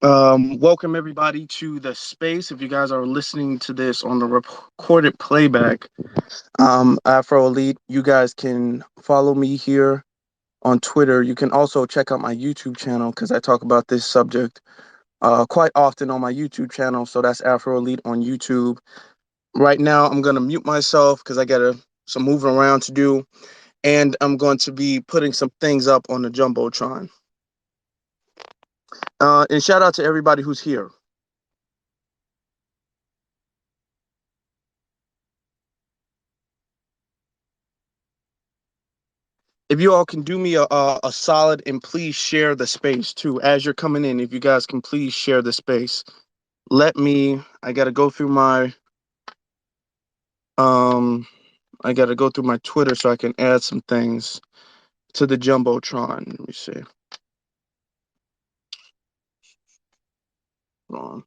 Welcome everybody to the space. If you guys are listening to this on the recorded playback, Afro Elite, you guys can follow me here on Twitter. You can also check out my YouTube channel because I talk about this subject quite often on my YouTube channel. So that's Afro Elite on YouTube. Right now, I'm gonna mute myself because I got some moving around to do, and I'm going to be putting some things up on the jumbotron. And shout out to everybody who's here. If you all can do me a solid and please share the space too as you're coming in. If you guys can please share the space. I gotta go through my um I gotta go through my Twitter so I can add some things to the jumbotron. Let me see. Hold on.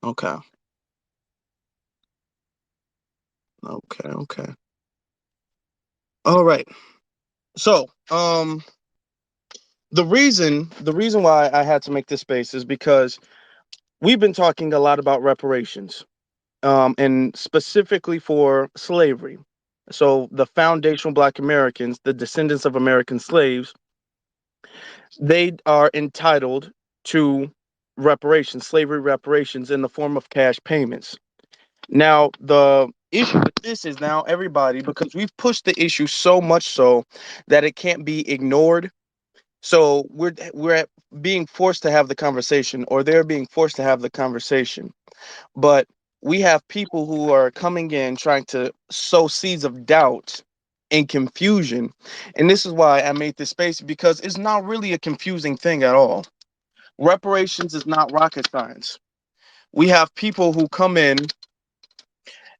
Okay. Okay. All right. So the reason why I had to make this space is because we've been talking a lot about reparations. And specifically for slavery. So the foundational Black Americans, the descendants of American slaves, they are entitled to reparations, slavery reparations in the form of cash payments. Now, the issue with this is now everybody, because we've pushed the issue so much so that it can't be ignored. So being forced to have the conversation, or they're being forced to have the conversation. But we have people who are coming in trying to sow seeds of doubt and confusion. And this is why I made this space, because it's not really a confusing thing at all. Reparations is not rocket science. We have people who come in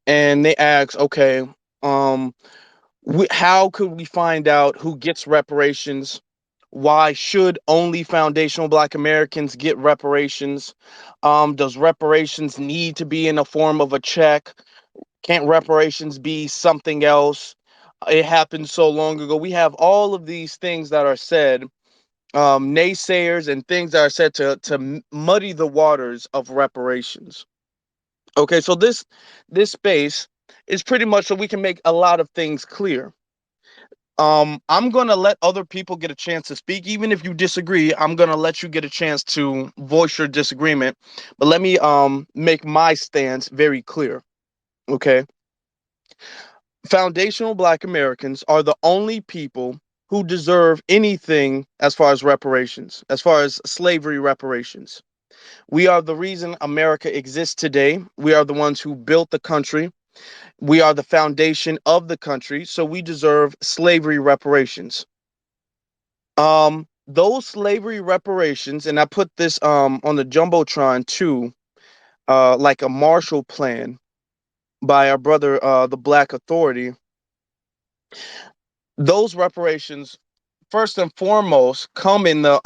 and they ask, okay, um, how could we find out who gets reparations? Why should only foundational Black Americans get reparations? Does reparations need to be in the form of a check? Can't reparations be something else? It happened so long ago. We have all of these things that are said, naysayers and things that are said to muddy the waters of reparations. Okay, so this space is pretty much so we can make a lot of things clear. I'm gonna let other people get a chance to speak. Even if you disagree, I'm gonna let you get a chance to voice your disagreement. But let me make my stance very clear. Okay. Foundational Black Americans are the only people who deserve anything as far as reparations, as far as slavery reparations. We are the reason America exists today. We are the ones who built the country. We are the foundation of the country, so we deserve slavery reparations. Those slavery reparations, and I put this on the jumbotron too, like a Marshall Plan by our brother, the Black Authority. Those reparations, first and foremost, come in the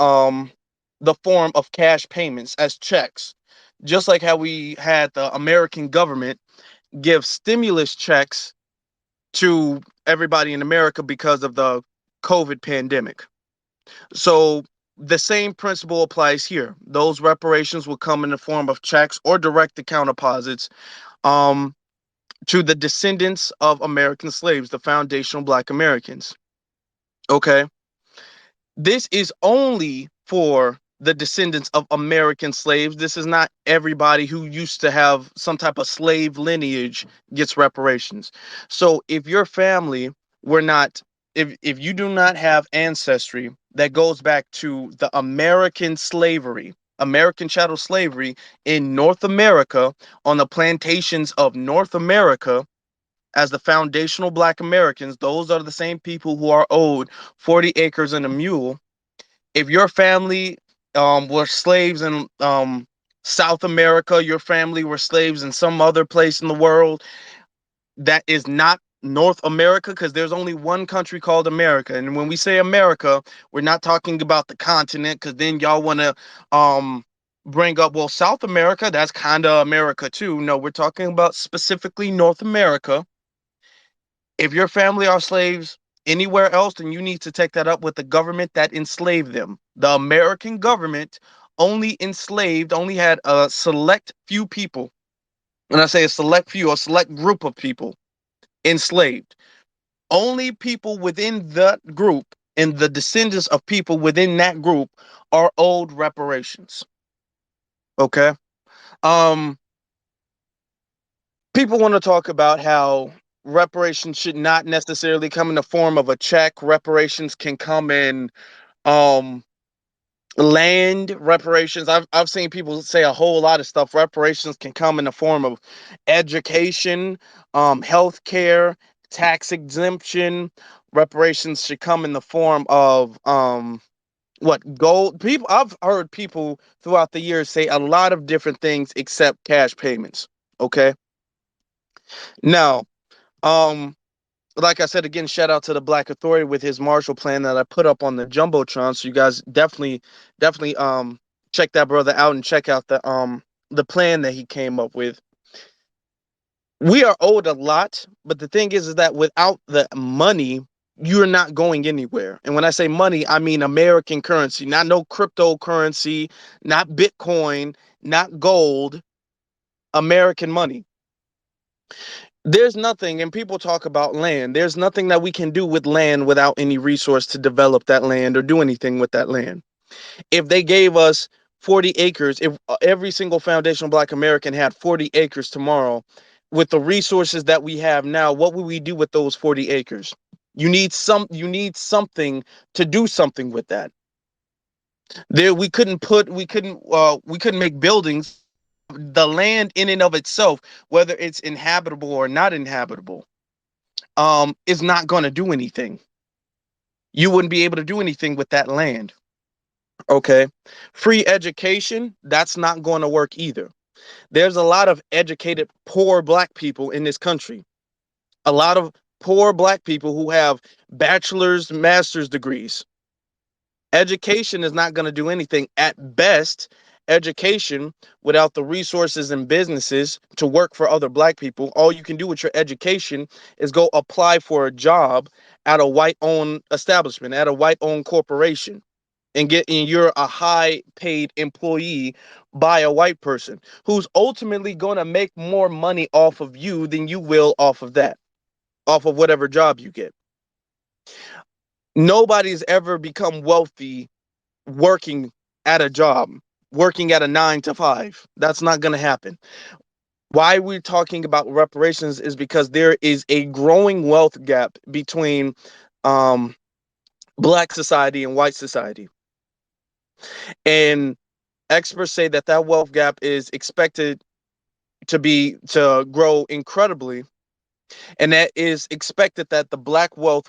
form of cash payments as checks, just like how we had the American government give stimulus checks to everybody in America because of the COVID pandemic. So the same principle applies here. Those reparations will come in the form of checks or direct account deposits um, to the descendants of American slaves, the foundational Black Americans. Okay. This is only for the descendants of American slaves. This is not everybody who used to have some type of slave lineage gets reparations. So if your family were not, if you do not have ancestry that goes back to the American slavery, American chattel slavery in North America, on the plantations of North America, as the foundational Black Americans, those are the same people who are owed 40 acres and a mule. If your family were slaves in South America, your family were slaves in some other place in the world that is not North America, because there's only one country called America. And when we say America, we're not talking about the continent, because then y'all want to bring up, well, South America, that's kind of America too. No, we're talking about specifically North America. If your family are slaves Anywhere else, then you need to take that up with the government that enslaved them. The American government only enslaved, only had a select few people. When I say a select few, a select group of people enslaved. Only people within that group and the descendants of people within that group are owed reparations. Okay. Um, People want to talk about how reparations should not necessarily come in the form of a check. Reparations can come in um land reparations. I've seen people say a whole lot of stuff. Reparations can come in the form of education, health care, tax exemption. Reparations should come in the form of what gold. People, I've heard people throughout the years say a lot of different things except cash payments. Okay. Now, um like I said again, shout out to the Black Authority with his Marshall Plan that I put up on the jumbotron. So you guys definitely check that brother out and check out the plan that he came up with. We are owed a lot, but the thing is that without the money, you're not going anywhere. And when I say money, I mean American currency, not no cryptocurrency, not Bitcoin, not gold, American money. There's nothing, and people talk about land. There's nothing that we can do with land without any resource to develop that land or do anything with that land. If they gave us 40 acres, if every single foundational Black American had 40 acres tomorrow, with the resources that we have now, what would we do with those 40 acres? You need something to do something with that. There we couldn't make buildings. The land in and of itself, whether it's inhabitable or not inhabitable, is not going to do anything. You wouldn't be able to do anything with that land. Okay. Free education, that's not going to work either. There's a lot of educated, poor Black people in this country. A lot of poor Black people who have bachelor's, master's degrees. Education is not going to do anything. At best, education without the resources and businesses to work for other Black people, all you can do with your education is go apply for a job at a white owned establishment, at a white owned corporation, and you're a high paid employee by a white person who's ultimately going to make more money off of you than you will off of that, off of whatever job you get. Nobody's ever become wealthy working at a job, working at a 9 to 5. That's not going to happen. Why we're talking about reparations is because there is a growing wealth gap between um, Black society and white society. And experts say that that wealth gap is expected to grow incredibly, and that is expected that the Black wealth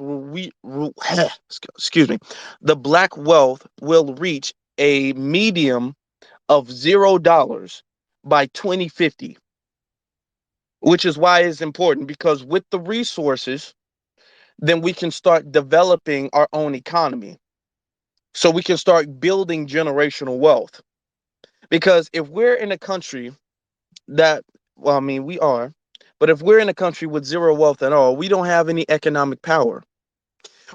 excuse me, the Black wealth will reach a medium of $0 by 2050, which is why it's important, because with the resources, then we can start developing our own economy. So we can start building generational wealth. Because if we're in a country that, well, I mean, we are, but if we're in a country with zero wealth at all, we don't have any economic power.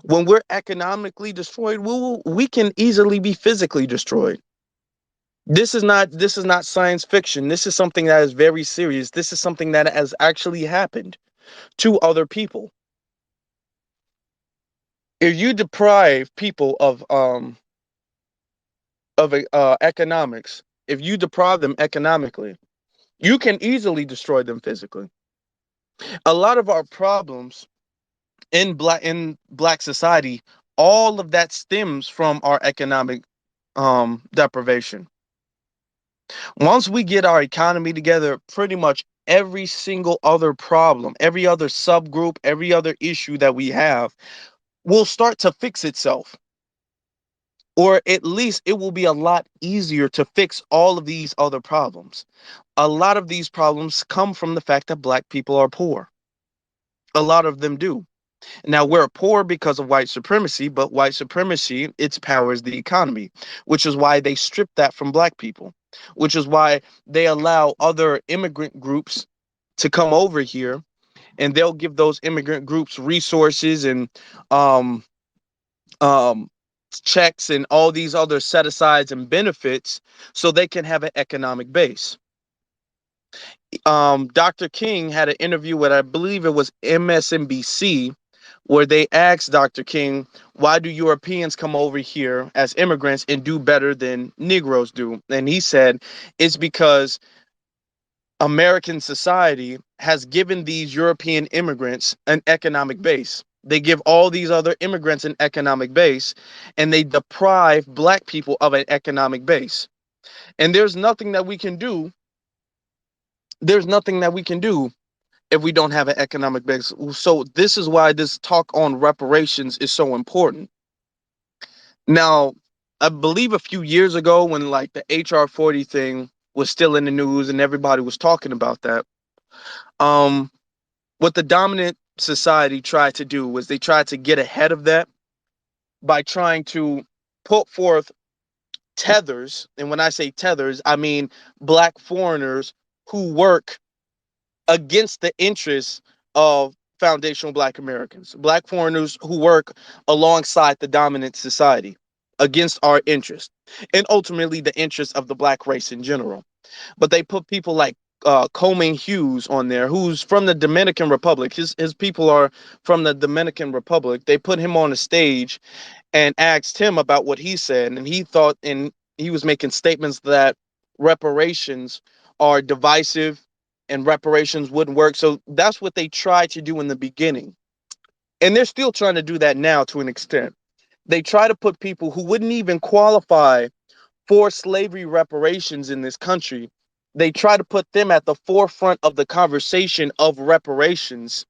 When we're economically destroyed, we can easily be physically destroyed. This is not science fiction. This is something that is very serious. This is something that has actually happened to other people. If you deprive people of economics, if you deprive them economically, you can easily destroy them physically. A lot of our problems in black society, all of that stems from our economic deprivation. Once we get our economy together, pretty much every single other problem, every other subgroup, every other issue that we have will start to fix itself. Or at least it will be a lot easier to fix all of these other problems. A lot of these problems come from the fact that Black people are poor. A lot of them do. Now, we're poor because of white supremacy, but white supremacy, its powers the economy, which is why they strip that from Black people, which is why they allow other immigrant groups to come over here and they'll give those immigrant groups resources and um, um, checks and all these other set asides and benefits so they can have an economic base. Dr. King had an interview with, I believe it was MSNBC, where they asked Dr. King, why do Europeans come over here as immigrants and do better than Negroes do? And he said, it's because American society has given these European immigrants an economic base. They give all these other immigrants an economic base, and they deprive black people of an economic base. And there's nothing that we can do if we don't have an economic base. So this is why this talk on reparations is so important. Now, I believe a few years ago when like the HR 40 thing was still in the news and everybody was talking about that, um, what the dominant society tried to do was they tried to get ahead of that by trying to put forth tethers. And when I say tethers, I mean black foreigners who work against the interests of foundational black Americans, black foreigners who work alongside the dominant society against our interests and ultimately the interests of the black race in general. But they put people like Coleman Hughes on there, who's from the Dominican Republic. His people are from the Dominican Republic. They put him on a stage and asked him about what he said, and he thought, and he was making statements that reparations are divisive and reparations wouldn't work. So that's what they tried to do in the beginning, and they're still trying to do that now to an extent. They try to put people who wouldn't even qualify for slavery reparations in this country. They try to put them at the forefront of the conversation of reparations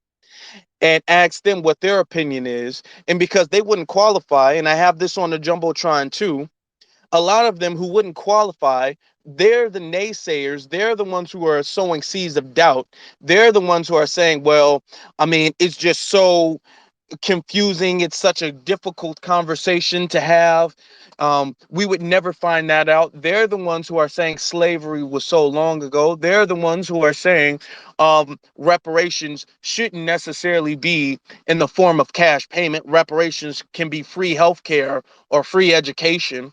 and ask them what their opinion is. And because they wouldn't qualify, and I have this on the Jumbotron too, a lot of them who wouldn't qualify, they're the naysayers. They're the ones who are sowing seeds of doubt. They're the ones who are saying, well, I mean, it's just so confusing. It's such a difficult conversation to have. We would never find that out. They're the ones who are saying slavery was so long ago. They're the ones who are saying reparations shouldn't necessarily be in the form of cash payment. Reparations can be free healthcare or free education.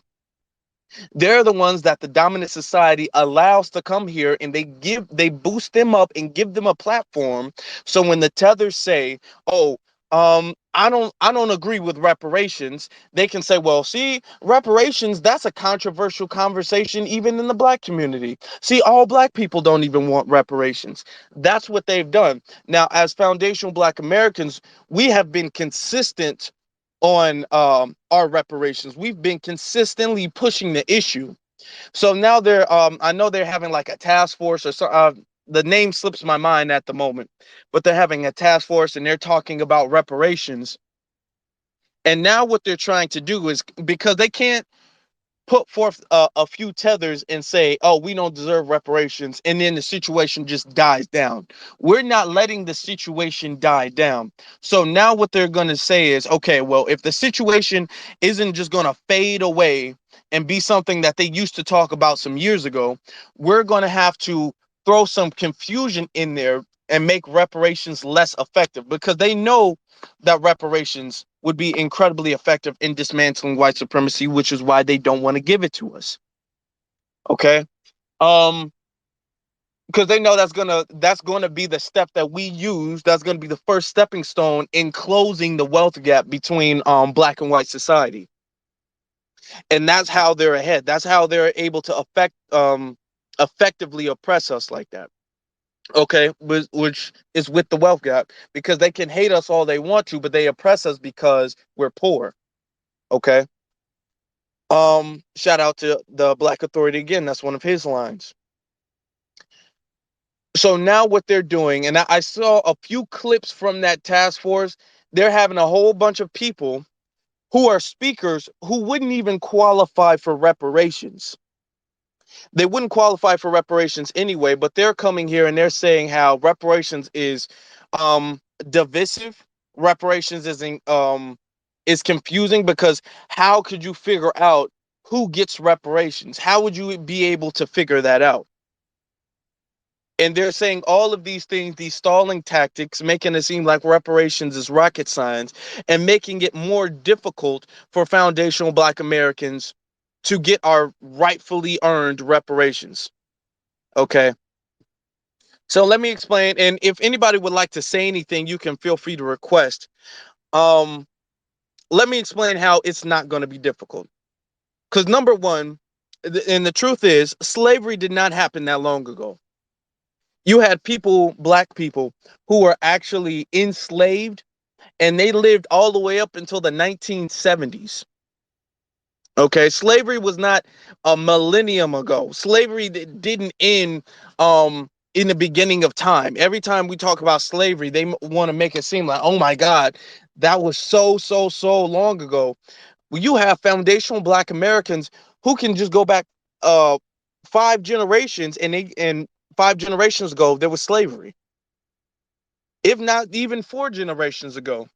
They're the ones that the dominant society allows to come here, and they boost them up and give them a platform. So when the tethers say, oh, I don't agree with reparations, they can say, well, see, reparations, that's a controversial conversation even in the black community. See, all black people don't even want reparations. That's what they've done. Now, as foundational black Americans, we have been consistent on our reparations. We've been consistently pushing the issue. So now I know they're having like a task force or so. The name slips my mind at the moment, but they're having a task force and they're talking about reparations. And now what they're trying to do is, because they can't put forth a few tethers and say, oh, we don't deserve reparations, and then the situation just dies down. We're not letting the situation die down. So now what they're going to say is, okay, well, if the situation isn't just going to fade away and be something that they used to talk about some years ago, we're going to have to throw some confusion in there and make reparations less effective, because they know that reparations would be incredibly effective in dismantling white supremacy, which is why they don't want to give it to us. Okay. Um, because they know that's gonna be the step that we use. That's gonna be the first stepping stone in closing the wealth gap between black and white society. And that's how they're ahead. That's how they're able to effectively oppress us like that. Okay, which is with the wealth gap, because they can hate us all they want to, but they oppress us because we're poor. Okay. Shout out to the Black Authority again. That's one of his lines. So now what they're doing, and I saw a few clips from that task force. They're having a whole bunch of people who are speakers who wouldn't even qualify for reparations. They wouldn't qualify for reparations anyway, but they're coming here and they're saying how reparations is divisive. Reparations is confusing, because how could you figure out who gets reparations? How would you be able to figure that out? And they're saying all of these things, these stalling tactics, making it seem like reparations is rocket science and making it more difficult for foundational Black Americans to get our rightfully earned reparations. Okay. So let me explain. And if anybody would like to say anything, you can feel free to request. Um, Let me explain how it's not going to be difficult. Because number one, and the truth is, slavery did not happen that long ago. You had people, Black people, who were actually enslaved, and they lived all the way up until the 1970s. Okay, slavery was not a millennium ago. Slavery didn't end in the beginning of time. Every time we talk about slavery, they want to make it seem like, oh my God, that was so long ago. Well, you have foundational Black Americans who can just go back uh 5 generations, and 5 generations ago there was slavery, if not even 4 generations ago.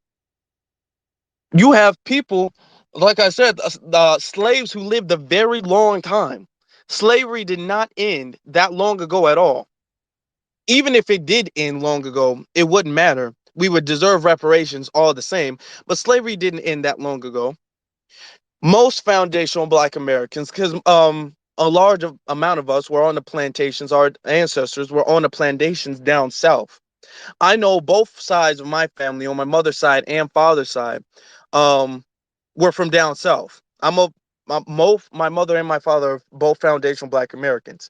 You have people, like I said, slaves who lived a very long time. Slavery did not end that long ago at all. Even if it did end long ago, it wouldn't matter. We would deserve reparations all the same. But slavery didn't end that long ago. Most foundational Black Americans, because a large amount of us were on the plantations. Our ancestors were on the plantations down south. I know both sides of my family, on my mother's side and father's side, um, were from down south. My mother and my father are both foundational Black Americans.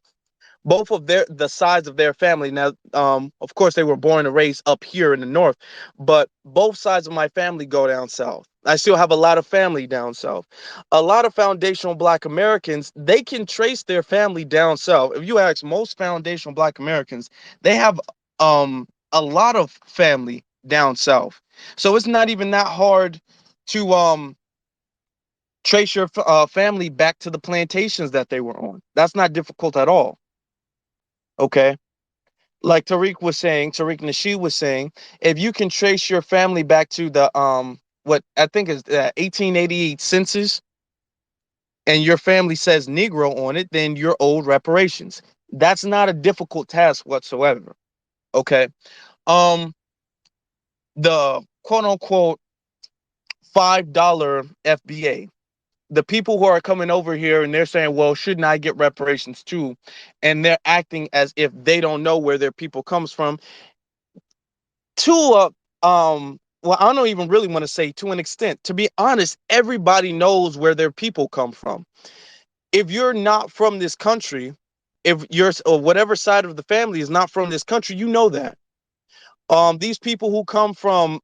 Both of the sides of their family. Now, of course, they were born and raised up here in the north, but both sides of my family go down south. I still have a lot of family down south. A lot of foundational Black Americans, they can trace their family down south. If you ask most foundational Black Americans, they have a lot of family down south. So it's not even that hard to trace your family back to the plantations that they were on. That's not difficult at all. Okay. Like Tariq Nasheed was saying, if you can trace your family back to the what I think is the 1888 census, and your family says Negro on it, then you're owed reparations. That's not a difficult task whatsoever. Okay. Um, the quote unquote $5 FBA. The people who are coming over here and they're saying, well, shouldn't I get reparations too? And they're acting as if they don't know where their people comes from. To well, I don't even really want to say to an extent. To be honest, everybody knows where their people come from. If you're not from this country, if you're or whatever side of the family is not from this country, you know that. These people who come from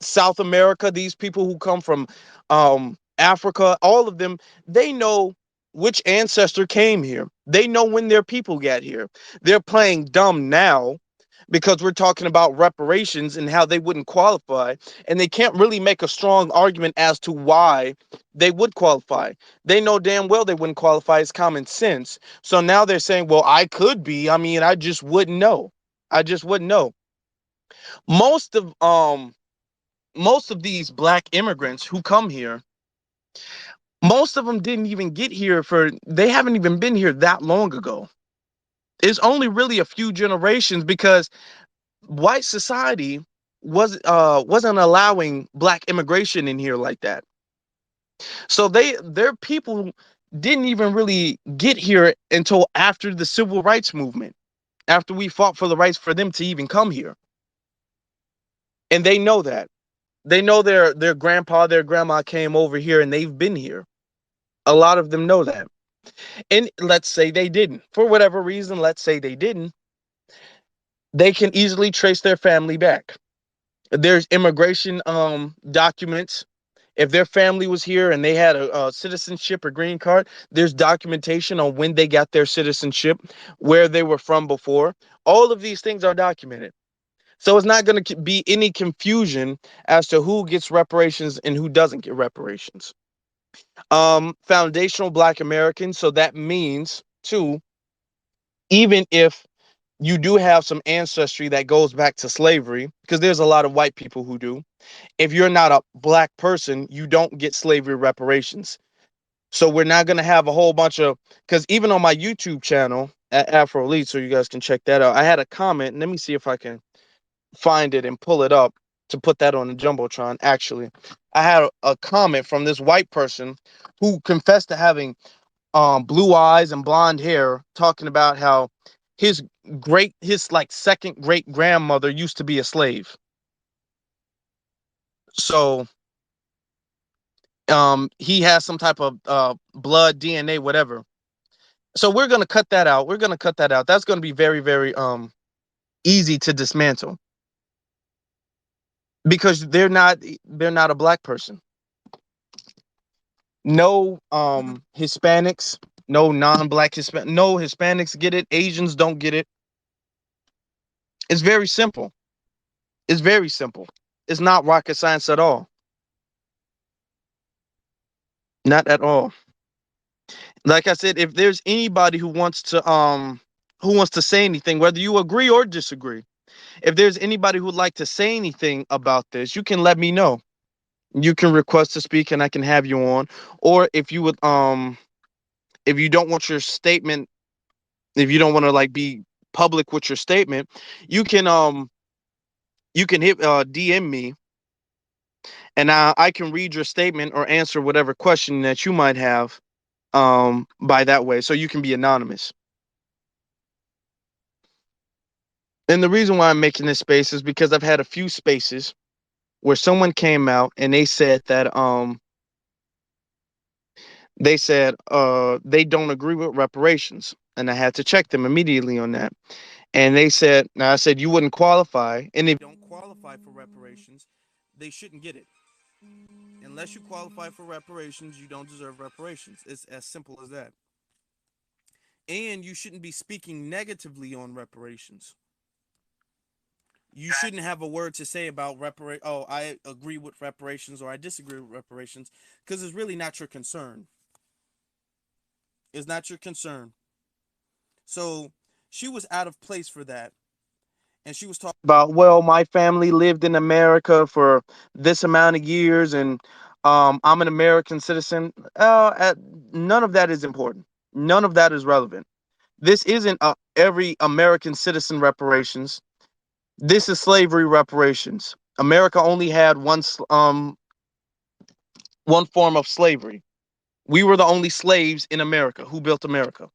South America, these people who come from Africa, all of them, they know which ancestor came here. They know when their people got here. They're playing dumb now because we're talking about reparations and how they wouldn't qualify, and they can't really make a strong argument as to why they would qualify. They know damn well they wouldn't qualify. It's common sense. So now they're saying, well, I could be. I mean, I just wouldn't know. I just wouldn't know. most of um most of these Black immigrants who come here, most of them didn't even get here for they haven't even been here that long ago. It's only really a few generations because white society wasn't allowing Black immigration in here like that. So their people didn't even really get here until after the civil rights movement, after we fought for the rights for them to even come here. And they know that. They know their grandpa, their grandma came over here and they've been here. A lot of them know that. And let's say they didn't. For whatever reason, let's say they didn't. They can easily trace their family back. There's immigration documents. If their family was here and they had a citizenship or green card, there's documentation on when they got their citizenship, where they were from before. All of these things are documented. So it's not going to be any confusion as to who gets reparations and who doesn't get reparations. Foundational Black Americans. So that means too, even if you do have some ancestry that goes back to slavery, because there's a lot of white people who do. If you're not a Black person, you don't get slavery reparations. So we're not going to have a whole bunch of, because even on my YouTube channel, at Afro Elite, so you guys can check that out. I had a comment, and let me see if I can find it and pull it up to put that on the jumbotron. Actually, I had a comment from this white person who confessed to having blue eyes and blonde hair, talking about how his his like second great grandmother used to be a slave. So he has some type of blood, DNA, whatever. So we're gonna cut that out. We're gonna cut that out. That's gonna be very, very easy to dismantle because they're not a black person. No Hispanics, no non-black Hispanic, no Hispanics get it. Asians don't get it. It's very simple. It's very simple. It's not rocket science at all. Not at all. Like I said, if there's anybody who wants to say anything, whether you agree or disagree, if there's anybody who'd like to say anything about this, you can let me know. You can request to speak and I can have you on. Or if you don't want your statement, if you don't want to like be public with your statement, you can hit DM me, and I can read your statement or answer whatever question that you might have by that way, so you can be anonymous. And the reason why I'm making this space is because I've had a few spaces where someone came out and they said they don't agree with reparations, and I had to check them immediately on that. And they said, now I said you wouldn't qualify, and if you don't qualify for reparations, they shouldn't get it. Unless you qualify for reparations, you don't deserve reparations. It's as simple as that. And you shouldn't be speaking negatively on reparations. You shouldn't have a word to say about oh, I agree with reparations or I disagree with reparations, because it's really not your concern. It's not your concern. So she was out of place for that. And she was talking about, well, my family lived in America for this amount of years, and I'm an American citizen. None of that is important. None of that is relevant. This isn't every American citizen reparations. This is slavery reparations. America only had one form of slavery. We were the only slaves in America. Who built America?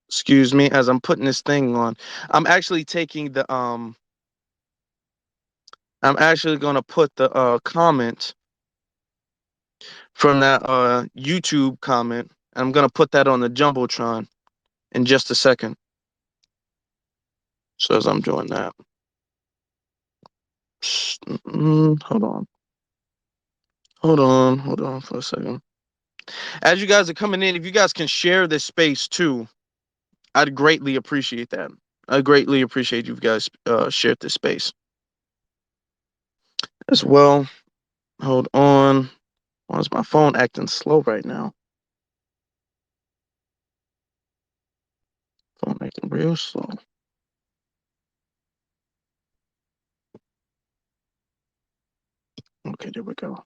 Excuse me, as I'm putting this thing on. I'm actually taking the I'm actually gonna put the comment from that YouTube comment. I'm gonna put that on the jumbotron in just a second. So as I'm doing that, hold on for a second. As you guys are coming in, if you guys can share this space too, I'd greatly appreciate that. I greatly appreciate you guys shared this space as well. Hold on. Why is my phone acting slow right now? Phone acting real slow. Okay, there we go.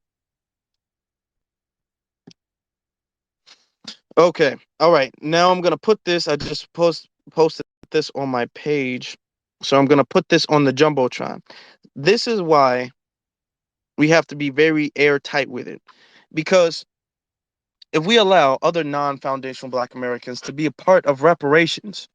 Okay, all right. Now I'm gonna put this. I just posted this on my page, so I'm gonna put this on the jumbotron. This is why we have to be very airtight with it, because if we allow other non-foundational Black Americans to be a part of reparations,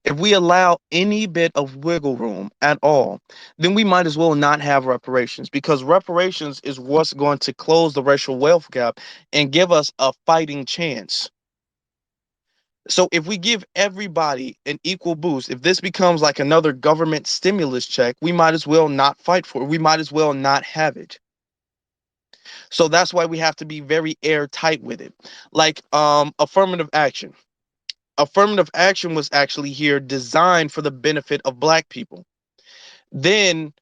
if we allow any bit of wiggle room at all, then we might as well not have reparations, because reparations is what's going to close the racial wealth gap and give us a fighting chance. So if we give everybody an equal boost, if this becomes like another government stimulus check, we might as well not fight for it. We might as well not have it. So that's why we have to be very airtight with it. Like affirmative action. Affirmative action was actually here designed for the benefit of Black people. Then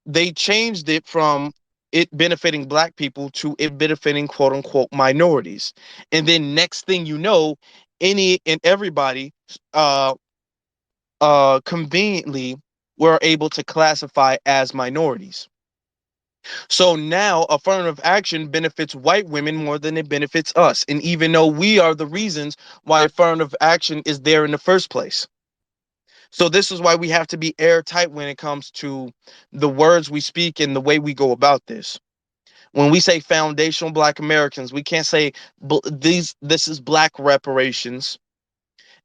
they changed it from it benefiting Black people to it benefiting quote unquote minorities. And then next thing you know, any and everybody uh conveniently were able to classify as minorities. So now affirmative action benefits white women more than it benefits us. And even though we are the reasons why affirmative action is there in the first place. So this is why we have to be airtight when it comes to the words we speak and the way we go about this. When we say foundational black Americans, we can't say this is black reparations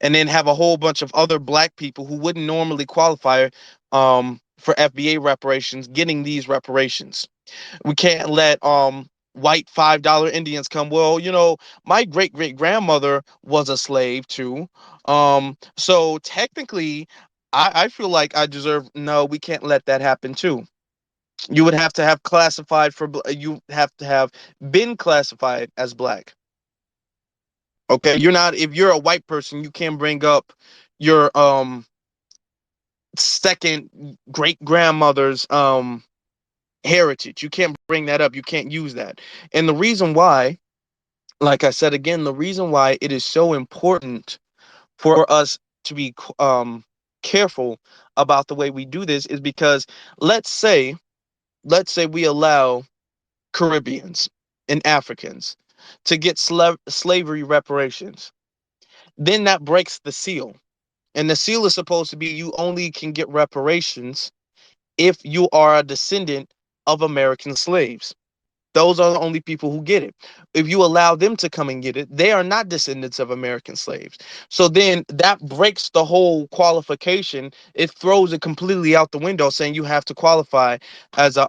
and then have a whole bunch of other black people who wouldn't normally qualify for FBA reparations getting these reparations. We can't let white $5 Indians come. Well, my great great grandmother was a slave too. So technically, I feel like I deserve. No, we can't let that happen too. You would have to have classified for. You have to have been classified as black. Okay, you're not. If you're a white person, you can't bring up your second great grandmother's heritage. You can't bring that up. You can't use that. And the reason why, like I said again, the reason why it is so important for us to be careful about the way we do this is because let's say we allow Caribbeans and Africans to get slavery reparations. Then that breaks the seal. And the seal is supposed to be you only can get reparations if you are a descendant of American slaves. Those are the only people who get it. If you allow them to come and get it, they are not descendants of American slaves. So then that breaks the whole qualification. It throws it completely out the window, saying you have to qualify as a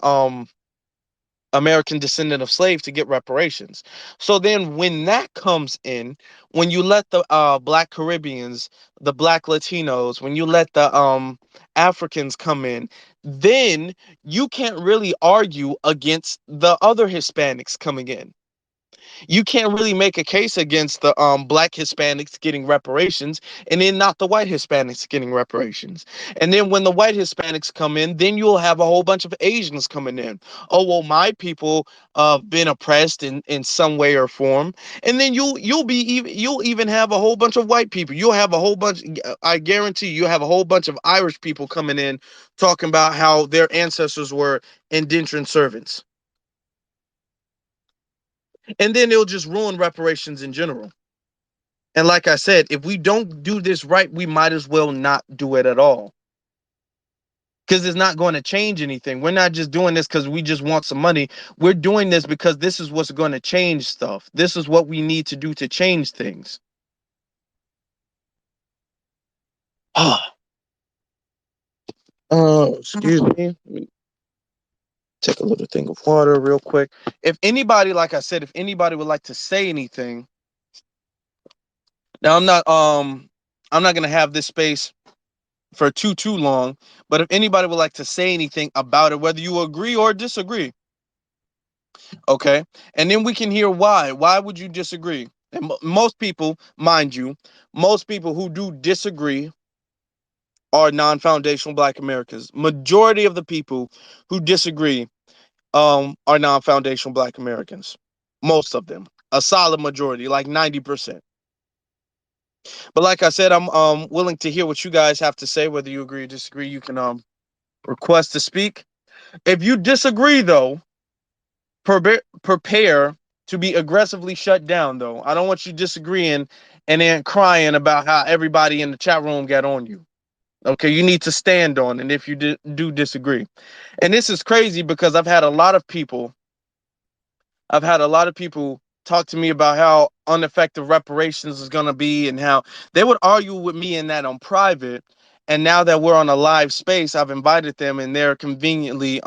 American descendant of slave to get reparations. So then when that comes in, when you let the black Caribbeans, the black Latinos, when you let the Africans come in, then you can't really argue against the other Hispanics coming in. You can't really make a case against the black Hispanics getting reparations and then not the white Hispanics getting reparations. And then when the white Hispanics come in, then you'll have a whole bunch of Asians coming in. Oh well, my people been oppressed in some way or form. And then you'll even have a whole bunch of white people. You'll have a whole bunch, I guarantee you'll have a whole bunch of Irish people coming in talking about how their ancestors were indentured servants. And then it'll just ruin reparations in general. And like I said, if we don't do this right, we might as well not do it at all. Because it's not going to change anything. We're not just doing this because we just want some money. We're doing this because this is what's going to change stuff. This is what we need to do to change things. Excuse me. Let me take a little thing of water real quick. If anybody, like I said, if anybody would like to say anything, now I'm not gonna have this space for too long. But if anybody would like to say anything about it, whether you agree or disagree, okay, and then we can hear why. Why would you disagree? And most people, mind you, most people who do disagree are non-foundational Black Americans. Majority of the people who disagree are non-foundational Black Americans. Most of them, a solid majority, like 90%. But like I said, I'm willing to hear what you guys have to say. Whether you agree or disagree, you can request to speak. If you disagree, though, prepare to be aggressively shut down, though. I don't want you disagreeing and then crying about how everybody in the chat room got on you. Okay, you need to stand on it if you do disagree. And this is crazy because I've had a lot of people talk to me about how ineffective reparations is going to be and how they would argue with me in that on private. And now that we're on a live space, I've invited them and they're conveniently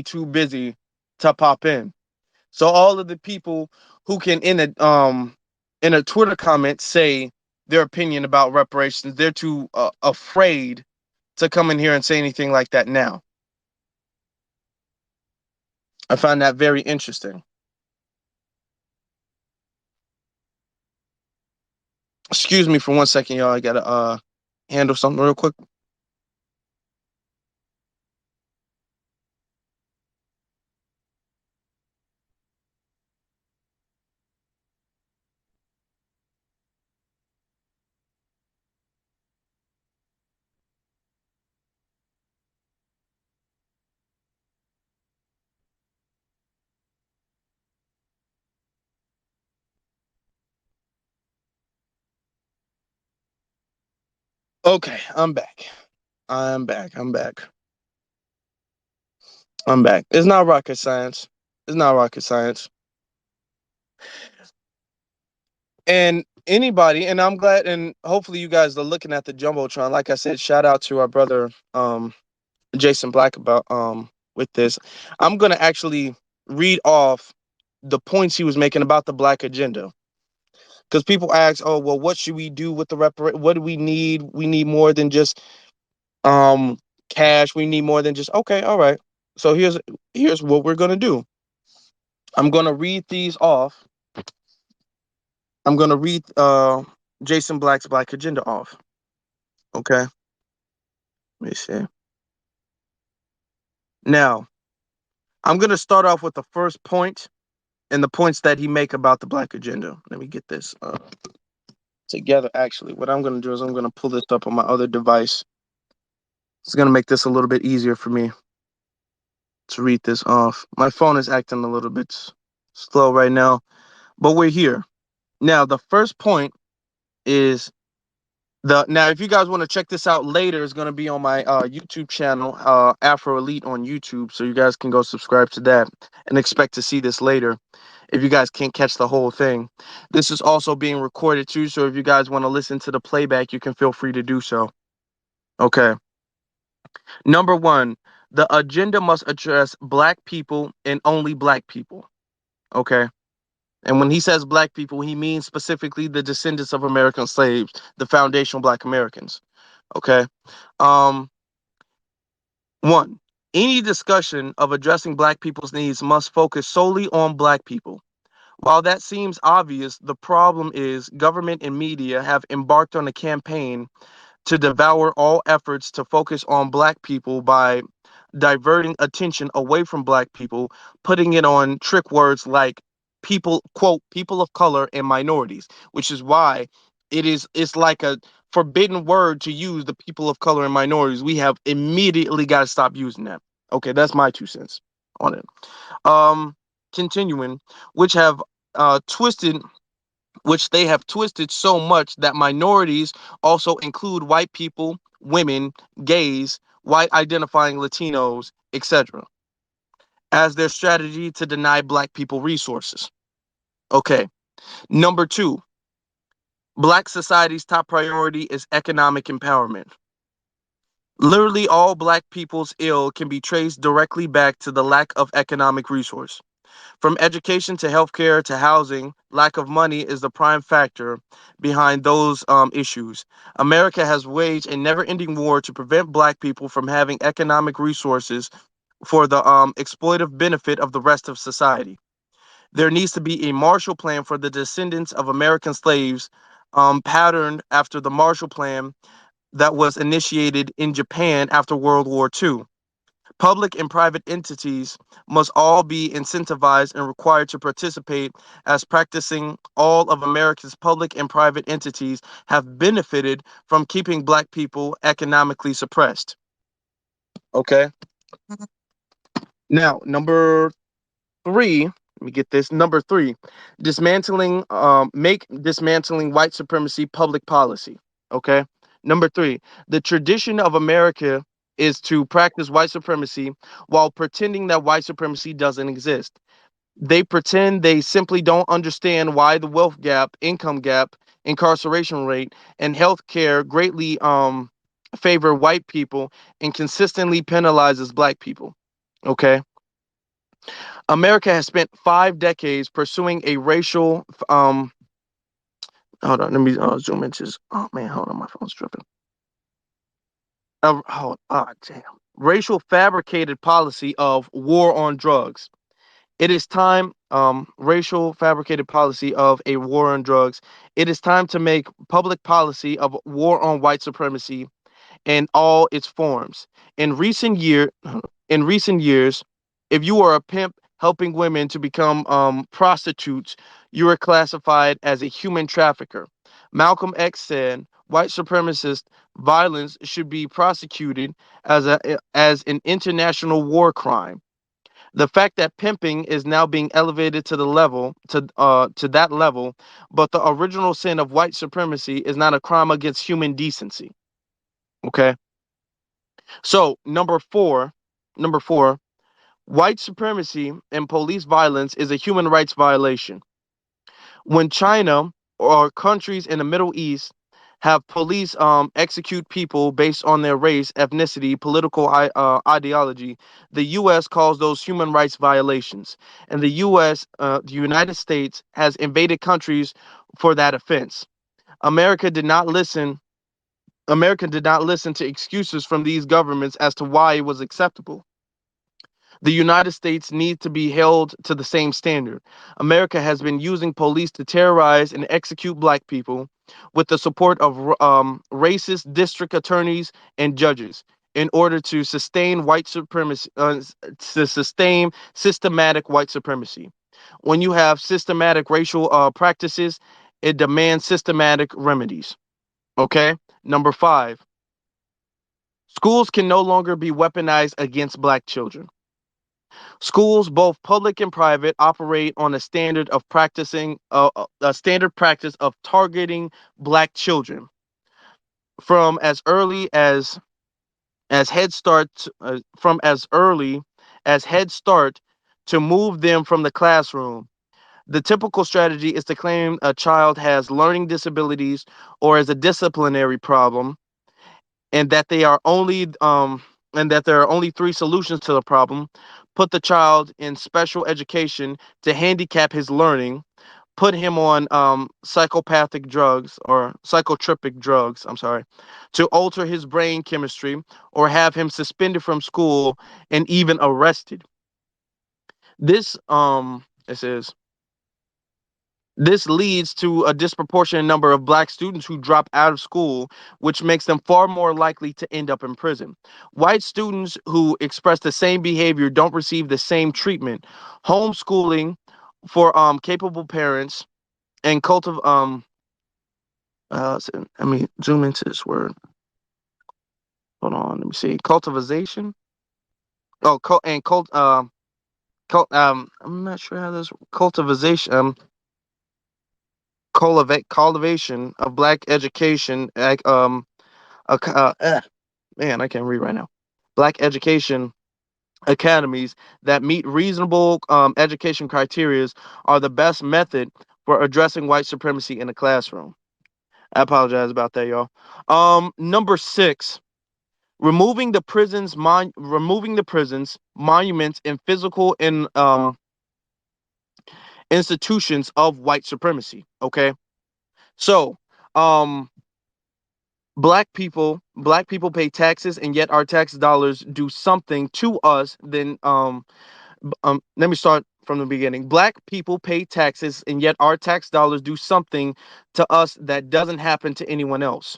too busy to pop in. So all of the people who can in a Twitter comment say their opinion about reparations, they're too afraid to come in here and say anything like that now. I find that very interesting. Excuse me for 1 second, y'all. I gotta handle something real quick. Okay, I'm back. I'm back. I'm back. I'm back. It's not rocket science. It's not rocket science. And anybody, and I'm glad, and hopefully you guys are looking at the jumbotron. Like I said, shout out to our brother Jason Black about with this. I'm gonna actually read off the points he was making about the Black agenda. Because people ask, oh well, what should we do with the what do we need? We need more than just um cash. We need more than just okay, all right. So here's what we're gonna do. I'm gonna read these off. I'm gonna read Jason Black's Black Agenda off. Okay. Let me see. Now, I'm gonna start off with the first point and the points that he make about the Black Agenda. Let me get this together. Actually, what I'm gonna do is I'm gonna pull this up on my other device. It's gonna make this a little bit easier for me to read this off. My phone is acting a little bit slow right now, but we're here. Now, the first point is now if you guys want to check this out later, it's going to be on my YouTube channel, Afro Elite on YouTube, so you guys can go subscribe to that and expect to see this later if you guys can't catch the whole thing. This is also being recorded too, so if you guys want to listen to the playback, you can feel free to do so. Okay. Number one, the agenda must address black people and only black people. Okay. And when he says black people, he means specifically the descendants of American slaves, the foundational black Americans. Okay. Um, One, any discussion of addressing black people's needs must focus solely on black people. While that seems obvious, the problem is government and media have embarked on a campaign to devour all efforts to focus on black people by diverting attention away from black people, putting it on trick words like people, quote, people of color and minorities, which is why it's like a forbidden word to use, the people of color and minorities. We have immediately got to stop using that. Okay, that's my 2 cents on it. Um Continuing, which have twisted which they have twisted so much that minorities also include white people, women, gays, white identifying Latinos, etc., as their strategy to deny black people resources. Okay. Number two, black society's top priority is economic empowerment. Literally all black people's ill can be traced directly back to the lack of economic resource. From education to healthcare to housing, lack of money is the prime factor behind those issues. America has waged a never ending war to prevent black people from having economic resources for the exploitive benefit of the rest of society. There needs to be a Marshall Plan for the descendants of American slaves, patterned after the Marshall Plan that was initiated in Japan after World War II. Public and private entities must all be incentivized and required to participate, as practicing all of America's public and private entities have benefited from keeping black people economically suppressed. Okay. Now, number three, let me get this. Number three, make dismantling white supremacy public policy. Okay. Number three, the tradition of America is to practice white supremacy while pretending that white supremacy doesn't exist. They pretend they simply don't understand why the wealth gap, income gap, incarceration rate, and healthcare greatly favor white people and consistently penalizes black people. Okay. America has spent 5 decades pursuing a racial hold on, let me zoom into this. Oh man, hold on, my phone's tripping. Damn. Racial fabricated policy of war on drugs. It is time, racial fabricated policy of a war on drugs. It is time to make public policy of war on white supremacy in all its forms. In recent year, in recent years, if you are a pimp helping women to become prostitutes, you are classified as a human trafficker. Malcolm X said, "White supremacist violence should be prosecuted as an international war crime." The fact that pimping is now being elevated to the level to that level, but the original sin of white supremacy is not a crime against human decency. Okay. So number four, white supremacy and police violence is a human rights violation. When China or countries in the Middle East have police execute people based on their race, ethnicity, political ideology, the U.S. calls those human rights violations, and the United States, has invaded countries for that offense. America did not listen. America did not listen to excuses from these governments as to why it was acceptable. The United States needs to be held to the same standard. America has been using police to terrorize and execute black people with the support of racist district attorneys and judges in order to sustain white supremacy, to sustain systematic white supremacy. When you have systematic racial practices, it demands systematic remedies. Okay. Number five, schools can no longer be weaponized against black children. Schools, both public and private, operate on a standard practice of targeting black children from as early as Head Start to move them from the classroom. The typical strategy is to claim a child has learning disabilities or as a disciplinary problem, and that they are only and that there are only three solutions to the problem: put the child in special education to handicap his learning, put him on psychopathic drugs or psychotropic drugs, I'm sorry, to alter his brain chemistry, or have him suspended from school and even arrested. It says this leads to a disproportionate number of black students who drop out of school, which makes them far more likely to end up in prison. White students who express the same behavior don't receive the same treatment. Homeschooling for capable parents and let me zoom into this word. Hold on, let me see. Cultivation. Oh, I'm not sure how this cultivation cultivation of black education, man, I can't read right now. Black education academies that meet reasonable education criteria are the best method for addressing white supremacy in the classroom. I apologize about that, y'all. Number six, removing the prisons, monuments, and physical and institutions of white supremacy. Okay, so um black people pay taxes, and yet our tax dollars do something to us. Let me start from the beginning. Black people pay taxes, and yet our tax dollars do something to us that doesn't happen to anyone else.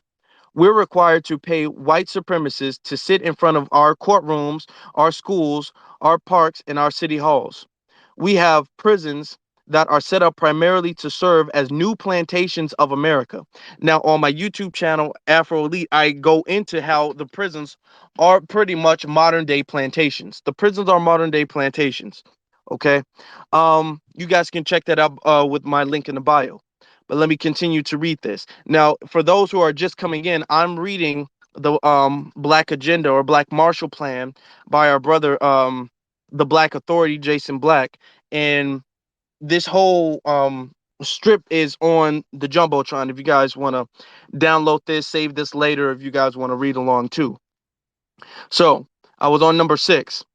We're required to pay white supremacists to sit in front of our courtrooms, our schools, our parks, and our city halls. We have prisons that are set up primarily to serve as new plantations of America. Now, on my YouTube channel, Afro Elite, I go into how the prisons are pretty much modern day plantations. The prisons are modern day plantations. Okay. You guys can check that out with my link in the bio. But let me continue to read this. Now, for those who are just coming in, I'm reading the Black Agenda or Black Marshall Plan by our brother, the Black Authority, Jason Black. And this whole strip is on the Jumbotron. If you guys want to download this, save this later, if you guys want to read along too. So I was on number six.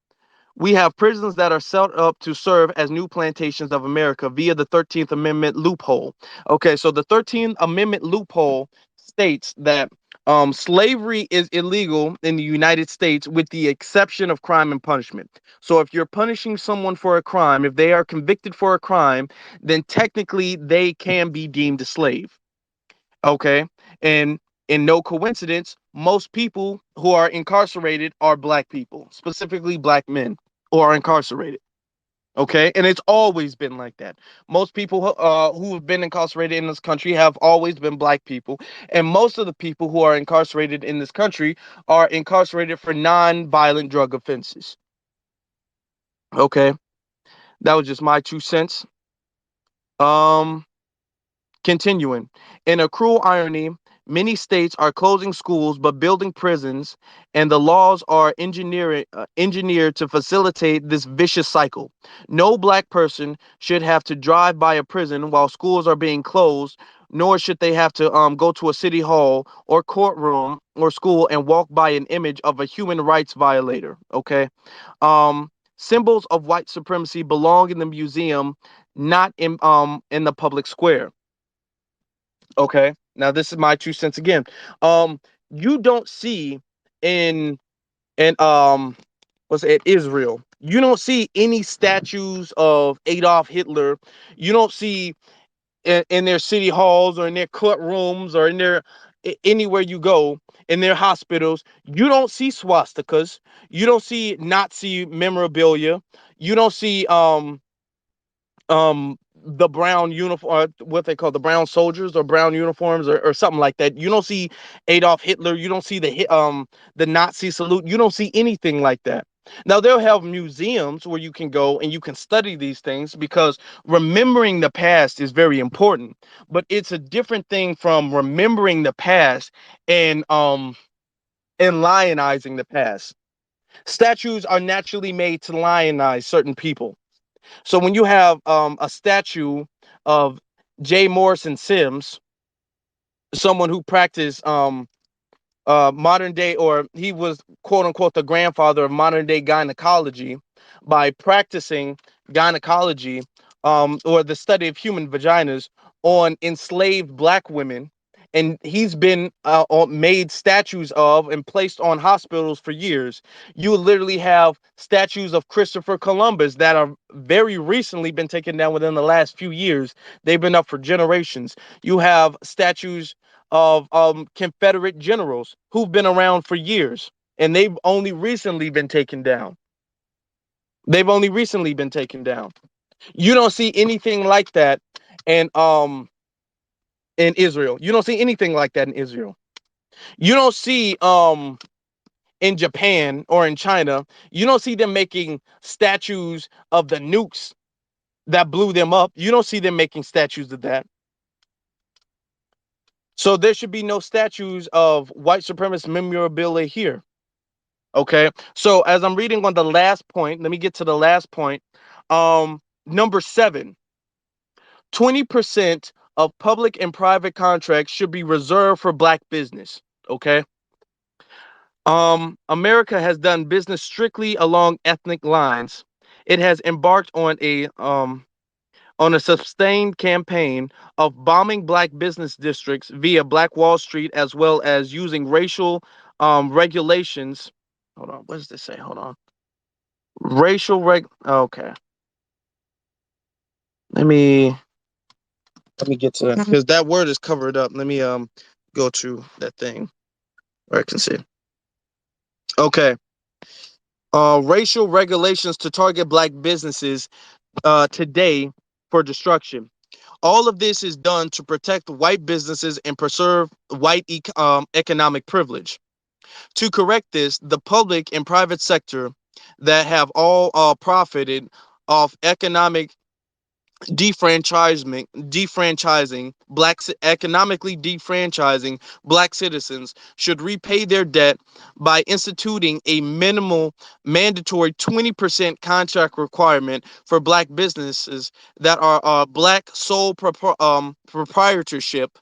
We have prisons that are set up to serve as new plantations of America via the 13th Amendment loophole. Okay, so the 13th Amendment loophole states that slavery is illegal in the United States with the exception of crime and punishment. So if you're punishing someone for a crime, if they are convicted for a crime, then technically they can be deemed a slave. Okay, and in no coincidence, most people who are incarcerated are black people, specifically black men who are incarcerated. Okay, and it's always been like that. Most people who have been incarcerated in this country have always been black people, and most of the people who are incarcerated in this country are incarcerated for non-violent drug offenses. Okay, that was just my 2 cents. Um, Continuing, in a cruel irony, Many states are closing schools but building prisons, and the laws are engineered to facilitate this vicious cycle. No black person should have to drive by a prison while schools are being closed, nor should they have to go to a city hall or courtroom or school and walk by an image of a human rights violator. Okay. Symbols of white supremacy belong in the museum, not in the public square. Okay. Now this is my 2 cents again. Um, you don't see in in what's it, Israel. You don't see any statues of Adolf Hitler. You don't see in their city halls or in their courtrooms or in their anywhere you go in their hospitals. You don't see swastikas. You don't see Nazi memorabilia. You don't see the brown uniform, what they call the brown soldiers or brown uniforms or something like that. You don't see Adolf Hitler. You don't see the Nazi salute. You don't see anything like that. Now they'll have museums where you can go and you can study these things, because remembering the past is very important, but it's a different thing from remembering the past and lionizing the past. Statues are naturally made to lionize certain people. So when you have a statue of J. Morrison Sims, someone who practiced modern day, or he was quote unquote the grandfather of modern day gynecology by practicing gynecology, or the study of human vaginas on enslaved black women. And he's been made statues of and placed on hospitals for years. You literally have statues of Christopher Columbus that are very recently been taken down within the last few years. They've been up for generations. You have statues of Confederate generals who've been around for years, and they've only recently been taken down. They've only recently been taken down. You don't see anything like that in in Israel. You don't see anything like that in Israel. You don't see in Japan or in China, you don't see them making statues of the nukes that blew them up. You don't see them making statues of that. So there should be no statues of white supremacist memorabilia here. Okay. So as I'm reading on the last point, let me get to the last point. Number 7, 20% of public and private contracts should be reserved for black business. Okay. America has done business strictly along ethnic lines. It has embarked on a sustained campaign of bombing black business districts via Black Wall Street, as well as using racial regulations. Hold on, what does this say? Hold on. Racial reg. Okay, let me let me get to that, because that word is covered up. Let me go to that thing where I can see. Okay, racial regulations to target black businesses today for destruction. All of this is done to protect white businesses and preserve white economic privilege. To correct this, the public and private sector that have all profited off economic economically defranchising black citizens should repay their debt by instituting a minimal mandatory 20% contract requirement for black businesses that are black sole proprietorship,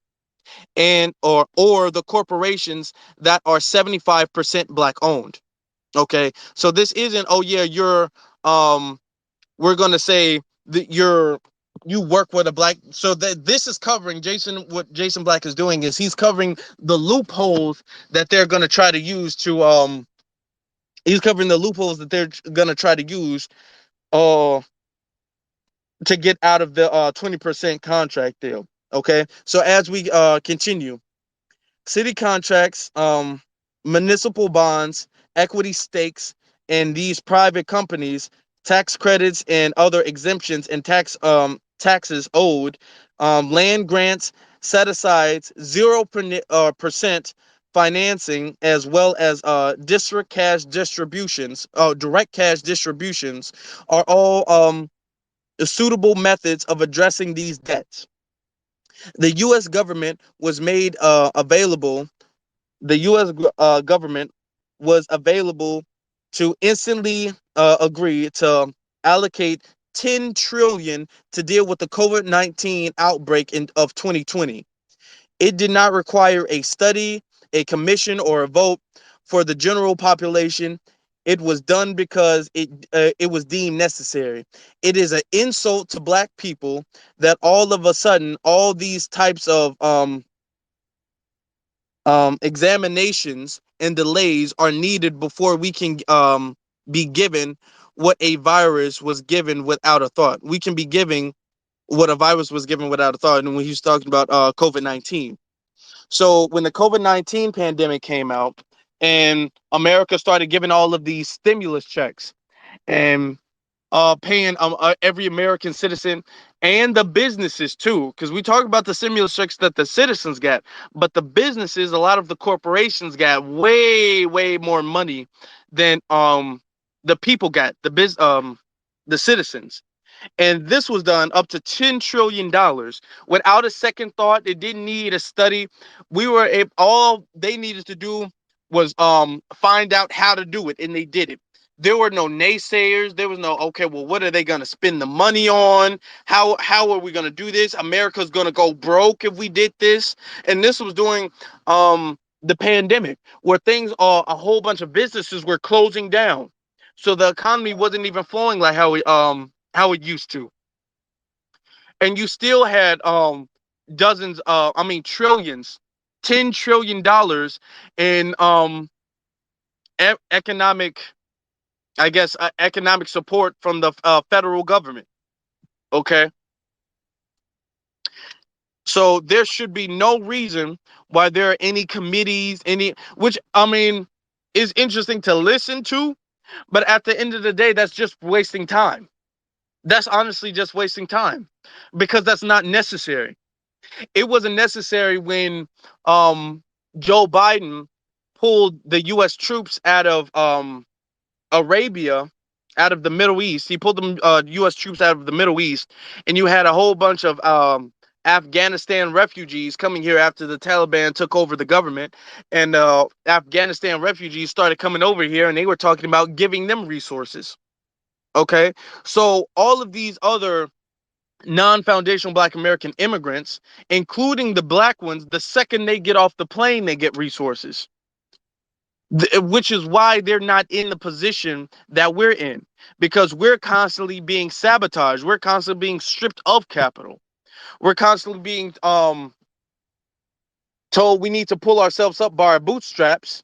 and or the corporations that are 75% black owned. Okay, so this isn't, oh yeah, um we're going to say that you work with a black, so that this is covering Jason. What Jason Black is doing is he's covering the loopholes that they're going to try to use to he's covering the loopholes that they're going to try to use uh to get out of the 20% contract deal. Okay, so as we continue, city contracts, municipal bonds, equity stakes in these private companies, tax credits and other exemptions and taxes owed, land grants, set asides, 0% financing, as well as direct cash distributions, are all suitable methods of addressing these debts. The U.S. government was made available. The U.S. Government was available to instantly agree to allocate 10 trillion to deal with the COVID-19 outbreak of 2020. It did not require a study, a commission, or a vote for the general population. It was done because it was deemed necessary. It is an insult to black people that all of a sudden all these types of examinations and delays are needed before we can be given what a virus was given without a thought. We can be giving what a virus was given without a thought. And when he was talking about COVID-19. So when the COVID-19 pandemic came out and America started giving all of these stimulus checks and paying every American citizen and the businesses too, because we talk about the stimulus checks that the citizens got, but the businesses, a lot of the corporations got way more money than the people got, the citizens. And this was done up to $10 trillion without a second thought. It didn't need a study. All they needed to do was find out how to do it, and they did it. There were no naysayers. There was no, okay, well, what are they going to spend the money on? How are we going to do this? America's going to go broke if we did this. And this was during the pandemic, where things are, a whole bunch of businesses were closing down. So the economy wasn't even flowing like how it used to. And you still had dozens, I mean trillions, $10 trillion in economic, I guess, economic support from the federal government. Okay, so there should be no reason why there are any committees, any, which I mean is interesting to listen to, but at the end of the day, that's just wasting time. That's honestly just wasting time, because that's not necessary. It wasn't necessary when um, Joe Biden pulled the U.S. troops out of Arabia, out of the Middle East. He pulled the U.S. troops out of the Middle East, and you had a whole bunch of Afghanistan refugees coming here after the Taliban took over the government, and Afghanistan refugees started coming over here, and they were talking about giving them resources. Okay, so all of these other non-foundational black American immigrants, including the black ones, the second they get off the plane, they get resources. Which is why they're not in the position that we're in, because we're constantly being sabotaged. We're constantly being stripped of capital. We're constantly being told we need to pull ourselves up by our bootstraps.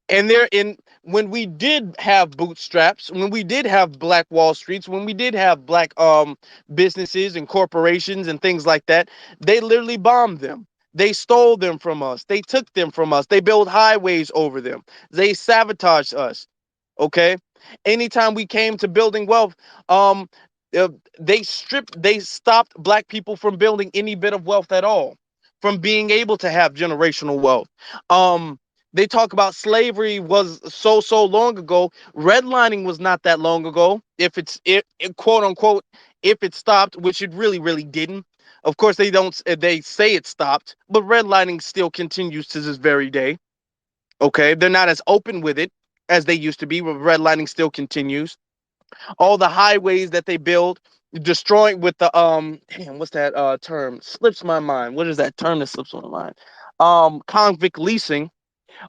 And they're in, when we did have bootstraps, when we did have black Wall Streets, when we did have black businesses and corporations and things like that, they literally bombed them. They stole them from us. They took them from us. They built highways over them. They sabotaged us. Okay. Anytime we came to building wealth, um, uh, they stopped black people from building any bit of wealth at all, from being able to have generational wealth. Um, they talk about slavery was so long ago. Redlining was not that long ago. If it quote unquote, if it stopped, which it really didn't. Of course, they don't. They say it stopped, but redlining still continues to this very day. Okay, they're not as open with it as they used to be, but redlining still continues. All the highways that they build, destroying with the damn, what's that term? Slips my mind. What is that term that slips my mind? Convict leasing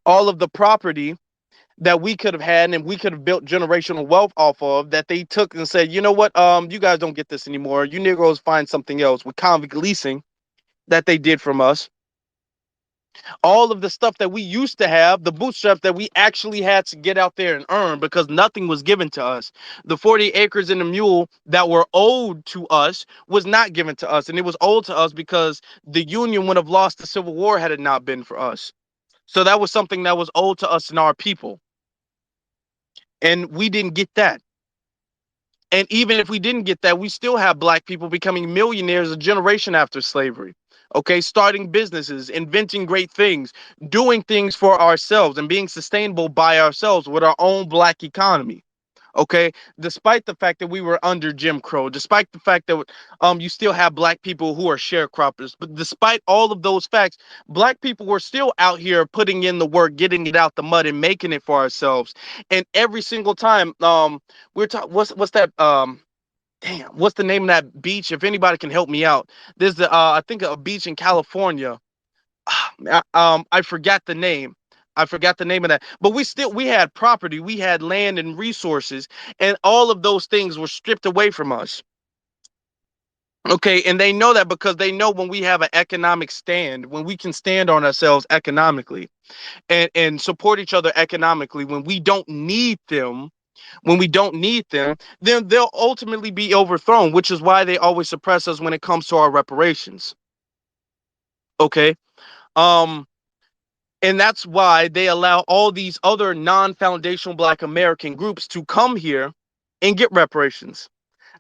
all of the property that we could have had and we could have built generational wealth off of, that they took and said, you know what, you guys don't get this anymore. You Negroes find something else, with convict leasing that they did from us. All of the stuff that we used to have, the bootstraps that we actually had to get out there and earn, because nothing was given to us. The 40 acres and a mule that were owed to us was not given to us. And it was owed to us because the Union would have lost the Civil War had it not been for us. So that was something that was owed to us and our people. And we didn't get that. And even if we didn't get that, we still have black people becoming millionaires a generation after slavery. Okay, starting businesses, inventing great things, doing things for ourselves and being sustainable by ourselves with our own black economy. Okay, despite the fact that we were under Jim Crow, despite the fact that you still have black people who are sharecroppers, but despite all of those facts, black people were still out here putting in the work, getting it out the mud, and making it for ourselves. And every single time, we're talking, what's that damn, what's the name of that beach? If anybody can help me out, there's the I think a beach in California. I forgot the name. I forgot the name of that. But we had property, we had land and resources, and all of those things were stripped away from us. Okay, and they know that because they know when we have an economic stand, when we can stand on ourselves economically and support each other economically, when we don't need them, then they'll ultimately be overthrown, which is why they always suppress us when it comes to our reparations. Okay. Um, And that's why they allow all these other non-foundational Black American groups to come here and get reparations.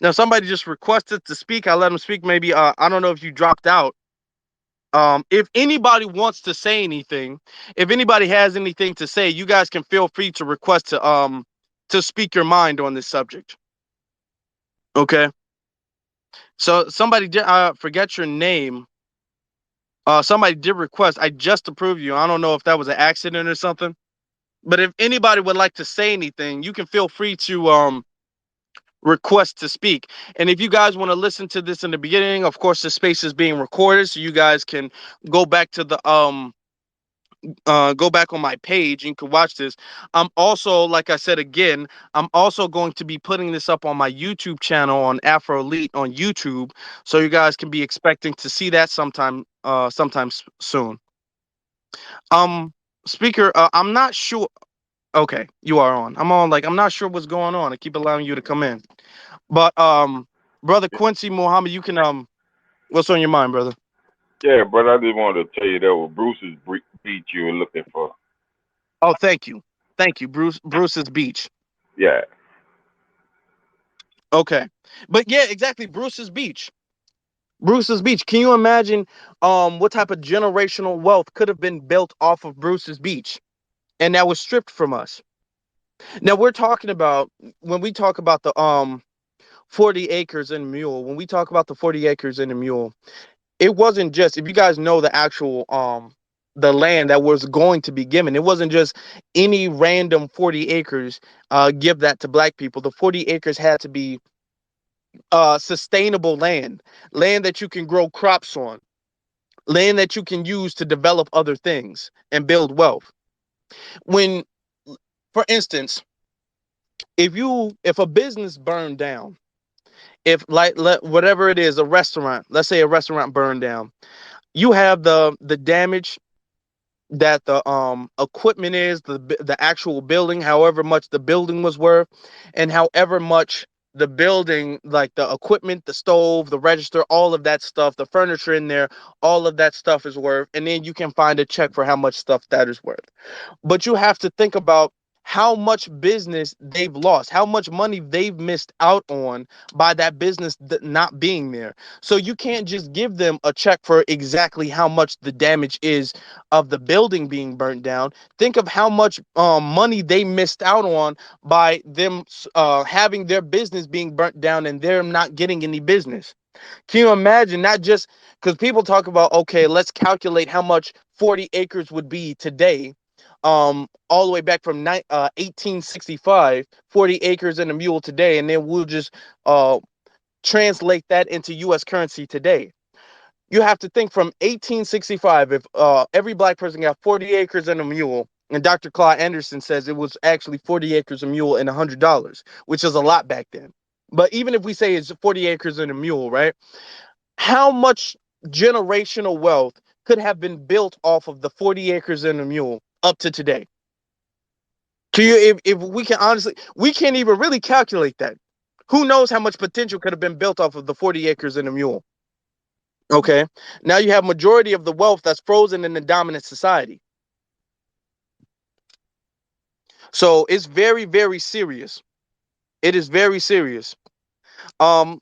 Now, somebody just requested to speak. I let them speak. Maybe I don't know if you dropped out. If anybody wants to say anything, if anybody has anything to say, you guys can feel free to request to speak your mind on this subject. Okay. So somebody did forget your name. Somebody did request. I just approved you. I don't know if that was an accident or something. But if anybody would like to say anything, you can feel free to request to speak. And if you guys want to listen to this in the beginning, of course, the space is being recorded, so you guys can go back to the go back on my page. And you can watch this. I'm also, like I said again, I'm also going to be putting this up on my YouTube channel on Afro Elite on YouTube, so you guys can be expecting to see that sometime soon. Um, speaker, I'm not sure. Okay, you are on. I'm on. Like, I'm not sure what's going on. I keep allowing you to come in, but brother Quincy Muhammad, you can what's on your mind, brother? Yeah, but I just wanted to tell you that was Bruce's beat you were looking for. Oh, thank you, Bruce. Bruce's Beach. Yeah. Okay, but yeah, exactly, Bruce's Beach. Bruce's Beach. Can you imagine what type of generational wealth could have been built off of Bruce's Beach, and that was stripped from us? Now we're talking about when we talk about the 40 acres and a mule. When we talk about the 40 acres and a mule, it wasn't just, if you guys know the actual the land that was going to be given, it wasn't just any random 40 acres give that to black people. The 40 acres had to be sustainable land that you can grow crops on, land that you can use to develop other things and build wealth. When, for instance, if a business burned down, if whatever it is, a restaurant, let's say a restaurant burned down, you have the damage that the equipment is, the actual building, however much the building was worth, and however much the building, like the equipment, the stove, the register, all of that stuff, the furniture in there, all of that stuff is worth, and then you can find a check for how much stuff that is worth. But you have to think about how much business they've lost, how much money they've missed out on by that business not being there. So you can't just give them a check for exactly how much the damage is of the building being burnt down. Think of how much money they missed out on by them having their business being burnt down and them not getting any business. Can you imagine? Not just because people talk about, okay, let's calculate how much 40 acres would be today. All the way back from 1865, 40 acres and a mule today, and then we'll just translate that into U.S. currency today. You have to think from 1865, if every black person got 40 acres and a mule, and Dr. Claude Anderson says it was actually 40 acres a mule and $100, which is a lot back then. But even if we say it's 40 acres and a mule, right? How much generational wealth could have been built off of the 40 acres and a mule up to today? To you, if we can honestly, we can't even really calculate that. Who knows how much potential could have been built off of the 40 acres and a mule? Okay. Now you have majority of the wealth that's frozen in the dominant society. So it's very, very serious. It is very serious. Um,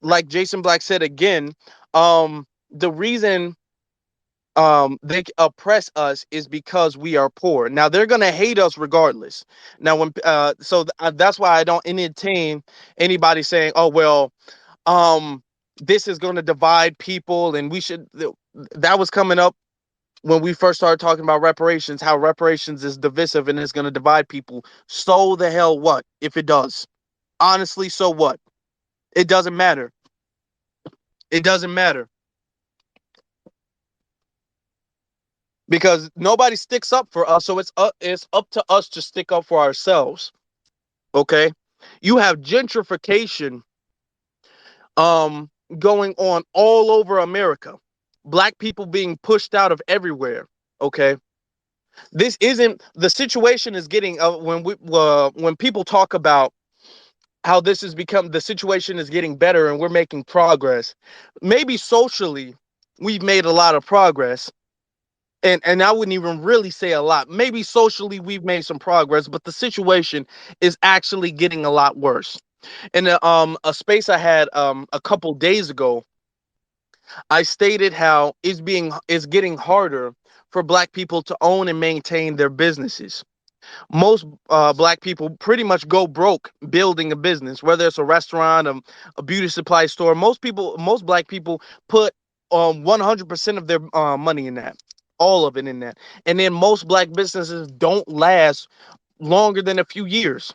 like Jason Black said again, the reason they oppress us is because we are poor. Now they're gonna hate us regardless. Now that's why I don't entertain anybody saying, "Oh well, um, this is gonna divide people," and we should. That was coming up when we first started talking about reparations. How reparations is divisive and is gonna divide people. So the hell what if it does? Honestly, so what? It doesn't matter. It doesn't matter because nobody sticks up for us. So it's up to us to stick up for ourselves. Okay, you have gentrification going on all over America. Black people being pushed out of everywhere. Okay, this isn't the situation is getting when people talk about how this has become the situation is getting better and we're making progress. Maybe socially we've made a lot of progress, and I wouldn't even really say a lot. Maybe socially we've made some progress, but the situation is actually getting a lot worse. In a space I had a couple days ago, I stated how it's getting harder for black people to own and maintain their businesses. Most black people pretty much go broke building a business, whether it's a restaurant, a beauty supply store. Most black people put 100% of their money in that, all of it in that. And then most black businesses don't last longer than a few years.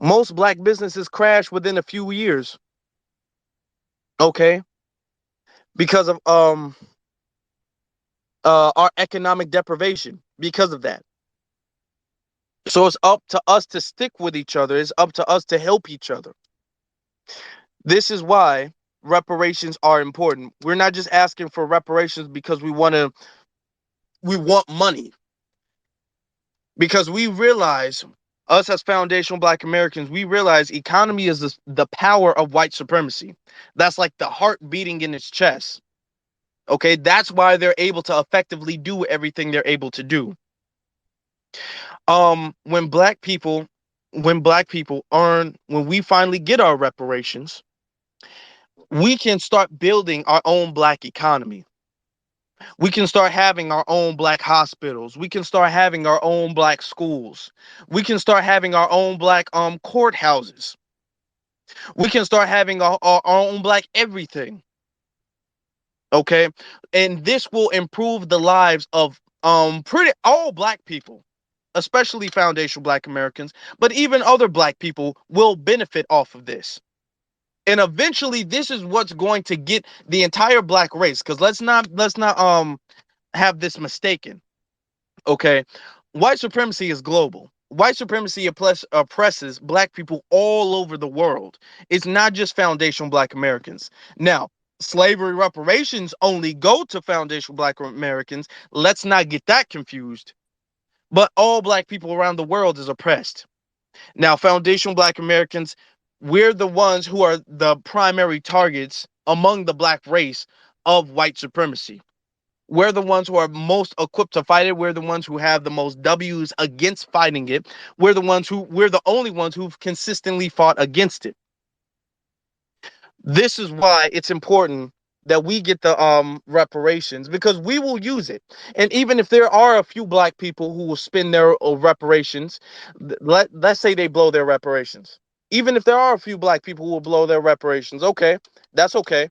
Most black businesses crash within a few years. Okay, because of our economic deprivation. Because of that, so it's up to us to stick with each other. It's up to us to help each other. This is why reparations are important. We're not just asking for reparations because we want money, because we realize, us as foundational black Americans, we realize economy is the power of white supremacy. That's like the heart beating in its chest. Okay, that's why they're able to effectively do everything they're able to do. When black people earn, when we finally get our reparations, we can start building our own black economy. We can start having our own black hospitals. We can start having our own black schools. We can start having our own black courthouses. We can start having our own black everything. Okay, and this will improve the lives of pretty all black people, especially foundational black Americans, but even other black people will benefit off of this. And eventually this is what's going to get the entire black race, because let's not have this mistaken. Okay, white supremacy is global. White supremacy oppresses black people all over the world. It's not just foundational black Americans. Now, slavery reparations only go to foundational black Americans. Let's not get that confused. But all black people around the world is oppressed. Now, foundational black Americans, we're the ones who are the primary targets among the black race of white supremacy. We're the ones who are most equipped to fight it. We're the ones who have the most W's against fighting it. We're the only ones who've consistently fought against it. This is why it's important that we get the reparations, because we will use it. And even if there are a few black people who will spend their reparations, let's say they blow their reparations. Even if there are a few black people who will blow their reparations, okay, that's okay,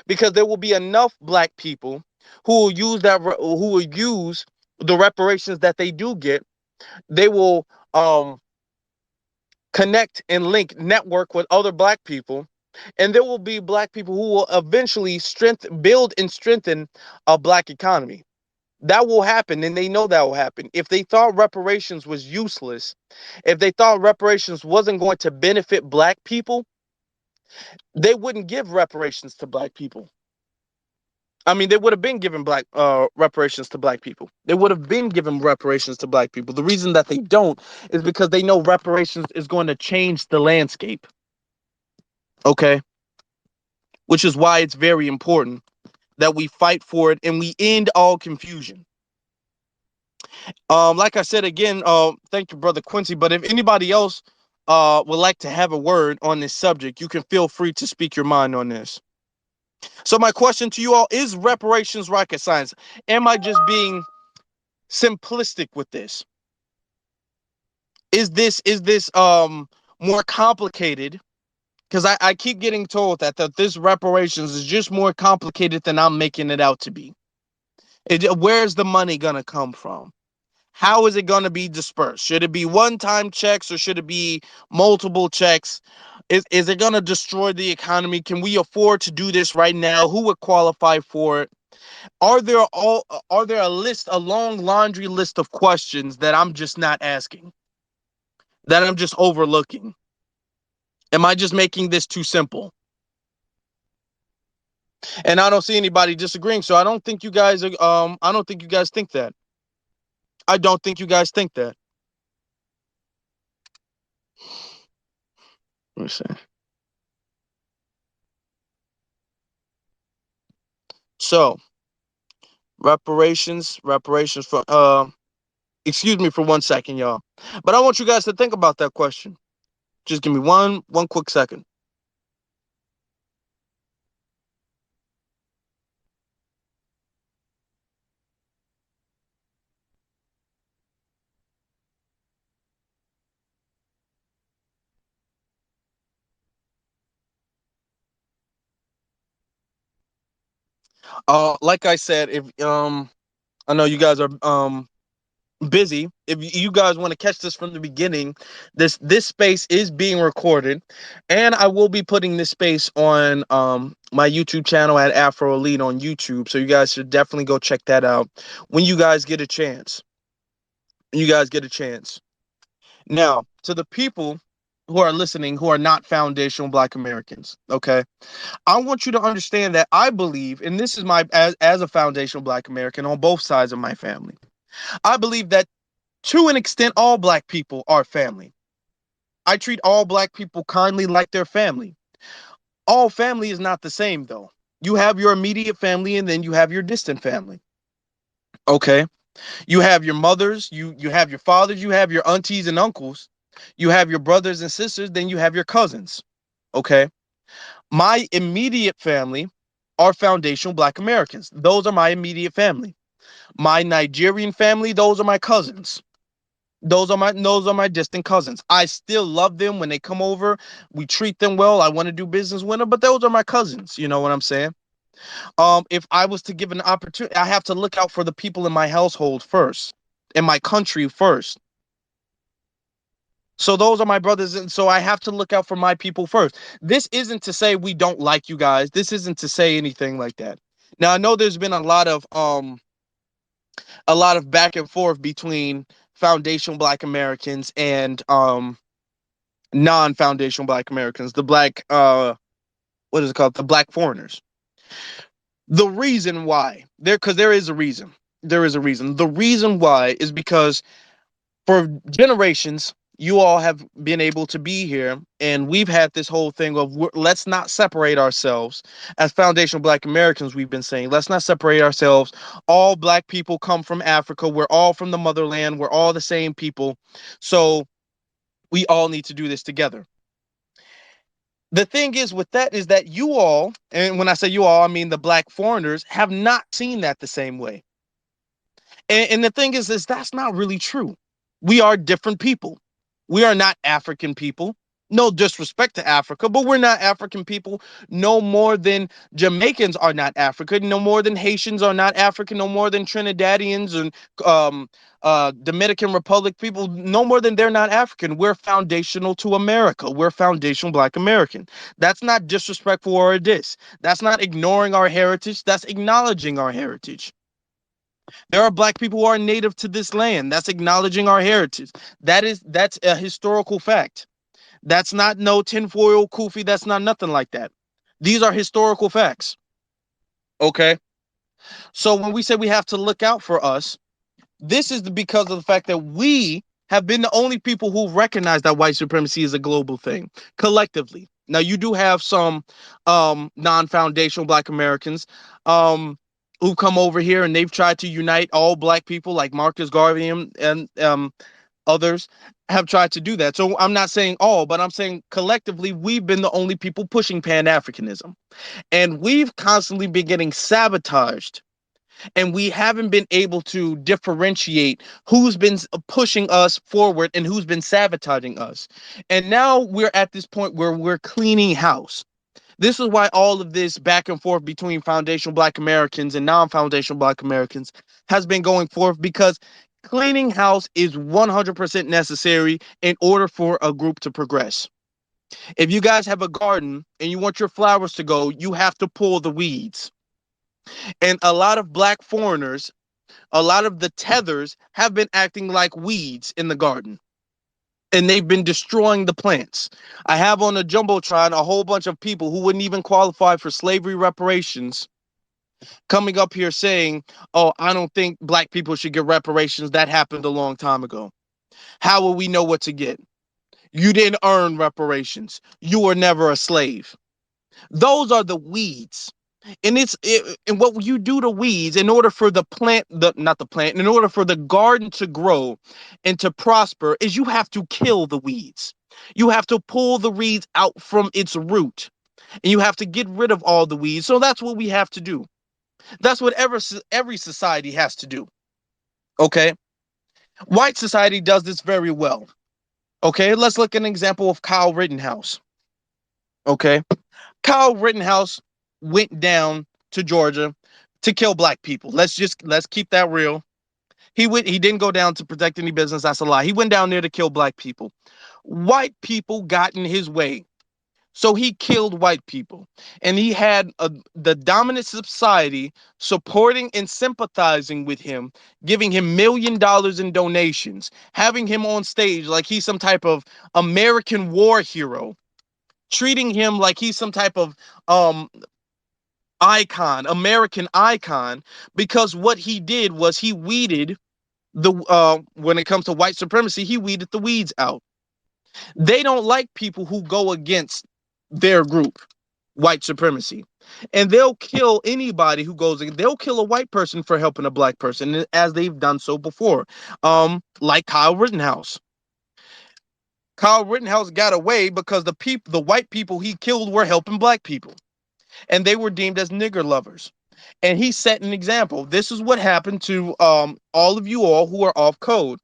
because there will be enough black people who will who will use the reparations that they do get. They will connect and link network with other black people, and there will be black people who will eventually build and strengthen a black economy. That will happen, and they know that will happen. If they thought reparations was useless, if they thought reparations wasn't going to benefit black people, they wouldn't give reparations to black people. I mean, they would have been given black reparations to black people. They would have been given reparations to black people. The reason that they don't is because they know reparations is going to change the landscape. Okay, which is why it's very important that we fight for it and we end all confusion. Like I said again, thank you, brother Quincy. But if anybody else would like to have a word on this subject, you can feel free to speak your mind on this. So my question to you all is: reparations rocket science? Am I just being simplistic with this? Is this more complicated? Because I keep getting told that this reparations is just more complicated than I'm making it out to be. Where's the money gonna come from? How is it going to be dispersed? Should it be one-time checks or should it be multiple checks? Is it going to destroy the economy? Can we afford to do this right now? Who would qualify for it? Are there a long laundry list of questions that I'm just not asking, that I'm just overlooking? Am I just making this too simple? And I don't see anybody disagreeing, so I don't think you guys think that. I don't think you guys think that. Let me see. So, reparations for excuse me for 1 second, y'all. But I want you guys to think about that question. Just give me one quick second. Like I said, if I know you guys are busy. If you guys want to catch this from the beginning, this space is being recorded, and I will be putting this space on my YouTube channel at Afro Elite on YouTube. So you guys should definitely go check that out when you guys get a chance. When you guys get a chance. Now, to the people who are listening who are not foundational Black Americans, okay? I want you to understand that I believe, and this is as a foundational Black American on both sides of my family, I believe that to an extent, all Black people are family. I treat all Black people kindly like their family. All family is not the same, though. You have your immediate family, and then you have your distant family, okay? You have your mothers, you have your fathers, you have your aunties and uncles, you have your brothers and sisters, then you have your cousins. Okay. My immediate family are foundational Black Americans. Those are my immediate family. My Nigerian family, those are my cousins. Those are my distant cousins. I still love them when they come over. We treat them well. I want to do business with them, but those are my cousins. You know what I'm saying? If I was to give an opportunity, I have to look out for the people in my household first, in my country first. So those are my brothers, and so I have to look out for my people first. This isn't to say we don't like you guys. This isn't to say anything like that. Now I know there's been a lot of back and forth between foundational Black Americans and non-foundational Black Americans, the black what is it called? The Black foreigners. The reason why because there is a reason. There is a reason. The reason why is because for generations, you all have been able to be here, and we've had this whole thing of let's not separate ourselves as foundational Black Americans. We've been saying let's not separate ourselves. All Black people come from Africa. We're all from the motherland. We're all the same people. So we all need to do this together. The thing is with that is that you all, and when I say you all, I mean the Black foreigners, have not seen that the same way. And the thing is that's not really true. We are different people. We are not African people. No disrespect to Africa, but we're not African people no more than Jamaicans are not African, no more than Haitians are not African, no more than Trinidadians and um, Dominican Republic people, no more than they're not African. We're foundational to America. We're foundational Black American. That's not disrespectful or a diss. That's not ignoring our heritage. That's acknowledging our heritage. There are Black people who are native to this land. That's acknowledging our heritage. That's a historical fact. That's not no tinfoil kufi. That's not nothing like that. These are historical facts. Okay. So when we say we have to look out for us, this is because of the fact that we have been the only people who recognize that white supremacy is a global thing collectively. Now you do have some non-foundational Black Americans who come over here and they've tried to unite all Black people, like Marcus Garvey and Others have tried to do that. So I'm not saying all, but I'm saying collectively, we've been the only people pushing Pan Africanism. And we've constantly been getting sabotaged, and we haven't been able to differentiate who's been pushing us forward and who's been sabotaging us. And now we're at this point where we're cleaning house. This is why all of this back and forth between foundational Black Americans and non-foundational Black Americans has been going forth, because cleaning house is 100% necessary in order for a group to progress. If you guys have a garden and you want your flowers to go, you have to pull the weeds. And a lot of Black foreigners, a lot of the tethers have been acting like weeds in the garden, and they've been destroying the plants. I have on a jumbotron a whole bunch of people who wouldn't even qualify for slavery reparations coming up here saying, "Oh, I don't think Black people should get reparations. That happened a long time ago. How will we know what to get? You didn't earn reparations. You were never a slave." Those are the weeds. And what you do to weeds in order for the plant, the not the plant, in order for the garden to grow and to prosper, is you have to kill the weeds. You have to pull the weeds out from its root, and you have to get rid of all the weeds. So that's what we have to do. That's what every society has to do. Okay, white society does this very well. Okay, let's look at an example of Kyle Rittenhouse. Okay, Kyle Rittenhouse went down to Georgia to kill Black people. Let's keep that real. He didn't go down to protect any business. That's a lie. He went down there to kill Black people. White people got in his way, so he killed white people, and he had the dominant society supporting and sympathizing with him, giving him $1 million in donations, having him on stage like he's some type of American war hero, treating him like he's some type of um icon, American icon, because what he did was he weeded the when it comes to white supremacy, he weeded the weeds out. They don't like people who go against their group, white supremacy. And they'll kill anybody who goes against, they'll kill a white person for helping a Black person, as they've done so before. Like Kyle Rittenhouse. Kyle Rittenhouse got away because the white people he killed were helping Black people, and they were deemed as nigger lovers. And he set an example. This is what happened to all of you all who are off code.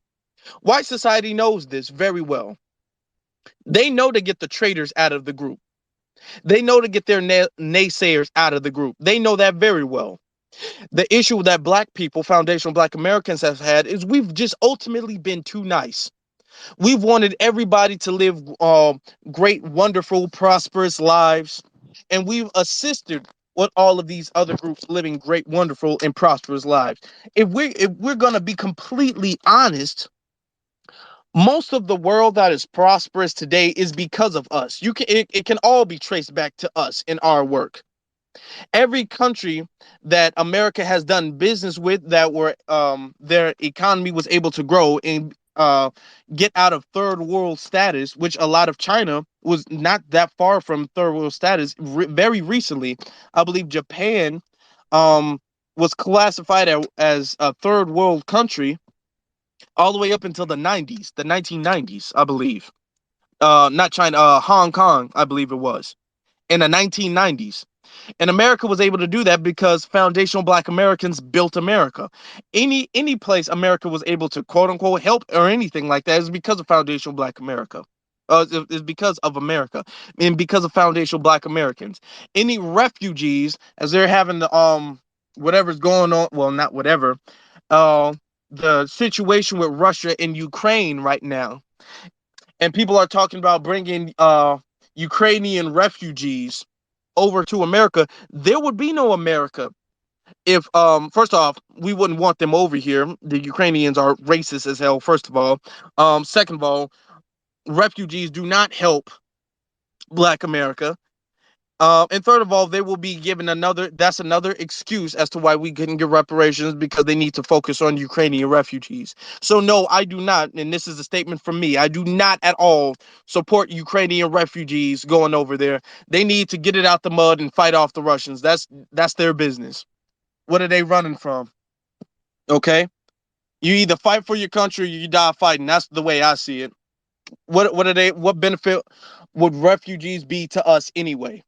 White society knows this very well. They know to get the traitors out of the group. They know to get their naysayers out of the group. They know that very well. The issue that Black people, foundational Black Americans, have had is we've just ultimately been too nice. We've wanted everybody to live great, wonderful, prosperous lives, and we've assisted with all of these other groups living great, wonderful, and prosperous lives. If we're gonna be completely honest, most of the world that is prosperous today is because of us. It can all be traced back to us in our work. Every country that America has done business with, that were their economy was able to grow and get out of third world status, which a lot of China was not that far from third world status. Very recently, I believe Japan was classified as a third world country all the way up until the 90s, the 1990s, I believe. Not China, Hong Kong, I believe it was, in the 1990s. And America was able to do that because foundational Black Americans built America. Any place America was able to quote unquote help or anything like that is because of foundational Black America. Is because of America and because of foundational Black Americans. Any refugees, as they're having the whatever's going on, well, not whatever, uh the situation with Russia and Ukraine right now, and people are talking about bringing Ukrainian refugees over to America. There would be no America if first off, we wouldn't want them over here. The Ukrainians are racist as hell, first of all. Second of all, refugees do not help Black America. And third of all, they will be given another excuse as to why we couldn't get reparations, because they need to focus on Ukrainian refugees. So no, I do not, and this is a statement from me, I do not at all support Ukrainian refugees going over there. They need to get it out the mud and fight off the Russians. That's their business. What are they running from? Okay? You either fight for your country or you die fighting. That's the way I see it. What are they? What benefit would refugees be to us anyway?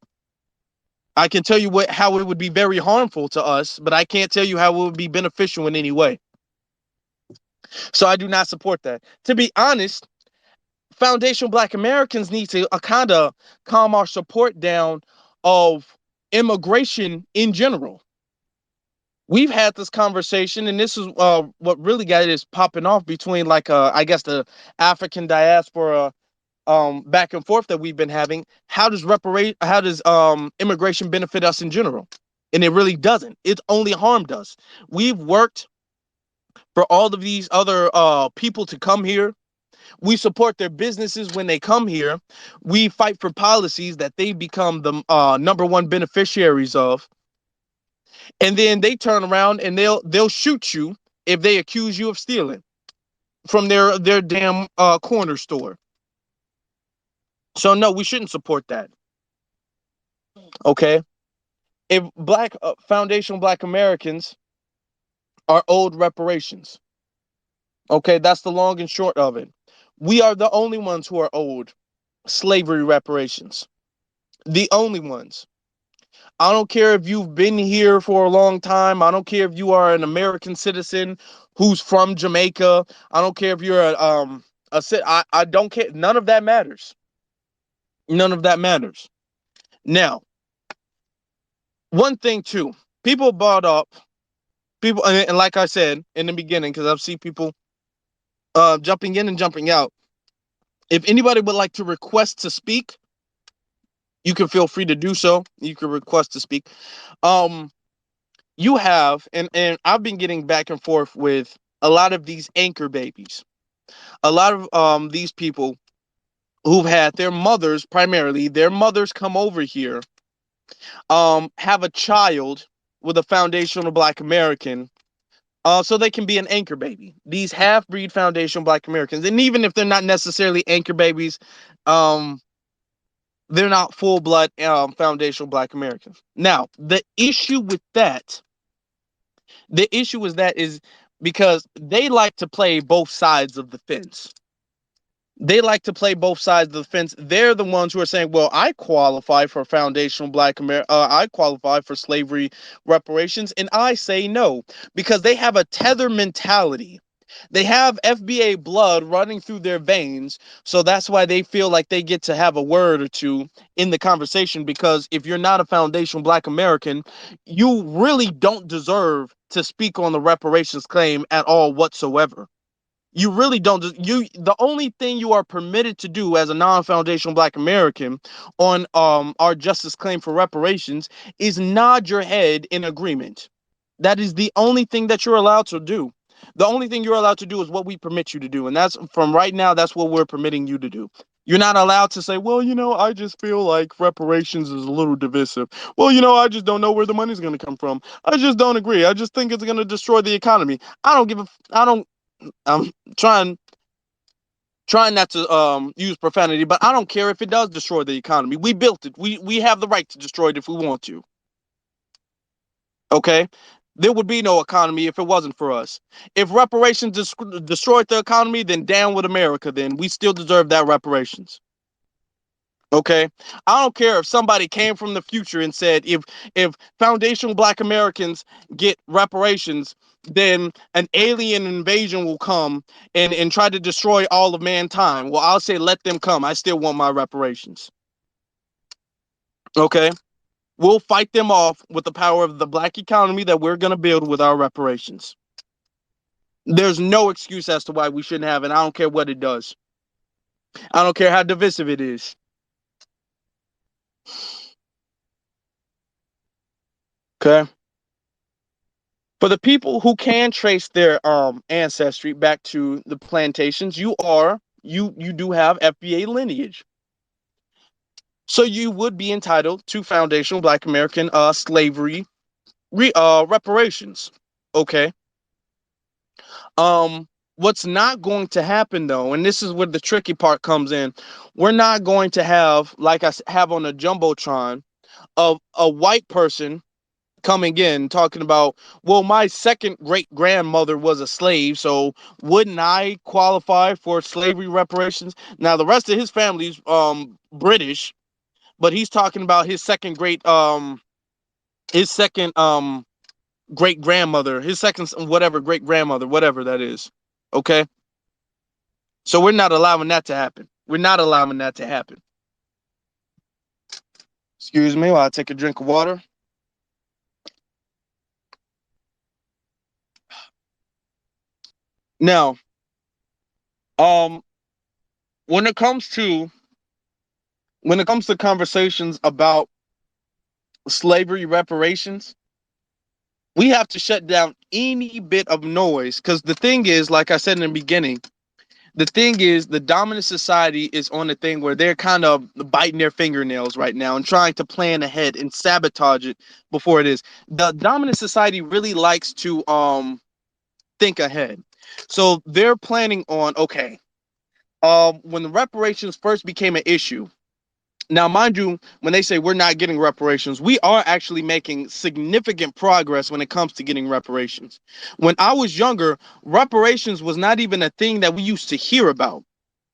I can tell you how it would be very harmful to us, but I can't tell you how it would be beneficial in any way. So I do not support that. To be honest, foundational Black Americans need to kind of calm our support down of immigration in general. We've had this conversation, and this is what really got this popping off between, like, I guess, the African diaspora back and forth that we've been having. How does immigration benefit us in general? And it really doesn't. It's only harmed us. We've worked for all of these other people to come here. We support their businesses when they come here. We fight for policies that they become the number one beneficiaries of. And then they turn around and they'll shoot you if they accuse you of stealing from their damn corner store. So no, we shouldn't support that. Okay, if black foundational Black Americans are owed reparations, okay, that's the long and short of it. We are the only ones who are owed slavery reparations. The only ones. I don't care if you've been here for a long time. I don't care if you are an American citizen who's from Jamaica. I don't care if you're I don't care. None of that matters. None of that matters. Now, one thing too, people brought up people, and like I said in the beginning, because I've seen people jumping in and jumping out. If anybody would like to request to speak, you can feel free to do so. You can request to speak. Um, you have, and I've been getting back and forth with a lot of these anchor babies, a lot of these people who've had their mothers, primarily their mothers, come over here, have a child with a foundational Black American, so they can be an anchor baby. These half breed foundational Black Americans, and even if they're not necessarily anchor babies, um, they're not full blood foundational Black Americans. Now, the issue is that is because they like to play both sides of the fence. They like to play both sides of the fence. They're the ones who are saying, well, I qualify for foundational Black America. I qualify for slavery reparations. And I say no, because they have a tether mentality. They have FBA blood running through their veins. So that's why they feel like they get to have a word or two in the conversation. Because if you're not a foundational Black American, you really don't deserve to speak on the reparations claim at all whatsoever. You really don't. The only thing you are permitted to do as a non-foundational Black American on our justice claim for reparations is nod your head in agreement. That is the only thing that you're allowed to do. The only thing you're allowed to do is what we permit you to do, and that's from right now. That's what we're permitting you to do. You're not allowed to say, well, I just feel like reparations is a little divisive. Well, I just don't know where the money's going to come from. I just don't agree. I just think it's going to destroy the economy. I don't give a. I don't. I'm trying not to use profanity, but I don't care if it does destroy the economy. We built it. We have the right to destroy it if we want to. Okay? There would be no economy if it wasn't for us. If reparations destroyed the economy, then down with America. Then we still deserve that reparations. Okay, I don't care if somebody came from the future and said if foundational Black Americans get reparations, then an alien invasion will come and try to destroy all of mankind. Well, I'll say let them come. I still want my reparations. Okay, we'll fight them off with the power of the Black economy that we're gonna build with our reparations. There's no excuse as to why we shouldn't have it. I don't care what it does. I don't care how divisive it is. Okay. For the people who can trace their ancestry back to the plantations, you do have FBA lineage. So you would be entitled to foundational Black American slavery reparations. Okay. What's not going to happen though, and this is where the tricky part comes in, we're not going to have, like I have on the Jumbotron, of a white person coming in talking about, well, my second great grandmother was a slave, so wouldn't I qualify for slavery reparations? Now the rest of his family's British, but he's talking about his second great grandmother, his second whatever great grandmother, whatever that is. Okay? So we're not allowing that to happen. We're not allowing that to happen. Excuse me while I take a drink of water. Now, um when it comes to conversations about slavery reparations, we have to shut down any bit of noise, because the thing is, like I said in the beginning, the thing is the dominant society is on a thing where they're kind of biting their fingernails right now and trying to plan ahead and sabotage it before it is. The dominant society really likes to think ahead. So they're planning on, okay, when the reparations first became an issue. Now, mind you, when they say we're not getting reparations, we are actually making significant progress when it comes to getting reparations. When I was younger, reparations was not even a thing that we used to hear about.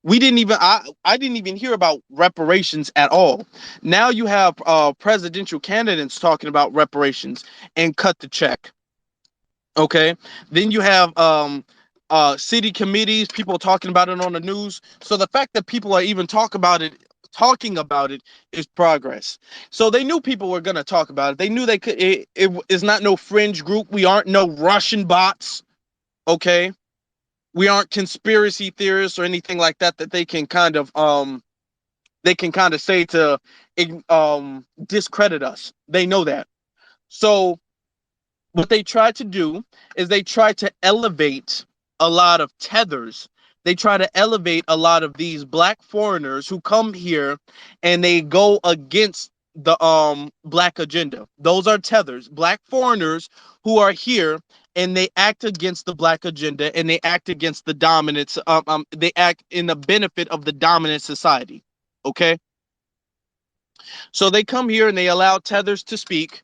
We didn't even I didn't even hear about reparations at all. Now you have presidential candidates talking about reparations and cut the check. Okay. Then you have city committees, people talking about it on the news. So the fact that people are even talking about it is progress. So they knew people were going to talk about it. They knew they could. It is not no fringe group. We aren't no Russian bots. Okay. We aren't conspiracy theorists or anything like that that they can kind of say to discredit us. They know that. So what they try to do is they try to elevate a lot of tethers. They try to elevate a lot of these black foreigners who come here and they go against the black agenda. Those are tethers, black foreigners who are here and they act against the black agenda and they act against the dominance. They act in the benefit of the dominant society. Okay, so they come here and they allow tethers to speak,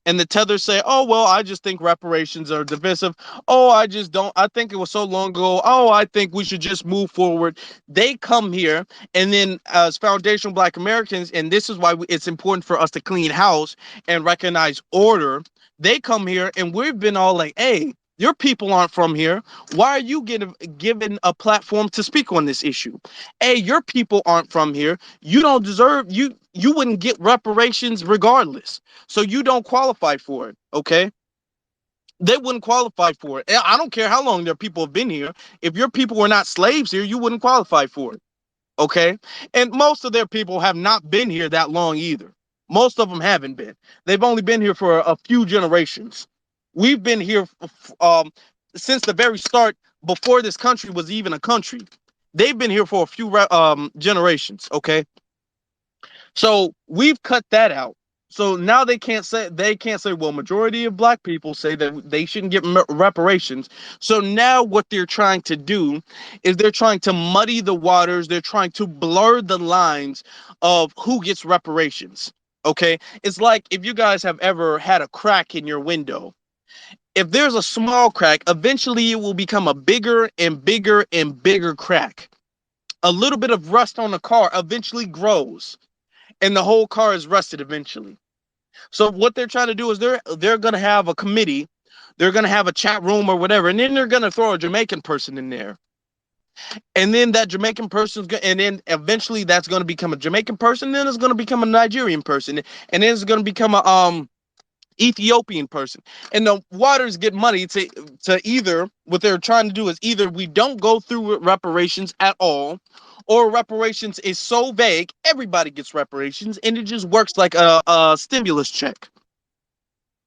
and the tethers say, oh, well, I just think reparations are divisive. Oh, I just don't. I think it was so long ago. Oh, I think we should just move forward. They come here, and then as foundational Black Americans, and this is why it's important for us to clean house and recognize order. They come here, and we've been all like, hey, your people aren't from here. Why are you given a platform to speak on this issue? Hey, your people aren't from here. You don't deserve, you wouldn't get reparations regardless, so you don't qualify for it. Okay, they wouldn't qualify for it. I don't care how long their people have been here. If your people were not slaves here, you wouldn't qualify for it. Okay, and most of their people have not been here that long either. Most of them haven't been. They've only been here for a few generations. We've been here since the very start, before this country was even a country. They've been here for a few generations. Okay, so we've cut that out. So now they can't say, well, majority of black people say that they shouldn't get reparations. So now what they're trying to do is they're trying to muddy the waters. They're trying to blur the lines of who gets reparations. Okay, it's like if you guys have ever had a crack in your window. If there's a small crack, eventually it will become a bigger and bigger and bigger crack. A little bit of rust on the car eventually grows and the whole car is rusted eventually. So what they're trying to do is they're going to have a committee, they're going to have a chat room or whatever, and then they're going to throw a Jamaican person in there, and then that Jamaican person's going, and then eventually that's going to become a Jamaican person, then it's going to become a Nigerian person, and then it's going to become a Ethiopian person, and the waters get muddy to either what they're trying to do is either we don't go through reparations at all, or reparations is so vague everybody gets reparations and it just works like a stimulus check.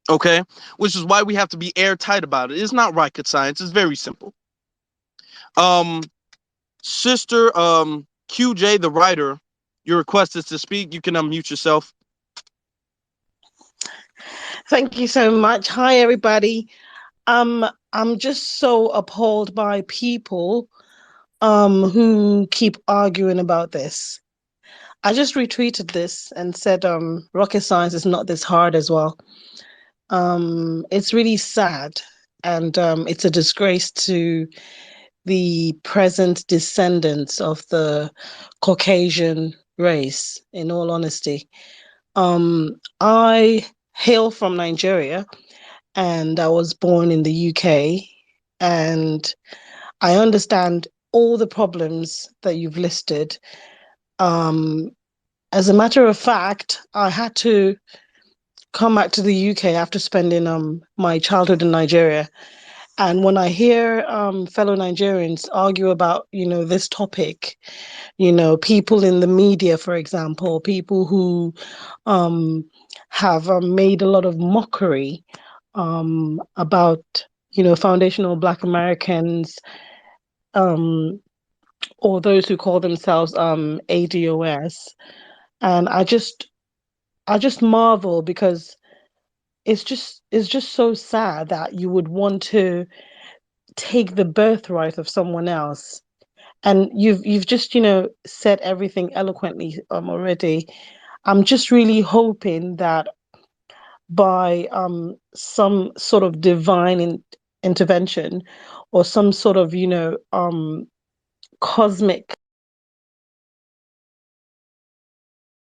Okay, which is why we have to be airtight about it. It's not rocket science. It's very simple. Um, sister, QJ, the writer, your request is to speak. You can unmute yourself. Thank you so much. Hi, everybody. I'm just so appalled by people who keep arguing about this. I just retweeted this and said rocket science is not this hard as well. It's really sad, and it's a disgrace to the present descendants of the Caucasian race, in all honesty. I hail from Nigeria, and I was born in the UK, and I understand all the problems that you've listed. Um, as a matter of fact, I had to come back to the UK after spending my childhood in Nigeria. And when I hear fellow Nigerians argue about, this topic, people in the media, for example, people who um, have made a lot of mockery about, foundational Black Americans, um, or those who call themselves ADOS. And I just marvel because it's just so sad that you would want to take the birthright of someone else. And you've just said everything eloquently already. I'm just really hoping that by some sort of divine intervention, or some sort of cosmic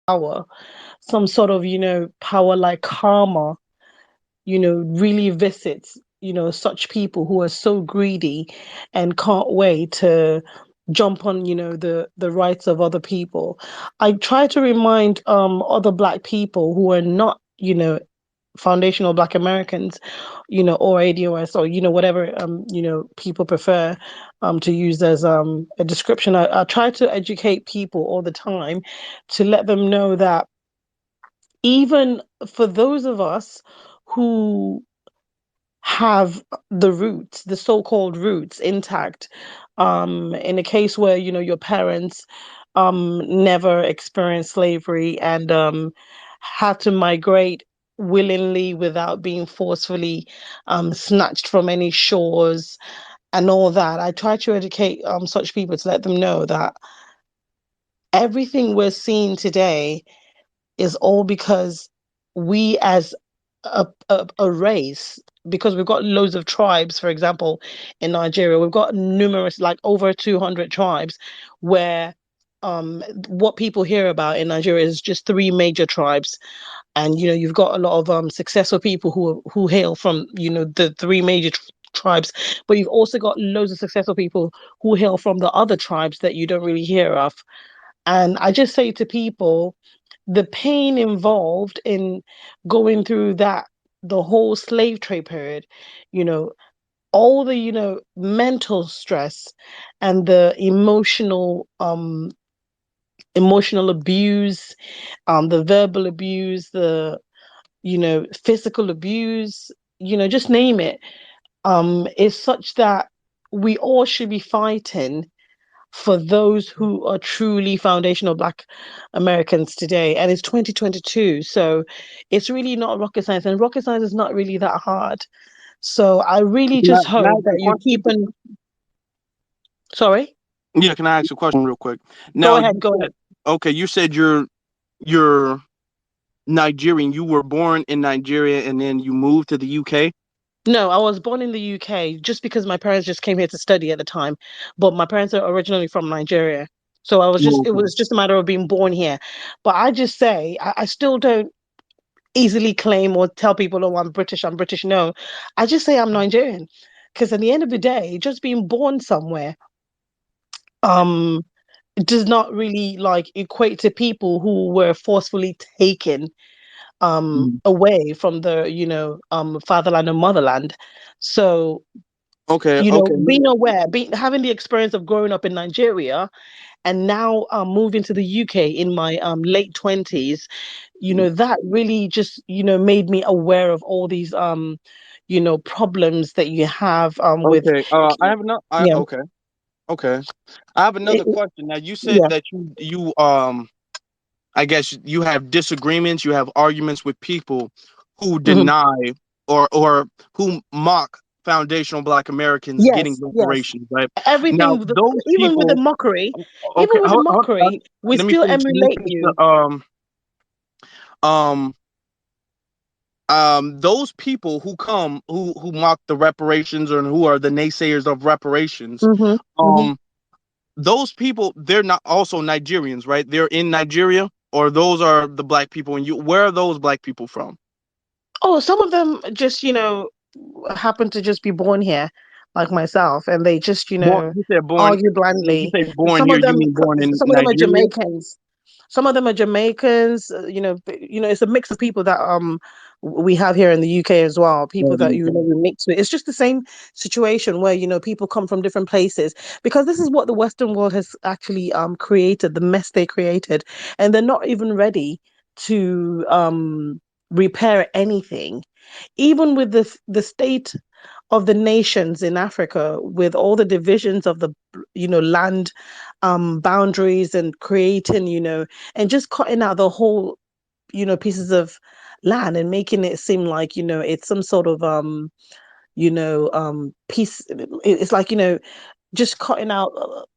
power, some sort of power like karma, really visits, such people who are so greedy and can't wait to jump on, the rights of other people. I try to remind other Black people who are not, foundational Black Americans, or ADOS, or whatever people prefer to use as a description. I try to educate people all the time to let them know that even for those of us who have the roots, the so-called roots intact, in a case where your parents never experienced slavery, and had to migrate willingly without being forcefully snatched from any shores and all that. I try to educate such people to let them know that everything we're seeing today is all because we, as a race, because we've got loads of tribes. For example, in Nigeria, we've got numerous, like over 200 tribes, where what people hear about in Nigeria is just three major tribes. And you've got a lot of successful people who hail from the three major tribes, but you've also got loads of successful people who hail from the other tribes that you don't really hear of. And I just say to people, the pain involved in going through that, the whole slave trade period, you know, all the, mental stress and the emotional abuse, the verbal abuse, the, physical abuse, just name it, is such that we all should be fighting for those who are truly foundational Black Americans today. And it's 2022. So it's really not rocket science. And rocket science is not really that hard. So I really Can I, just can I hope ask that a you question? keep on. Sorry? Yeah, can I ask a question real quick? Go Now ahead. you Go said, ahead. okay, you said you're Nigerian. You were born in Nigeria and then you moved to the UK. No, I was born in the UK just because my parents just came here to study at the time. But my parents are originally from Nigeria. So it Okay. was just a matter of being born here. But I just say, I still don't easily claim or tell people, oh, I'm British, I'm British. No, I just say I'm Nigerian. Because at the end of the day, just being born somewhere um does not really like equate to people who were forcefully taken Mhm. away from the fatherland and motherland. So Okay. Okay. being aware, being having the experience of growing up in Nigeria, and now moving to the UK in my late 20s, that really just made me aware of all these problems that you have with. Okay. I have another. Yeah. Okay. Okay. I have another it- question. Now you said yeah. that you I guess you have disagreements, you have arguments with people who Mhm. deny or who mock foundational Black Americans getting Yes, yes. reparations, right? Now, Everything those even with the people, mockery, okay, we let me still finish. Let me emulate finish you. the um those people who come who mock the reparations or who are the naysayers of reparations, Mm-hmm. Mm-hmm. um those people, they're not also Nigerians, right? They're in Nigeria, or those are the black people. And you, where are those black people from? Oh, some of them just, happen to just be born here, like myself, and they just, Born, you said born. argue When you blindly. say born Some here, of you them, mean born in some of them are Nigeria? Jamaicans. Some of them are Jamaicans. It's a mix of people that we have here in the UK as well. People that Okay. we mix with. It's just the same situation where people come from different places, because this is what the Western world has actually created, the mess they created, and they're not even ready to repair anything, even with the state of the nations in Africa, with all the divisions of the land boundaries, and creating and just cutting out the whole pieces of land, and making it seem like it's some sort of piece. It's like just cutting out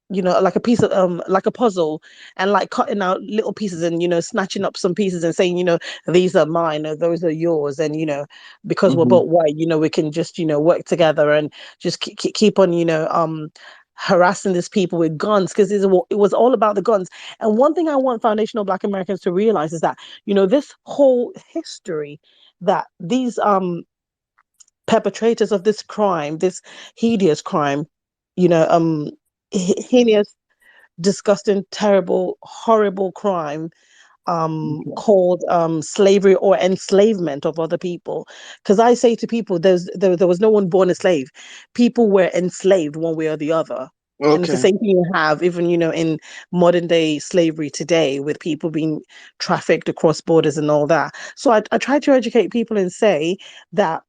like a piece of like a puzzle, and like cutting out little pieces, and snatching up some pieces and saying these are mine, or those are yours, and because we're Hmm. both white, we can just work together, and just keep on harassing these people with guns, because it was all about the guns. And one thing I want foundational Black Americans to realize is that this whole history, that these perpetrators of this crime, this hideous crime, you know, um, heinous, disgusting, terrible, horrible crime, called slavery or enslavement of other people. Because I say to people, there was no one born a slave. People were enslaved one way or the other. And it's the Okay. same thing you have even, in modern day slavery today, with people being trafficked across borders and all that. So I try to educate people and say that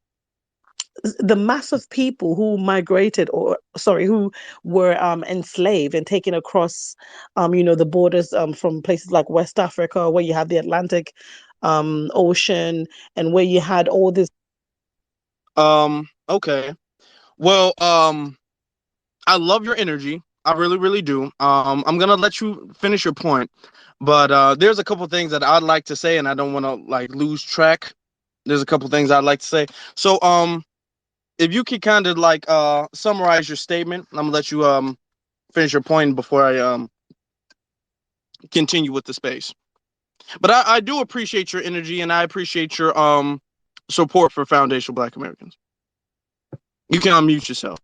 the mass of people who migrated, or sorry, who were enslaved and taken across the borders, from places like West Africa, where you have the Atlantic Ocean, and where you had all this. Okay. Well, I love your energy. I really, really do. I'm gonna let you finish your point, but there's a couple things that I'd like to say, and I don't want to like lose track. There's a couple things I'd like to say. So, if you could kind of like summarize your statement, I'm gonna let you finish your point before I continue with the space. But I do appreciate your energy, and I appreciate your support for Foundational Black Americans. You can unmute yourself.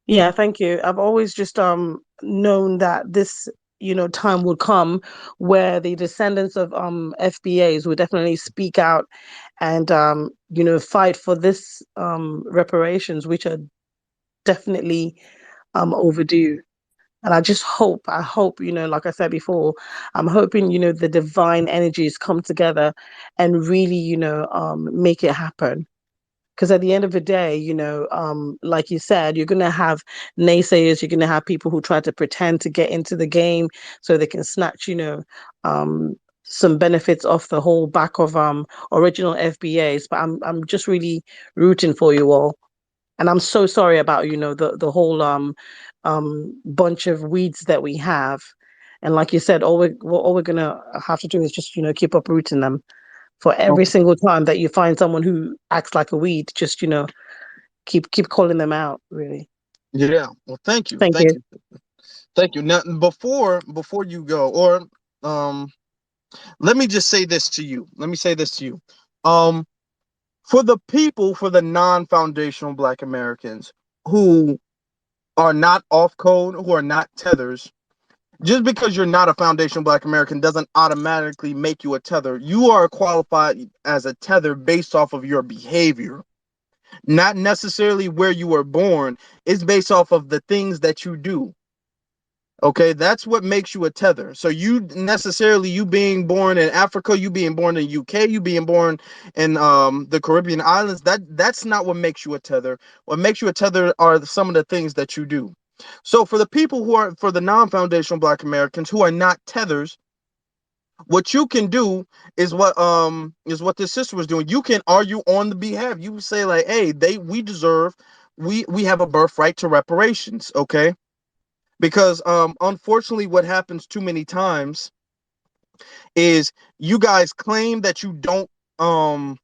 Yeah, thank you. I've always just known that this time would come where the descendants of FBAs would definitely speak out, and fight for this reparations, which are definitely overdue. And I hope, like I said before, I'm hoping, the divine energies come together and really, make it happen. Because at the end of the day, like you said, you're going to have naysayers, you're going to have people who try to pretend to get into the game so they can snatch, some benefits off the whole back of original FBAs. But I'm just really rooting for you all, and I'm so sorry about the whole bunch of weeds that we have. And like you said, all we're gonna have to do is just keep uprooting them. For every Okay. single time that you find someone who acts like a weed, just keep calling them out. Really, Yeah. Well, thank you. thank Thank you. you. Thank you. Now, before you go, or um, let me just say this to you. Let me say this to you. Um, for the people, for the non-foundational Black Americans who are not off code, who are not tethers, just because you're not a foundational Black American doesn't automatically make you a tether. You are qualified as a tether based off of your behavior, not necessarily where you were born. It's based off of the things that you do. Okay, that's what makes you a tether. So you necessarily, you being born in Africa, you being born in UK, you being born in the Caribbean islands, that's not what makes you a tether. What makes you a tether are some of the things that you do. So for the people who are, for the non-foundational Black Americans who are not tethers, what you can do is what this sister was doing. You can argue on the behalf. You say like, hey, we deserve, we have a birthright to reparations. Okay, because unfortunately what happens too many times is you guys claim that you don't um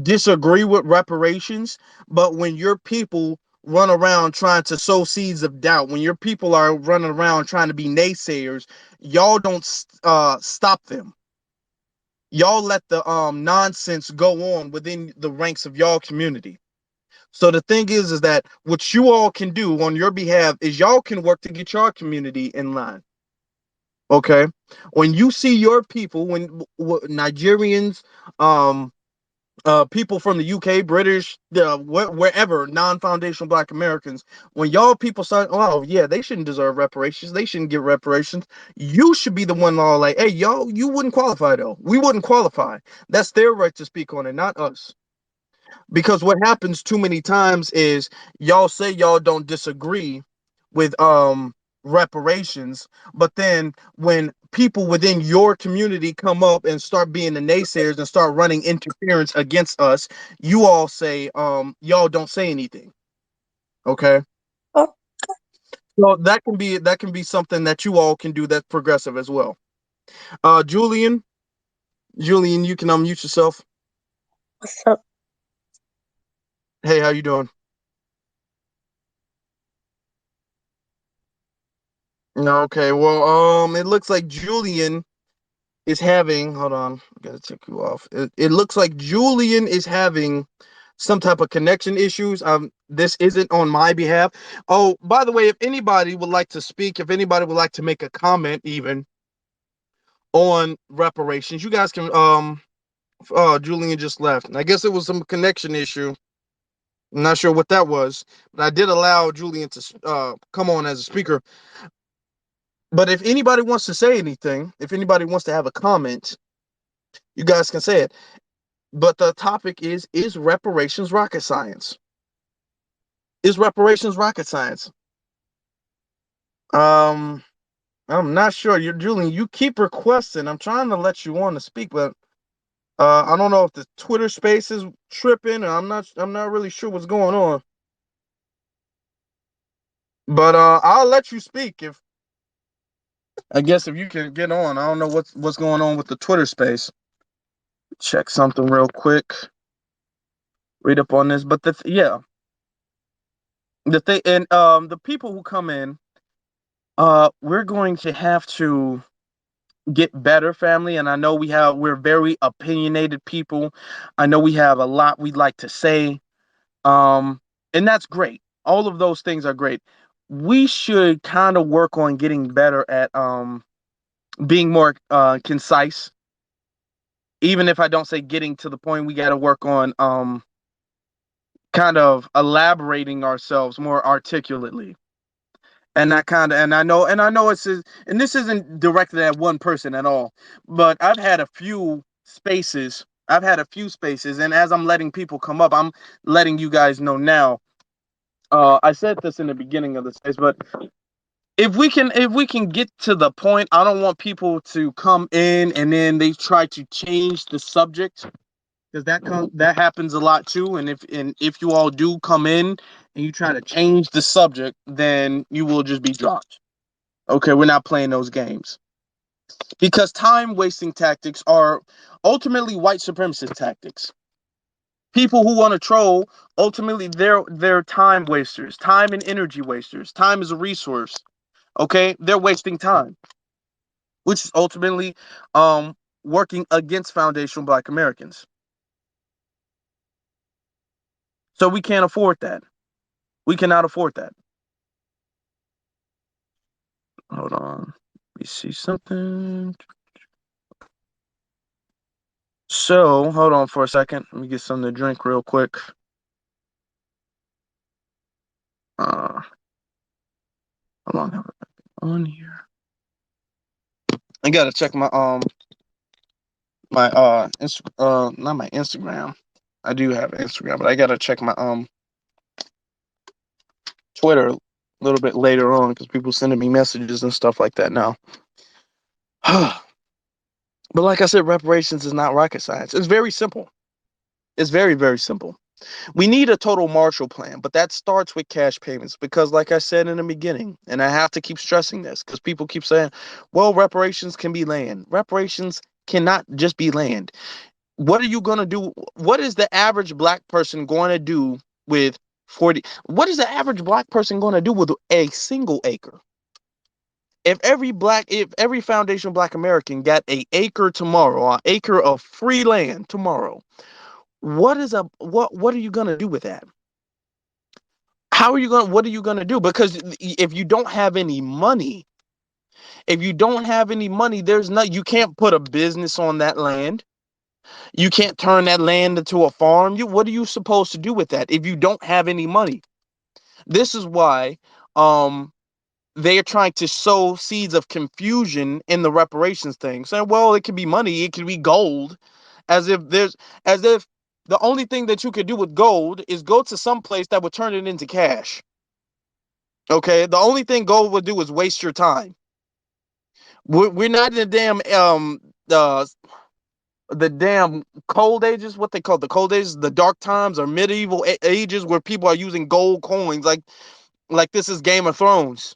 disagree with reparations, but when your people run around trying to sow seeds of doubt, when your people are running around trying to be naysayers, y'all don't stop them. Y'all let the nonsense go on within the ranks of y'all community. So the thing is that what you all can do on your behalf is y'all can work to get your community in line. Okay, when you see your people, when Nigerians, um, people from the UK, British, wherever, non-foundational Black Americans, when y'all people say, "Oh yeah, they shouldn't deserve reparations. They shouldn't get reparations," you should be the one all like, "Hey, y'all, you wouldn't qualify though. We wouldn't qualify. That's their right to speak on it, not us." Because what happens too many times is y'all say y'all don't disagree with reparations, but then when people within your community come up and start being the naysayers and start running interference against us, you all say y'all don't say anything. Okay, Oh, so that can be something that you all can do that's progressive as well. Julian, you can unmute yourself. what's up? Hey, how you doing? No, okay, well, it looks like Julian is having, hold on, I gotta take you off. It looks like Julian is having some type of connection issues. This isn't on my behalf. Oh, by the way, if anybody would like to speak, if anybody would like to make a comment even on reparations, you guys can. Julian just left. I guess it was some connection issue. I'm not sure what that was, but I did allow Julian to come on as a speaker. But if anybody wants to say anything, if anybody wants to have a comment, you guys can say it. But the topic is reparations rocket science? Is reparations rocket science? Um, I'm not sure. You're Julian. You keep requesting. I'm trying to let you on to speak, but I don't know if the Twitter space is tripping, or I'm not really sure what's going on. But I'll let you speak if I guess if you can get on. I don't know what's going on with the Twitter space. Check something real quick. Read up on this, but yeah, the thing and the people who come in, we're going to have to get better, family. And I know we're very opinionated people. I know we have a lot we'd like to say. Um, and that's great. All of those things are great. We should kind of work on getting better at being more concise. Even if I don't say getting to the point, we got to work on kind of elaborating ourselves more articulately. And that kind of, and I know and this isn't directed at one person at all, but I've had a few spaces, and as I'm letting people come up, I'm letting you guys know now. I said this in the beginning of the space, but if we can get to the point, I don't want people to come in and then they try to change the subject, because that happens a lot too. And if you all do come in and you try to change the subject, then you will just be dropped. Okay, we're not playing those games, because time wasting tactics are ultimately white supremacist tactics. People who want to troll, ultimately they're time wasters, time and energy wasters. Time is a resource. Okay, they're wasting time, which is ultimately working against foundational Black Americans. So we can't afford that. We cannot afford that. Hold on, let me see something. So hold on for a second. Let me get something to drink real quick. How long have I been on here? I gotta check my not my Instagram. I do have Instagram, but I gotta check my Twitter a little bit later on, because people sending me messages and stuff like that now. But like I said, reparations is not rocket science. It's very simple. It's very, very simple. We need a total Marshall Plan, but that starts with cash payments because, like I said in the beginning, and I have to keep stressing this because people keep saying, well, reparations can be land. Reparations cannot just be land. What are you going to do? What is the average black person going to do with 40? What is the average black person going to do with a single acre? If every foundational black American got a acre tomorrow, an acre of free land tomorrow, what are you going to do with that? What are you going to do? Because if you don't have any money, there's not, you can't put a business on that land. You can't turn that land into a farm. What are you supposed to do with that if you don't have any money? This is why um they are trying to sow seeds of confusion in the reparations thing, saying, well, it could be money, it could be gold, as if the only thing that you could do with gold is go to some place that would turn it into cash. Okay, the only thing gold would do is waste your time. We're not in the damn the damn cold ages, what they call the cold ages, the dark times or medieval ages where people are using gold coins like this is Game of Thrones.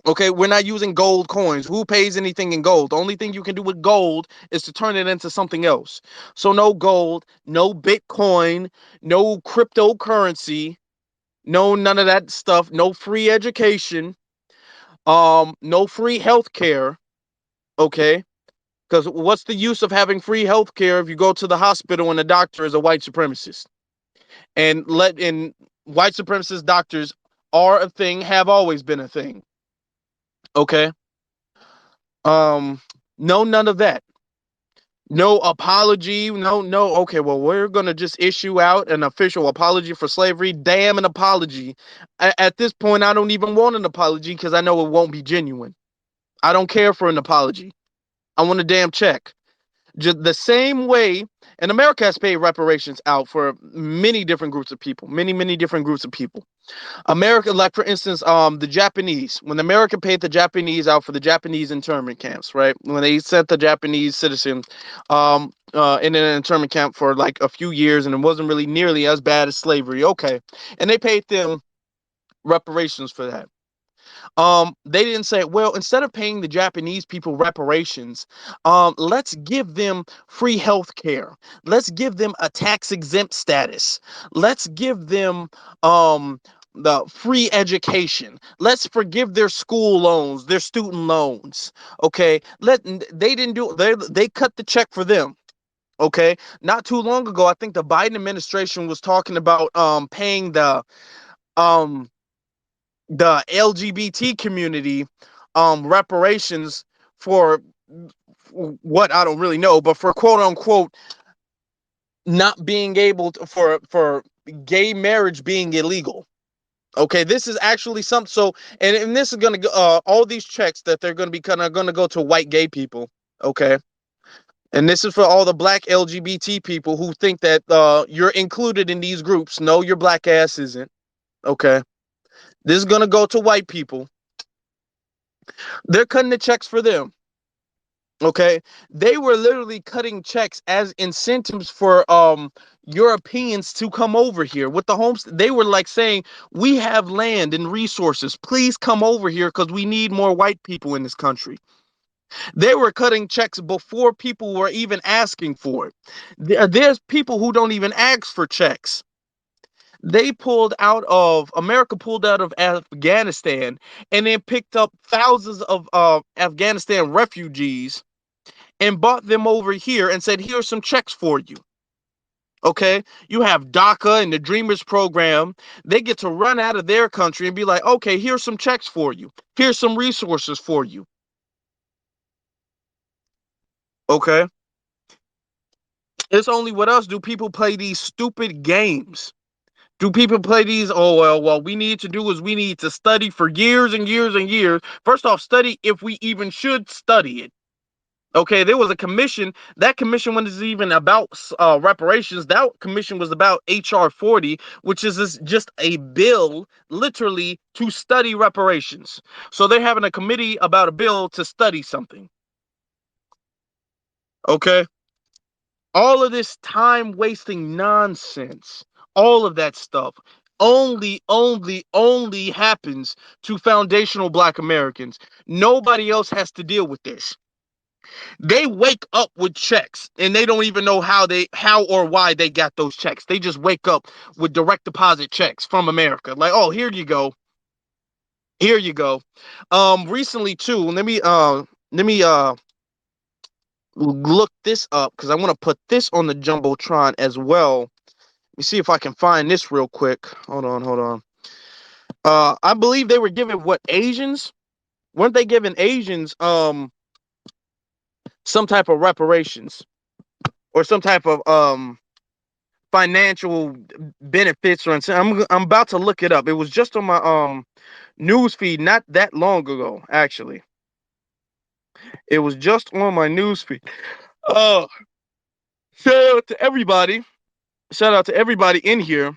Okay, we're not using gold coins. Who pays anything in gold? The only thing you can do with gold is to turn it into something else. So no gold, no Bitcoin, no cryptocurrency, no none of that stuff, no free education, no free healthcare, okay? Because what's the use of having free healthcare if you go to the hospital and the doctor is a white supremacist? And white supremacist doctors are a thing, have always been a thing. Okay? Um, no, none of that. No apology. No. Okay, well, we're gonna just issue out an official apology for slavery. Damn, an apology. At this point, I don't even want an apology because I know it won't be genuine. I don't care for an apology. I want a damn check. Just the same way, and America has paid reparations out for many different groups of people, many different groups of people. America, like for instance, the Japanese, when America paid the Japanese out for the Japanese internment camps, right? When they sent the Japanese citizens in an internment camp for like a few years, and it wasn't really nearly as bad as slavery. Okay, and they paid them reparations for that. They didn't say, well, instead of paying the Japanese people reparations, let's give them free health care. Let's give them a tax exempt status. Let's give them the free education. Let's forgive their school loans, their student loans. Okay. They didn't do they cut the check for them. Okay. Not too long ago, I think the Biden administration was talking about paying um the LGBT community reparations for what I don't really know, but for quote unquote not being able to, for gay marriage being illegal. Okay, this is actually something. So, and this is gonna go all these checks that they're gonna be kind of gonna go to white gay people. Okay, and this is for all the black LGBT people who think that you're included in these groups. No, your black ass isn't. Okay, this is gonna go to white people. They're cutting the checks for them. Okay, they were literally cutting checks as incentives for Europeans to come over here with the homes. They were like saying, we have land and resources, please come over here because we need more white people in this country. They were cutting checks before people were even asking for it. There's people who don't even ask for checks. America pulled out of Afghanistan and then picked up thousands of Afghanistan refugees and brought them over here and said, here's some checks for you. Okay, you have DACA and the Dreamers program. They get to run out of their country and be like, okay, here's some checks for you. Here's some resources for you. Okay, it's only with us do people play these stupid games. Do people play these? Oh, well, what we need to do is we need to study for years and years and years. First off, study if we even should study it. Okay, there was a commission. That commission was even about reparations. That commission was about HR 40, which is just a bill, literally, to study reparations. So they're having a committee about a bill to study something. Okay, all of this time wasting nonsense. all of that stuff only happens to foundational Black Americans. Nobody else has to deal with this. They wake up with checks and they don't even know how or why they got those checks. They just wake up with direct deposit checks from America. Like, oh, here you go. Here you go. Recently too, let me look this up because I want to put this on the Jumbotron as well. Let me see if I can find this real quick. Hold on. I believe they were giving what, Asians? Weren't they giving Asians some type of reparations or some type of financial benefits or I'm about to look it up. It was just on my news feed not that long ago, actually. It was just on my news feed. Uh shout out to everybody. Shout out to everybody in here.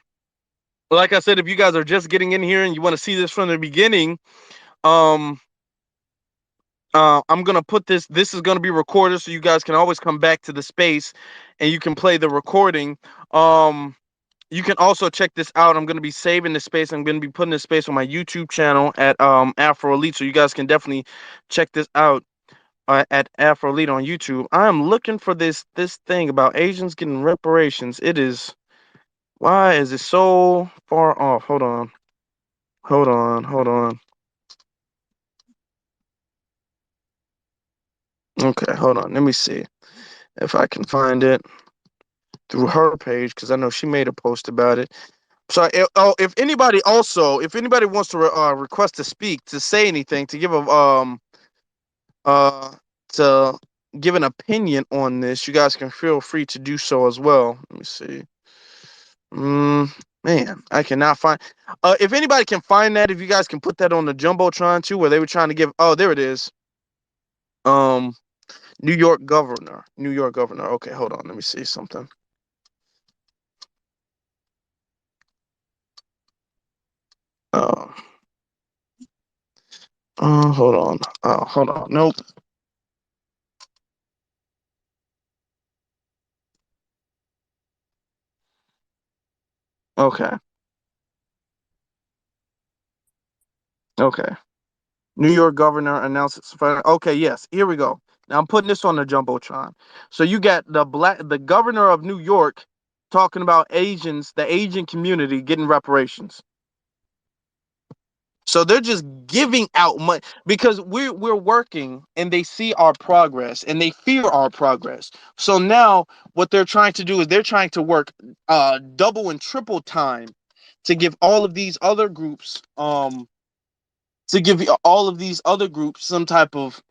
Like I said, if you guys are just getting in here and you want to see this from the beginning, um I'm gonna put this. This is gonna be recorded, so you guys can always come back to the space, and you can play the recording. Um, you can also check this out. I'm gonna be saving this space. I'm gonna be putting this space on my YouTube channel at Afro Elite, so you guys can definitely check this out at Afro Elite on YouTube. I am looking for this thing about Asians getting reparations. It is, why is it so far off? Hold on. Okay, hold on. Let me see if I can find it through her page because I know she made a post about it. So, if anybody wants to request to speak, to say anything, to give a uh to give an opinion on this, you guys can feel free to do so as well. Let me see. Man, I cannot find. If anybody can find that, if you guys can put that on the jumbotron too, where they were trying to give. Oh, there it is. Um, New York governor. New York governor. Okay, hold on. Let me see something. Uh, hold on. Hold on. Nope. Okay. Okay. New York governor announces. Okay, yes. Here we go. Now I'm putting this on the jumbotron. So you got the governor of New York talking about Asians, the Asian community getting reparations. So they're just giving out money because we're working and they see our progress and they fear our progress. So now what they're trying to do is they're trying to work double and triple time to give all of these other groups some type of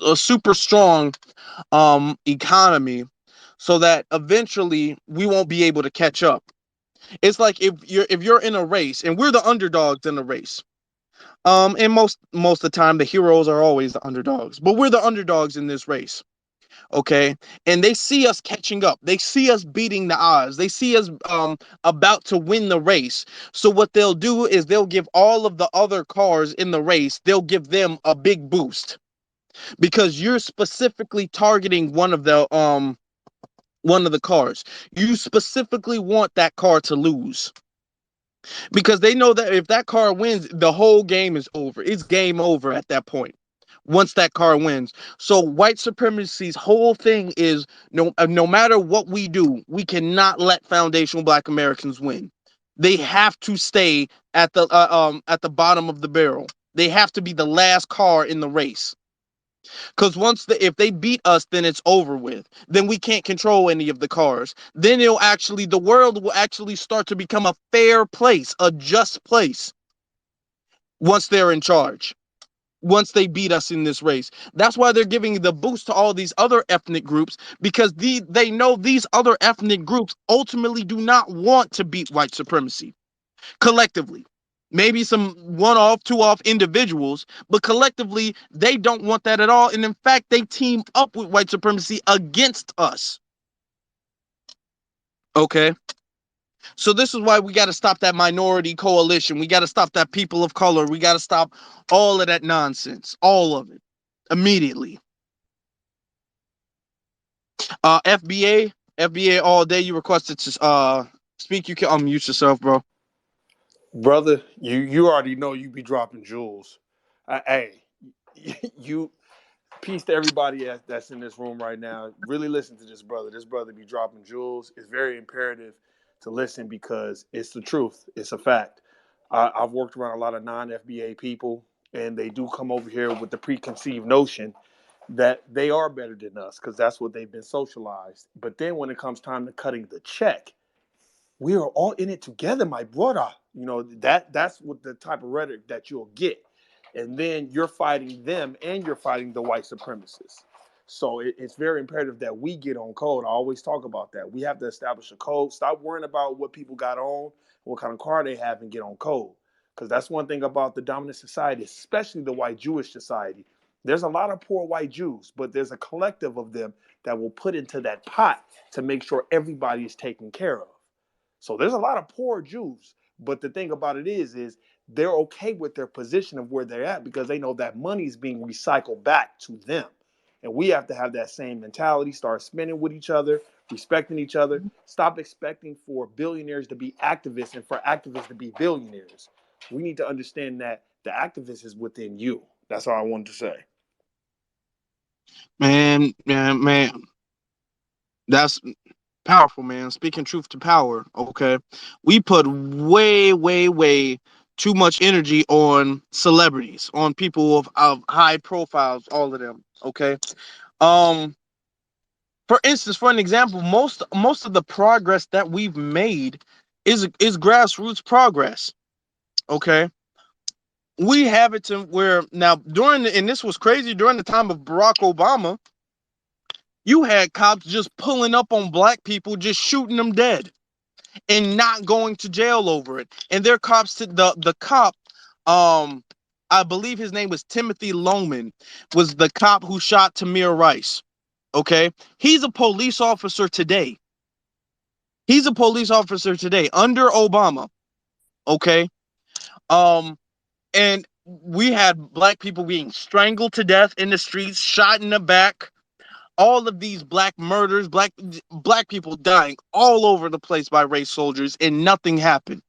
a super strong economy so that eventually we won't be able to catch up. It's like if you're in a race and we're the underdogs in the race. And most of the time the heroes are always the underdogs, but we're the underdogs in this race. Okay, and they see us catching up, they see us beating the odds, they see us about to win the race. So what they'll do is they'll give all of the other cars in the race, they'll give them a big boost because you're specifically targeting one of the cars. You specifically want that car to lose because they know that if that car wins, the whole game is over. It's game over at that point once that car wins. So white supremacy's whole thing is no matter what we do, we cannot let foundational Black Americans win. They have to stay at the bottom of the barrel. They have to be the last car in the race. Because if they beat us, then it's over with. Then we can't control any of the cars. Then the world will actually start to become a fair place, a just place once they're in charge. Once they beat us in this race. That's why they're giving the boost to all these other ethnic groups because they know these other ethnic groups ultimately do not want to beat white supremacy collectively. Maybe some one-off, two-off individuals, but collectively, they don't want that at all. And in fact, they team up with white supremacy against us. Okay? So this is why we got to stop that minority coalition. We got to stop that people of color. We got to stop all of that nonsense. All of it. Immediately. FBA all day. You requested to Speak, you can unmute yourself, bro. Brother, you already know you be dropping jewels. Hey, you peace to everybody that's in this room right now. Really listen to this brother. This brother be dropping jewels. It's very imperative to listen because it's the truth. It's a fact. I've worked around a lot of non-FBA people, and they do come over here with the preconceived notion that they are better than us because that's what they've been socialized. But then when it comes time to cutting the check, we are all in it together, my brother. You know, that's what the type of rhetoric that you'll get. And then you're fighting them and you're fighting the white supremacists. So it's very imperative that we get on code. I always talk about that. We have to establish a code. Stop worrying about what people got on, what kind of car they have, and get on code. Because that's one thing about the dominant society, especially the white Jewish society. There's a lot of poor white Jews, but there's a collective of them that will put into that pot to make sure everybody is taken care of. So there's a lot of poor Jews, but the thing about it is they're okay with their position of where they're at because they know that money is being recycled back to them. And we have to have that same mentality, start spending with each other, respecting each other, stop expecting for billionaires to be activists and for activists to be billionaires. We need to understand that the activist is within you. That's all I wanted to say. Man, that's powerful, man. Speaking truth to power. Okay, we put way too much energy on celebrities, on people of high profiles, all of them. Okay, um, for instance, for an example, most of the progress that we've made is grassroots progress. Okay, we have it to where now and this was crazy during the time of Barack Obama. You had cops just pulling up on black people, just shooting them dead and not going to jail over it. And their cops, the cop, um, I believe his name was Timothy Loman, was the cop who shot Tamir Rice. Okay, he's a police officer today. He's a police officer today under Obama. Okay, um, and we had black people being strangled to death in the streets, shot in the back. All of these black murders, black people dying all over the place by race soldiers, and nothing happened.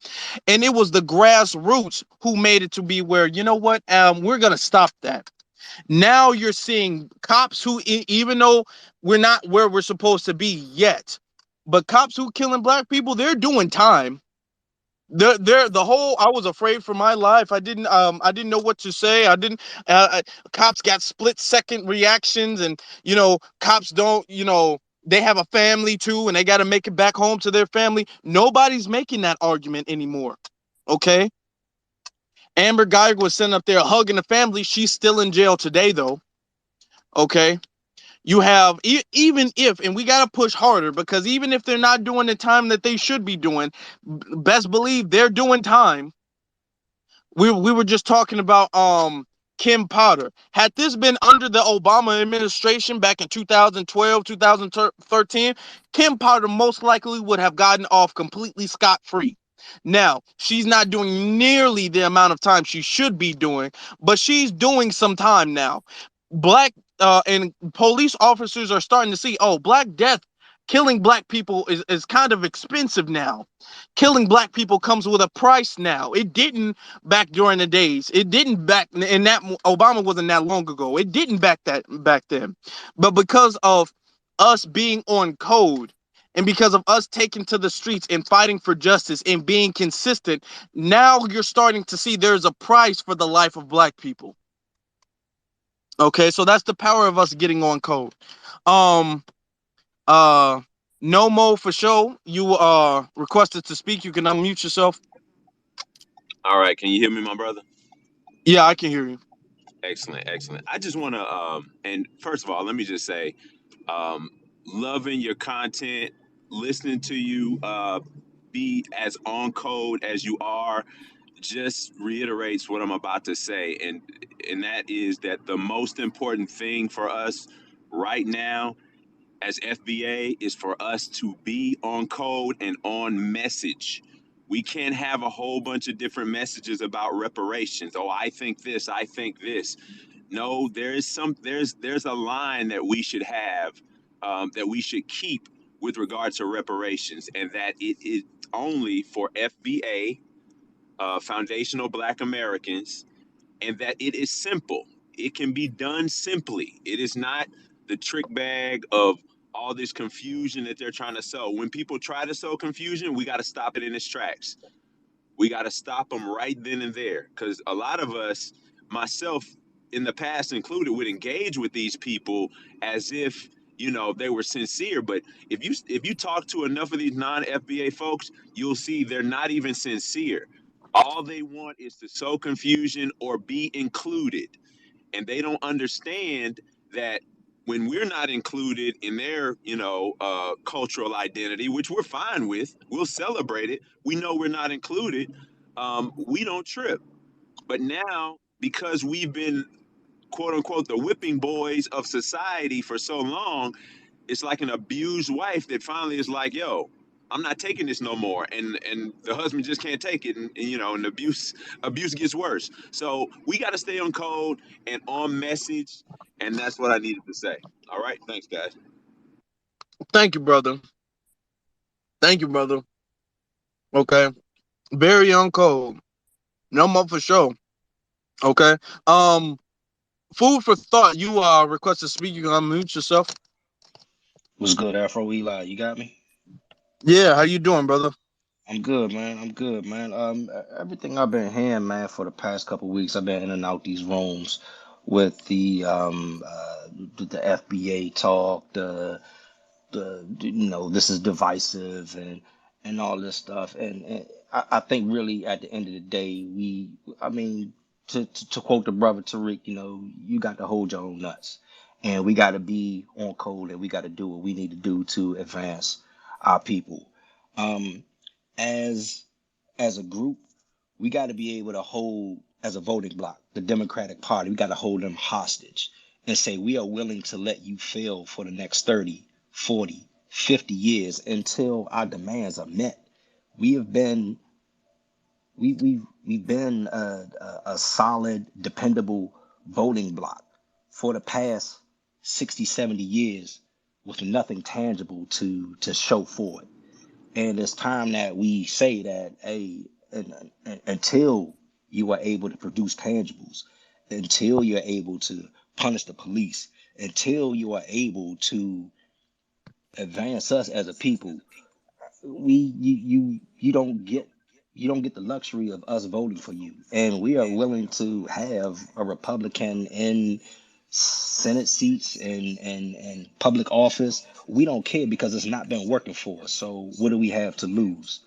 And it was the grassroots who made it to be where, you know what, we're gonna stop that. Now you're seeing cops who, even though we're not where we're supposed to be yet, but cops who killing black people, they're doing time. They're the whole. I was afraid for my life. I didn't know what to say. I didn't. Cops got split-second reactions, and cops don't. They have a family too, and they got to make it back home to their family. Nobody's making that argument anymore. Okay. Amber Geiger was sitting up there hugging the family. She's still in jail today, though. Okay. You have even if, and we got to push harder because even if they're not doing the time that they should be doing, best believe they're doing time. We were just talking about Kim Potter. Had this been under the Obama administration back in 2012, 2013, Kim Potter most likely would have gotten off completely scot-free. Now, she's not doing nearly the amount of time she should be doing, but she's doing some time now. Black and police officers are starting to see, oh, black death, killing black people is kind of expensive now. Killing black people comes with a price now. It didn't back during the days. It didn't back, and that Obama wasn't that long ago. It didn't back then. But because of us being on code and because of us taking to the streets and fighting for justice and being consistent, now you're starting to see there's a price for the life of black people. Okay, so that's the power of us getting on code. Um, uh, No Mo for show. You requested to speak. You can unmute yourself. All right, can you hear me, my brother? Yeah, I can hear you. Excellent, excellent. I just want to, and first of all, let me just say, um, loving your content, listening to you be as on code as you are, just reiterates what I'm about to say, and that is that the most important thing for us right now as FBA is for us to be on code and on message. We can't have a whole bunch of different messages about reparations. Oh, I think this, I think this. No, there's a line that we should have, that we should keep with regard to reparations, and that it is only for FBA, foundational Black Americans, and that it is simple. It can be done simply. It is not the trick bag of all this confusion that they're trying to sow. When people try to sow confusion, we got to stop it in its tracks. We got to stop them right then and there, because a lot of us, myself in the past included, would engage with these people as if they were sincere. But if you talk to enough of these non-FBA folks, you'll see they're not even sincere. All they want is to sow confusion or be included, and they don't understand that when we're not included in their cultural identity, which we're fine with, we'll celebrate it, we know we're not included, we don't trip. But now, because we've been quote unquote the whipping boys of society for so long, it's like an abused wife that finally is like, yo, I'm not taking this no more, and the husband just can't take it, and abuse gets worse. So we got to stay on code and on message, and that's what I needed to say. All right, thanks, guys. Thank you, brother. Thank you, brother. Okay. Very on code. No more for sure. Okay. Food for thought. You request to speak. You can unmute yourself. What's good, Afro Eli? You got me? Yeah. How you doing, brother? I'm good, man. I'm good, man. Everything I've been hearing, man, for the past couple weeks, I've been in and out these rooms with the FBA talk, this is divisive and all this stuff, and I think really at the end of the day, I mean, to quote the brother Tariq, you got to hold your own nuts, and we got to be on code, and we got to do what we need to do to advance our people. Um, as as a group, we got to be able to hold, as a voting bloc, the Democratic Party, we got to hold them hostage and say we are willing to let you fail for the next 30, 40, 50 years until our demands are met. We have been we've been a solid, dependable voting bloc for the past 60, 70 years with nothing tangible to show for it. And it's time that we say that, hey, until you are able to produce tangibles, until you're able to punish the police, until you are able to advance us as a people, we you don't get the luxury of us voting for you. And we are willing to have a Republican in Senate seats and public office. We don't care because it's not been working for us. So what do we have to lose?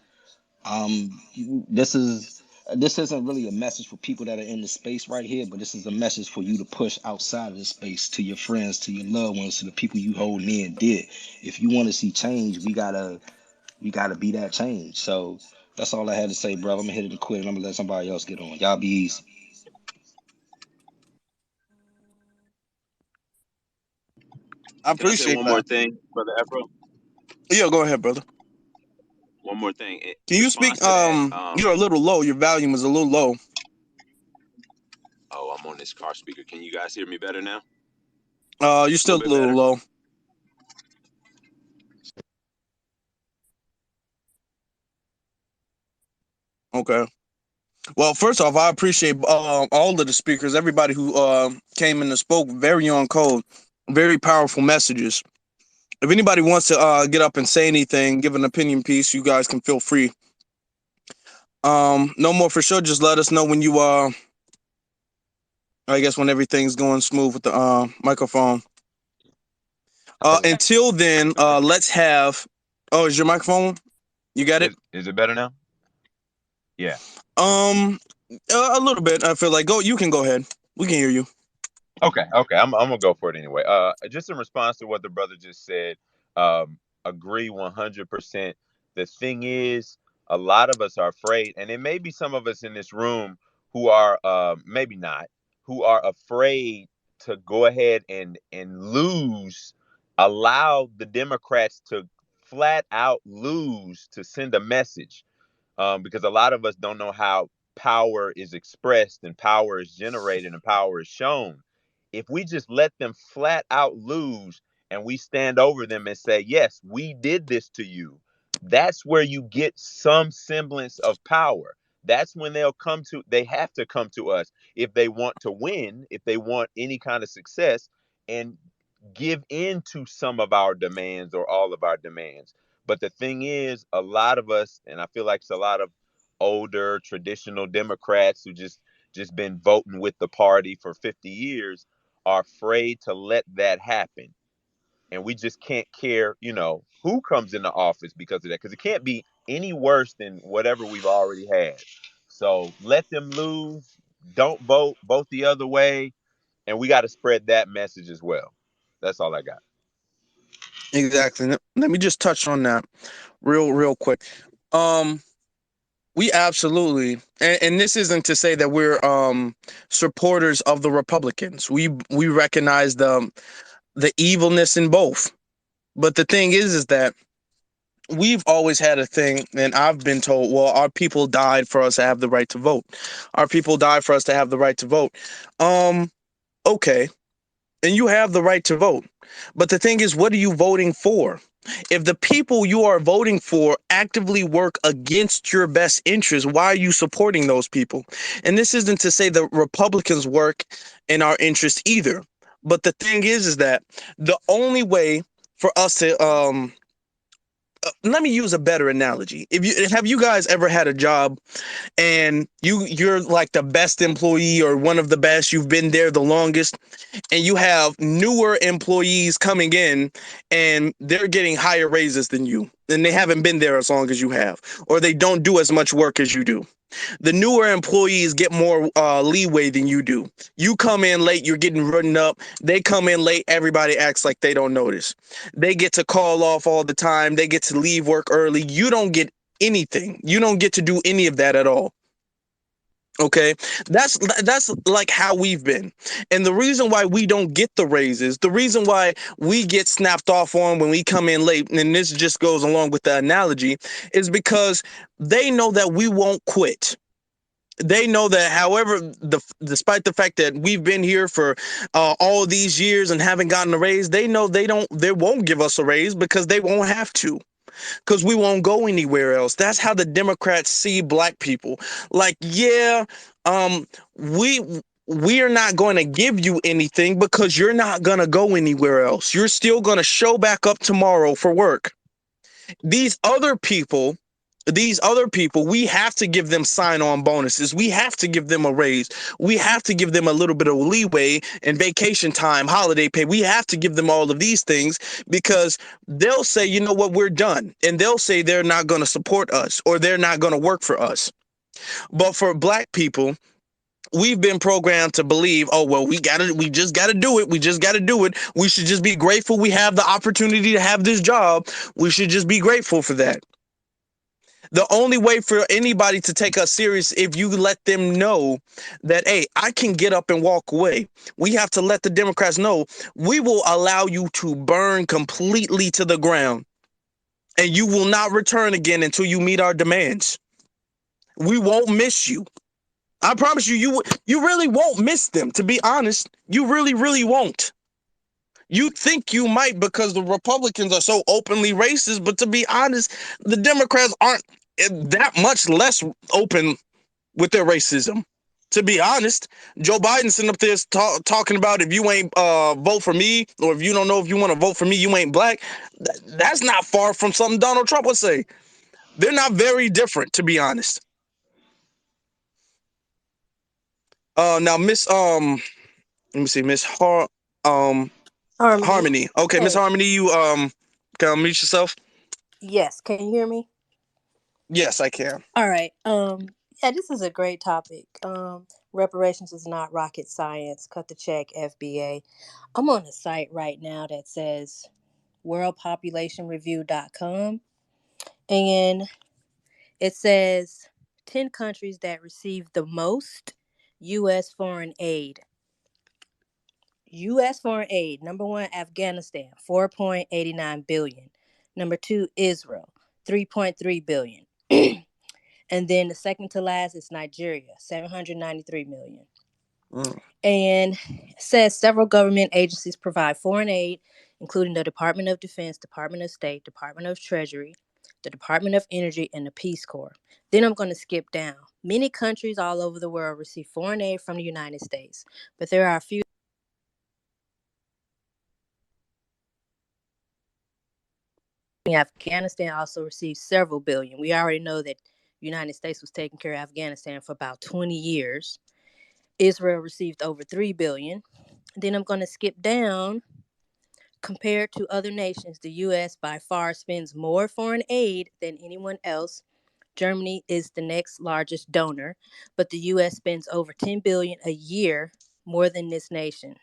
This is this isn't really a message for people that are in the space right here, but this is a message for you to push outside of the space to your friends, to your loved ones, to the people you hold near and dear. If you want to see change, we gotta be that change. So that's all I had to say, bro. I'm gonna hit it and quit, and I'm gonna let somebody else get on. Y'all be easy. I Can I say appreciate one more that. thing, brother Afro? Yeah. Go ahead, brother. One more thing in Can you speak? response to that. You're a little low. Your volume is a little low. Oh, I'm on this car speaker. Can you guys hear me better now? You're A little still a bit little better. low. Okay. Well, first off, I appreciate all of the speakers, everybody who came in and spoke. Very on code, very powerful messages. If anybody wants to get up and say anything, give an opinion piece, you guys can feel free. No more for sure. Just let us know when you I guess when everything's going smooth with the microphone. Is, Until then, let's have. Oh, is your microphone? You got it. is it better now? Yeah. Um, a little bit. I feel like go. You can go ahead. We can hear you. Okay. I'm gonna go for it anyway. Just in response to what the brother just said, agree 100%. The thing is, a lot of us are afraid, and it may be some of us in this room who are, maybe not, who are afraid to go ahead and lose, allow the Democrats to flat out lose to send a message. Because a lot of us don't know how power is expressed and power is generated and power is shown. If we just let them flat out lose and we stand over them and say, yes, we did this to you, that's where you get some semblance of power. That's when they have to come to us if they want to win, if they want any kind of success, and give in to some of our demands or all of our demands. But the thing is, a lot of us, and I feel like it's a lot of older traditional Democrats who just been voting with the party for 50 years, are afraid to let that happen. And we just can't care, who comes into office because of that, because it can't be any worse than whatever we've already had. So let them lose. Don't vote the other way, and we got to spread that message as well. That's all I got. Exactly. Let me just touch on that real quick. Um, we absolutely, and this isn't to say that we're supporters of the Republicans. We recognize the evilness in both. But the thing is that we've always had a thing, and I've been told, well, our people died for us to have the right to vote. Our people died for us to have the right to vote. Okay, and you have the right to vote. But the thing is, what are you voting for? If the people you are voting for actively work against your best interest, why are you supporting those people? And this isn't to say that Republicans work in our interest either. But the thing is that the only way for us to let me use a better analogy. If you have you guys ever had a job and you're like the best employee or one of the best, you've been there the longest, and you have newer employees coming in and they're getting higher raises than you, and they haven't been there as long as you have, or they don't do as much work as you do. The newer employees get more leeway than you do. You come in late, you're getting written up. They come in late, everybody acts like they don't notice. They get to call off all the time. They get to leave work early. You don't get anything. You don't get to do any of that at all. Okay, that's like how we've been. And the reason why we don't get the raises, the reason why we get snapped off on when we come in late, and this just goes along with the analogy, is because they know that we won't quit. They know that, however, despite the fact that we've been here for all these years and haven't gotten a raise, they know they won't give us a raise because they won't have to, because we won't go anywhere else. That's how the Democrats see black people. Like, yeah, um, we we are not going to give you anything because you're not going to go anywhere else. You're still going to show back up tomorrow for work. These other people, we have to give them sign-on bonuses. We have to give them a raise. We have to give them a little bit of leeway and vacation time, holiday pay. We have to give them all of these things because they'll say, you know what, we're done. And they'll say they're not going to support us or they're not going to work for us. But for black people, we've been programmed to believe, oh, well, we just gotta do it. We just gotta do it. We should just be grateful we have the opportunity to have this job. We should just be grateful for that. The only way for anybody to take us serious if you let them know that, hey, I can get up and walk away. We have to let the Democrats know we will allow you to burn completely to the ground and you will not return again until you meet our demands. We won't miss you. I promise you, you really won't miss them, to be honest. You really won't. You think you might because the Republicans are so openly racist, but to be honest, the Democrats aren't that much less open with their racism. To be honest, Joe Biden sitting up there talking about if you ain't vote for me, or if you don't know if you want to vote for me, you ain't black. That's not far from something Donald Trump would say. They're not very different, to be honest. Now let me see, um Harmony. Harmony. Okay, Miss Hey, Harmony, you can unmute yourself. yes, can you hear me? Yes, I can. All right. Yeah, this is a great topic. Reparations is not rocket science. Cut the check, FBA. I'm on a site right now that says worldpopulationreview.com, and it says 10 countries that receive the most U.S. foreign aid. U.S. foreign aid. Number one, Afghanistan, 4.89 billion. Number two, Israel, 3.3 billion. And then the second to last is Nigeria, 793 million. Mm. And says several government agencies provide foreign aid, including the Department of Defense, Department of State, Department of Treasury, the Department of Energy, and the Peace Corps. Then I'm going to skip down. Many countries all over the world receive foreign aid from the United States, but there are a few. Afghanistan also receives several billion. We already know that the United States was taking care of Afghanistan for about 20 years. Israel received over 3 billion. Then I'm going to skip down. Compared to other nations, the US by far spends more foreign aid than anyone else. Germany is the next largest donor, but the US spends over 10 billion a year more than this nation.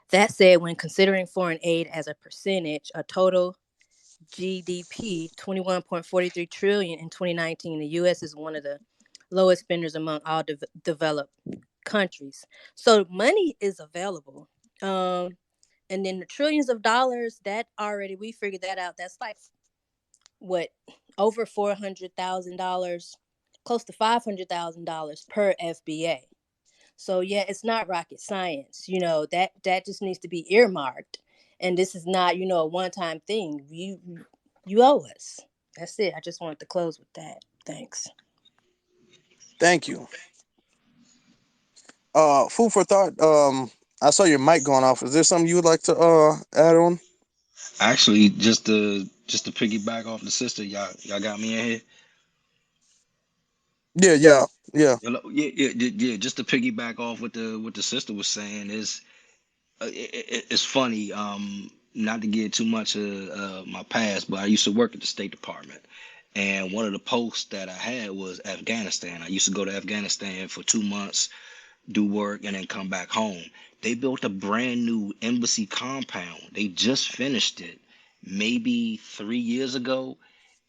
That said, when considering foreign aid as a percentage, a total GDP 21.43 trillion in 2019, the US is one of the lowest spenders among all developed countries. So money is available. And then the trillions of dollars, that already we figured that out. That's like what, over $400,000, close to $500,000 per FBA. So yeah, it's not rocket science. That just needs to be earmarked. And this is not, a one-time thing. You owe us. That's it. I just wanted to close with that. Thanks. Thank you. Food for thought. I saw your mic going off. Is there something you would like to add on? Actually, just to piggyback off the sister, y'all got me in here. Yeah, yeah, yeah. Hello? Yeah. Just to piggyback off what the sister was saying is, it's funny. Not to get too much of my past, but I used to work at the State Department, and one of the posts that I had was Afghanistan. I used to go to Afghanistan for 2 months, do work, and then come back home. They built a brand new embassy compound. They just finished it maybe 3 years ago.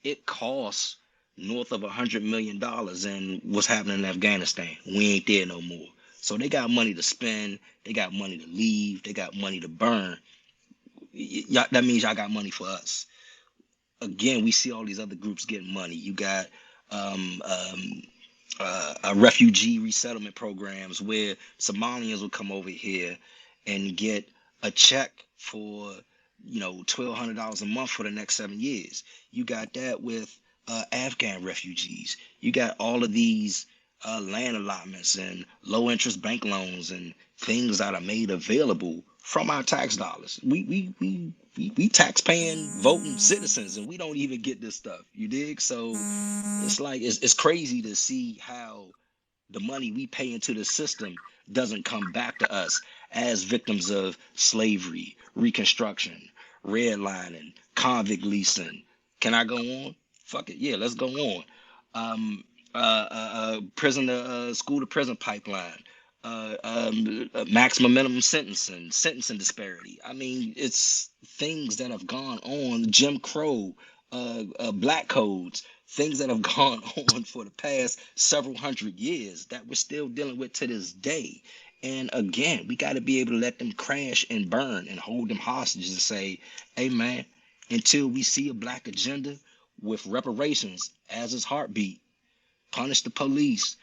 It costs north of $100 million, and what's happening in Afghanistan? We ain't there no more. So they got money to spend, they got money to leave, they got money to burn. That means y'all got money for us. Again, we see all these other groups getting money. You got um, um, refugee resettlement programs where Somalians will come over here and get a check for $1,200 a month for the next 7 years. You got that with Afghan refugees. You got all of these land allotments and low interest bank loans and things that are made available from our tax dollars. We tax paying voting citizens, and we don't even get this stuff. You dig? So it's like it's crazy to see how the money we pay into the system doesn't come back to us as victims of slavery, reconstruction, redlining, convict leasing. Can I go on? Fuck it. Yeah, let's go on. Um, Prison to school to prison pipeline, maximum minimum sentencing disparity. I mean, it's things that have gone on, Jim Crow, black codes, things that have gone on for the past several hundred years that we're still dealing with to this day. And again, we got to be able to let them crash and burn and hold them hostage and say, hey, man, until we see a black agenda with reparations as its heartbeat, punish the police,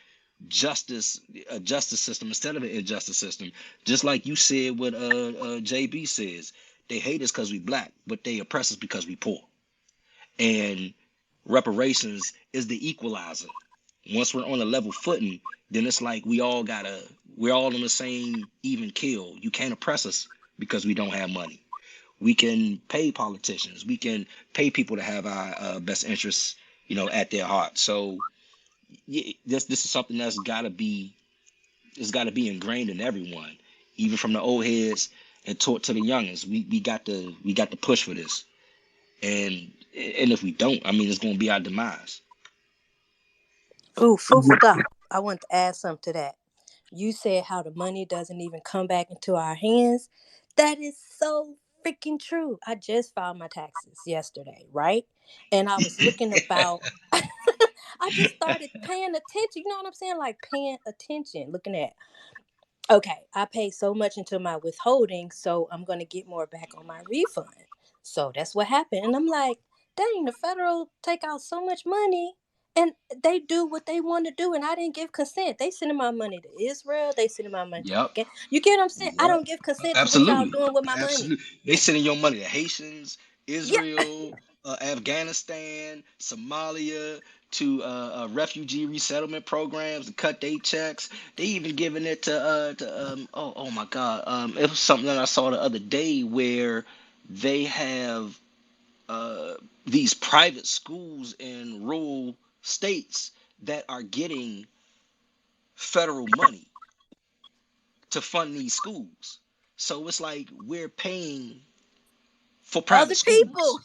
justice, a justice system instead of an injustice system. Just like you said, what JB says, they hate us because we black, but they oppress us because we poor. And reparations is the equalizer. Once we're on a level footing, then it's like we're all on the same even keel. You can't oppress us because we don't have money. We can pay politicians. We can pay people to have our best interests, at their heart. So yeah, this is something it's got to be ingrained in everyone, even from the old heads and taught to the youngins. We got to push for this, and if we don't, I mean, it's going to be our demise. Ooh, food for thought. I want to add something to that. You said how the money doesn't even come back into our hands. That is so freaking true. I just filed my taxes yesterday, right? And I was looking about, I just started paying attention. You know what I'm saying? Like paying attention, looking at, okay, I paid so much into my withholding, so I'm going to get more back on my refund. So that's what happened. And I'm like, dang, the federal take out so much money and they do what they want to do, and I didn't give consent. They sending my money to Israel. They sending my money to Yep. Afghanistan. You get what I'm saying? I Yep. don't give consent to what y'all Absolutely. doing with my money. Absolutely. They sending your money to Haitians, Yeah. Israel, Afghanistan, Somalia, to refugee resettlement programs to cut their checks. They even giving it to oh my God. It was something that I saw the other day where they have uh these private schools in rural states that are getting federal money to fund these schools. So it's like we're paying for Other private people. schools.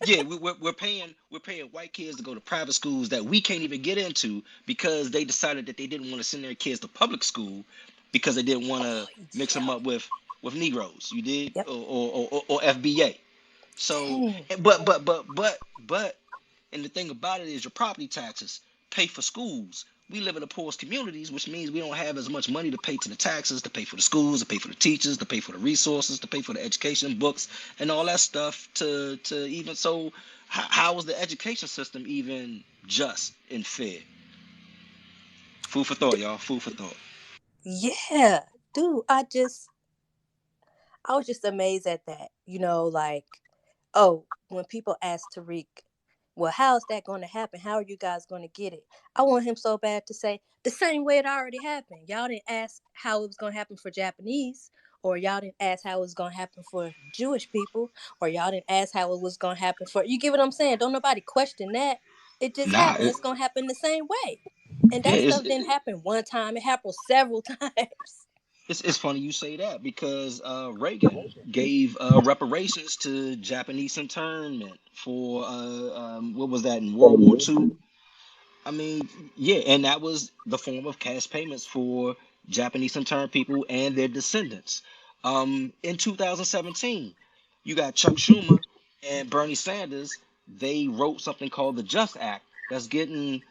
Yeah, we're paying white kids to go to private schools that we can't even get into because they decided that they didn't want to send their kids to public school because they didn't want Oh, to mix them yeah. up with Negroes. You did Yep. or FBA. So, Dang. but, and the thing about it is your property taxes pay for schools. We live in the poorest communities, which means we don't have as much money to pay to the taxes, to pay for the schools, to pay for the teachers, to pay for the resources, to pay for the education, books, and all that stuff. To even so, how is the education system even just and fair? Food for thought, y'all. Food for thought. Yeah, dude. I was just amazed at that. Like, oh, when people ask Tariq, well, how's that going to happen? How are you guys going to get it? I want him so bad to say the same way it already happened. Y'all didn't ask how it was going to happen for Japanese, or y'all didn't ask how it was going to happen for Jewish people, or y'all didn't ask how it was going to happen for, you get what I'm saying? Don't nobody question that. It just Nah, happened. It's going to happen the same way. And yeah, that stuff didn't happen one time. It happened several times. it's funny you say that because Reagan gave reparations to Japanese internment for what was that in World War II? I mean, yeah, and that was the form of cash payments for Japanese interned people and their descendants. In 2017, you got Chuck Schumer and Bernie Sanders. They wrote something called the Just Act that's getting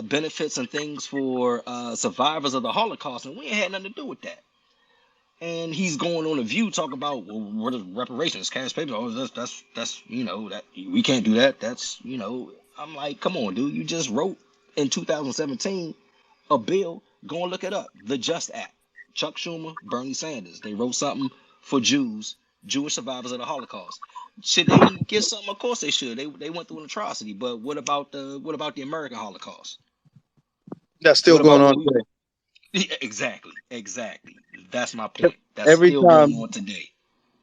benefits and things for survivors of the Holocaust, and we ain't had nothing to do with that. And he's going on a View talk about, well, what is reparations, cash payments? Oh, that's that we can't do that. That's I'm like, come on, dude. You just wrote in 2017 a bill. Go and look it up. The Just Act. Chuck Schumer, Bernie Sanders. They wrote something for Jews, Jewish survivors of the Holocaust. Should they get something? Of course they should. They went through an atrocity. But what about the American Holocaust? That's still What going about on what we today. Yeah, exactly. That's my point. That's Every still going time on today.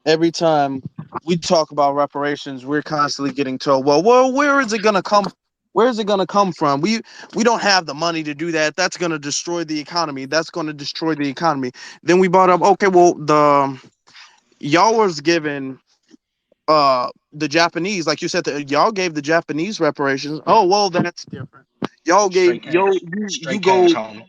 every time we talk about reparations, we're constantly getting told, well, where is it gonna come? Where is it gonna come from? We don't have the money to do that. That's gonna destroy the economy. That's gonna destroy the economy. Then we brought up, okay, well, the y'all was given the Japanese, like you said, y'all gave the Japanese reparations. Oh well, that's different. Y'all gave Straight cash. you Straight go cash, homie.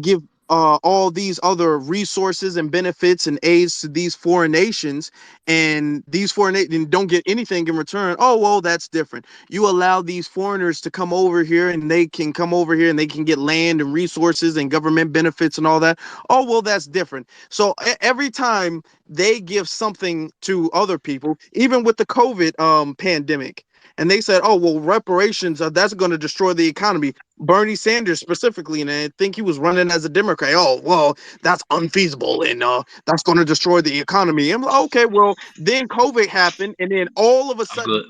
give all these other resources and benefits and aids to these foreign nations, and these foreign nations don't get anything in return. Oh well, that's different. You allow these foreigners to come over here, and they can come over here and they can get land and resources and government benefits and all that. Oh well, that's different. So every time they give something to other people, even with the COVID pandemic, and they said, oh well, reparations, that's going to destroy the economy. Bernie Sanders specifically, and I think he was running as a Democrat. Oh, well, that's unfeasible, and that's going to destroy the economy. I'm like, okay, well, then COVID happened, and then all of a I'm good. sudden,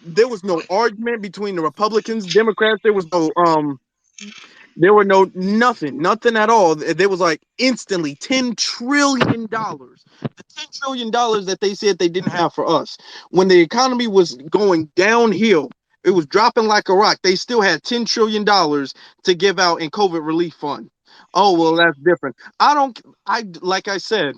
there was no argument between the Republicans, Democrats. There were no nothing at all. There was like instantly $10 trillion. The $10 trillion that they said they didn't have for us when the economy was going downhill. It was dropping like a rock. They still had $10 trillion to give out in COVID relief fund. Oh well, that's different. I don't. I like I said.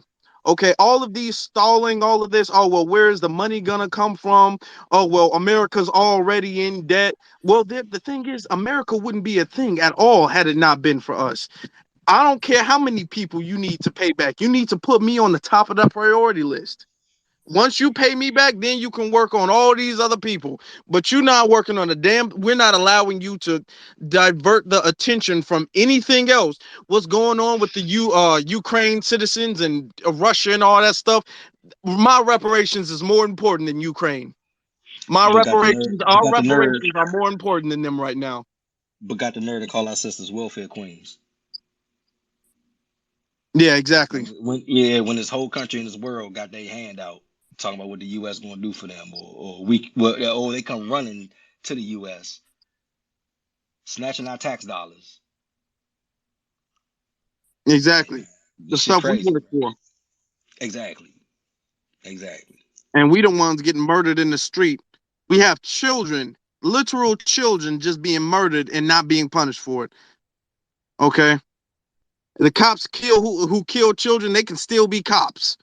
Okay, all of these stalling, all of this. Oh well, where is the money gonna come from? Oh well, America's already in debt. Well, the thing is, America wouldn't be a thing at all had it not been for us. I don't care how many people you need to pay back. You need to put me on the top of the priority list. Once you pay me back, then you can work on all these other people. But you're not working on we're not allowing you to divert the attention from anything else. What's going on with the Ukraine citizens and Russia and all that stuff? My reparations is more important than Ukraine. You got the nerve. You Our got the nerve. reparations are more important than them right now. but got the nerve to call our sisters welfare queens. Yeah, exactly. When this whole country and this world got their hand out talking about what the U.S. gonna do for them, or they come running to the U.S. snatching our tax dollars. Exactly. The This shit stuff we crazy, work bro. for. Exactly. Exactly. And we the ones getting murdered in the street. We have children, literal children, just being murdered and not being punished for it. Okay. The cops kill who kill children, they can still be cops.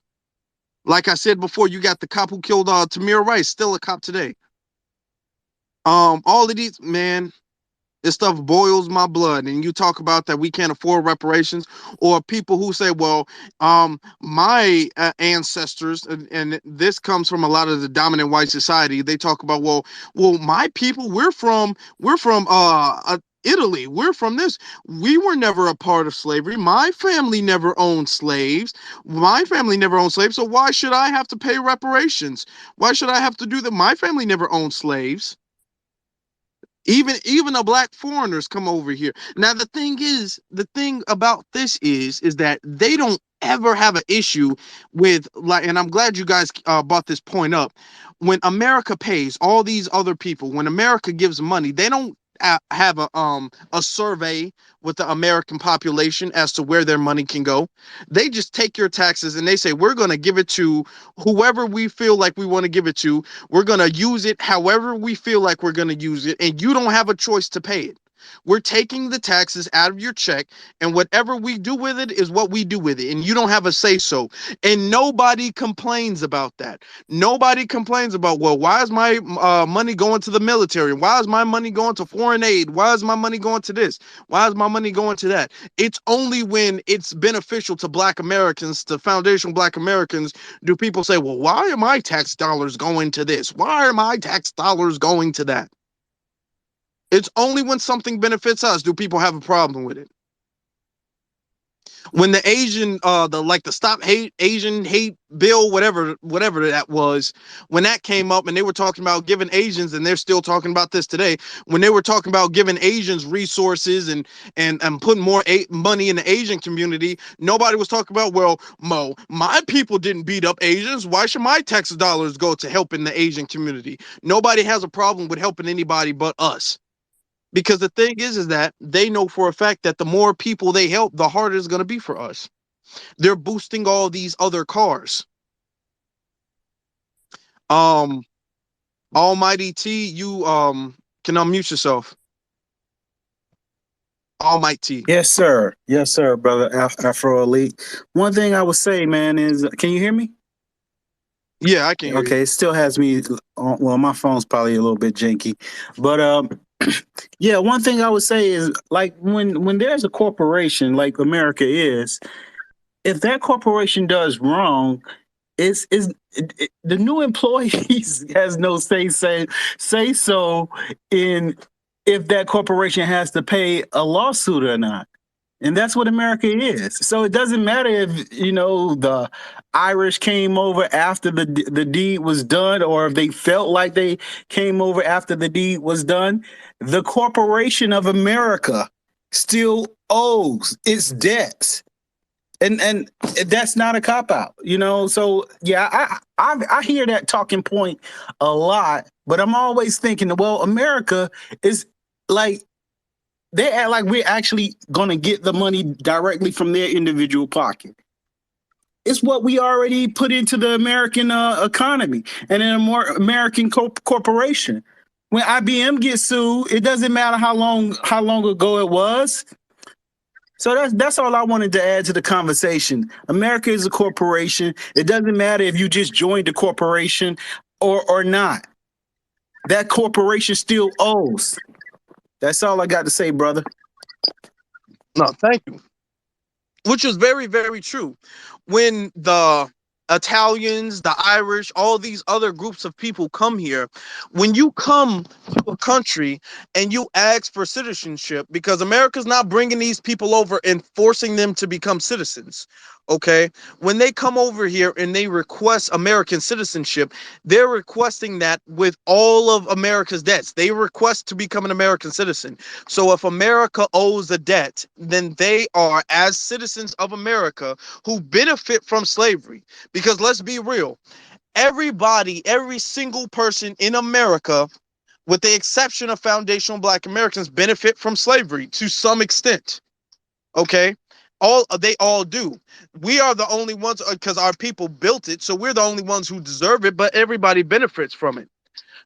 Like I said before, you got the cop who killed Tamir Rice, still a cop today. All of these, man, this stuff boils my blood. And you talk about that we can't afford reparations, or people who say, well, my ancestors, and this comes from a lot of the dominant white society. They talk about, well, my people, we're from Italy. We're from this. We were never a part of slavery. My family never owned slaves. My family never owned slaves. So why should I have to pay reparations? Why should I have to do that? My family never owned slaves. Even the black foreigners come over here. Now the thing about this is that they don't ever have an issue with, like, and I'm glad you guys brought this point up. When America pays all these other people, when America gives money, they don't have a survey with the American population as to where their money can go. They just take your taxes and they say, we're going to give it to whoever we feel like we want to give it to. We're going to use it however we feel like we're going to use it, and you don't have a choice to pay it. We're taking the taxes out of your check, and whatever we do with it is what we do with it, and you don't have a say so. And nobody complains about that. Nobody complains about, well, why is my money going to the military? Why is my money going to foreign aid? Why is my money going to this? Why is my money going to that? It's only when it's beneficial to Black Americans, to foundational Black Americans, do people say, well, why are my tax dollars going to this? Why are my tax dollars going to that? It's only when something benefits us do people have a problem with it. When the Asian, the Stop Hate Asian Hate bill, whatever that was, when that came up and they were talking about giving Asians, and they're still talking about this today, when they were talking about giving Asians resources and putting more money in the Asian community, nobody was talking about, well, my people didn't beat up Asians. Why should my tax dollars go to helping the Asian community? Nobody has a problem with helping anybody but us. Because the thing is that they know for a fact that the more people they help, the harder it's going to be for us. They're boosting all these other cars. Um, Almighty T, you can unmute yourself. Almighty. Yes, sir, brother Afro Elite. One thing I would say, man, is can you hear me? Yeah, I can hear you. Okay, it still has me. Well, my phone's probably a little bit janky, but yeah. One thing I would say is, like, when there's a corporation like America is, if that corporation does wrong, the new employees has no say so in if that corporation has to pay a lawsuit or not. And that's what America is. So it doesn't matter if, the Irish came over after the deed was done, or if they felt like they came over after the deed was done. The corporation of America still owes its debts. And that's not a cop out, So yeah, I hear that talking point a lot, but I'm always thinking, well, America is like, they act like we're actually gonna get the money directly from their individual pocket. It's what we already put into the American economy and in a more American corporation. When IBM gets sued, it doesn't matter how long ago it was. So that's all I wanted to add to the conversation. America is a corporation. It doesn't matter if you just joined the corporation or not. That corporation still owes. That's all I got to say, brother. No, thank you. Which is very, very true. When the Italians, the Irish, all these other groups of people come here. When you come to a country and you ask for citizenship, because America's not bringing these people over and forcing them to become citizens. Okay, when they come over here and they request American citizenship, they're requesting that with all of America's debts. They request to become an American citizen. So if America owes a debt, then they are, as citizens of America, who benefit from slavery. Because let's be real, everybody, every single person in America, with the exception of foundational Black Americans, benefit from slavery to some extent. Okay, all they all do. We are the only ones, because our people built it, so we're the only ones who deserve it. But everybody benefits from it.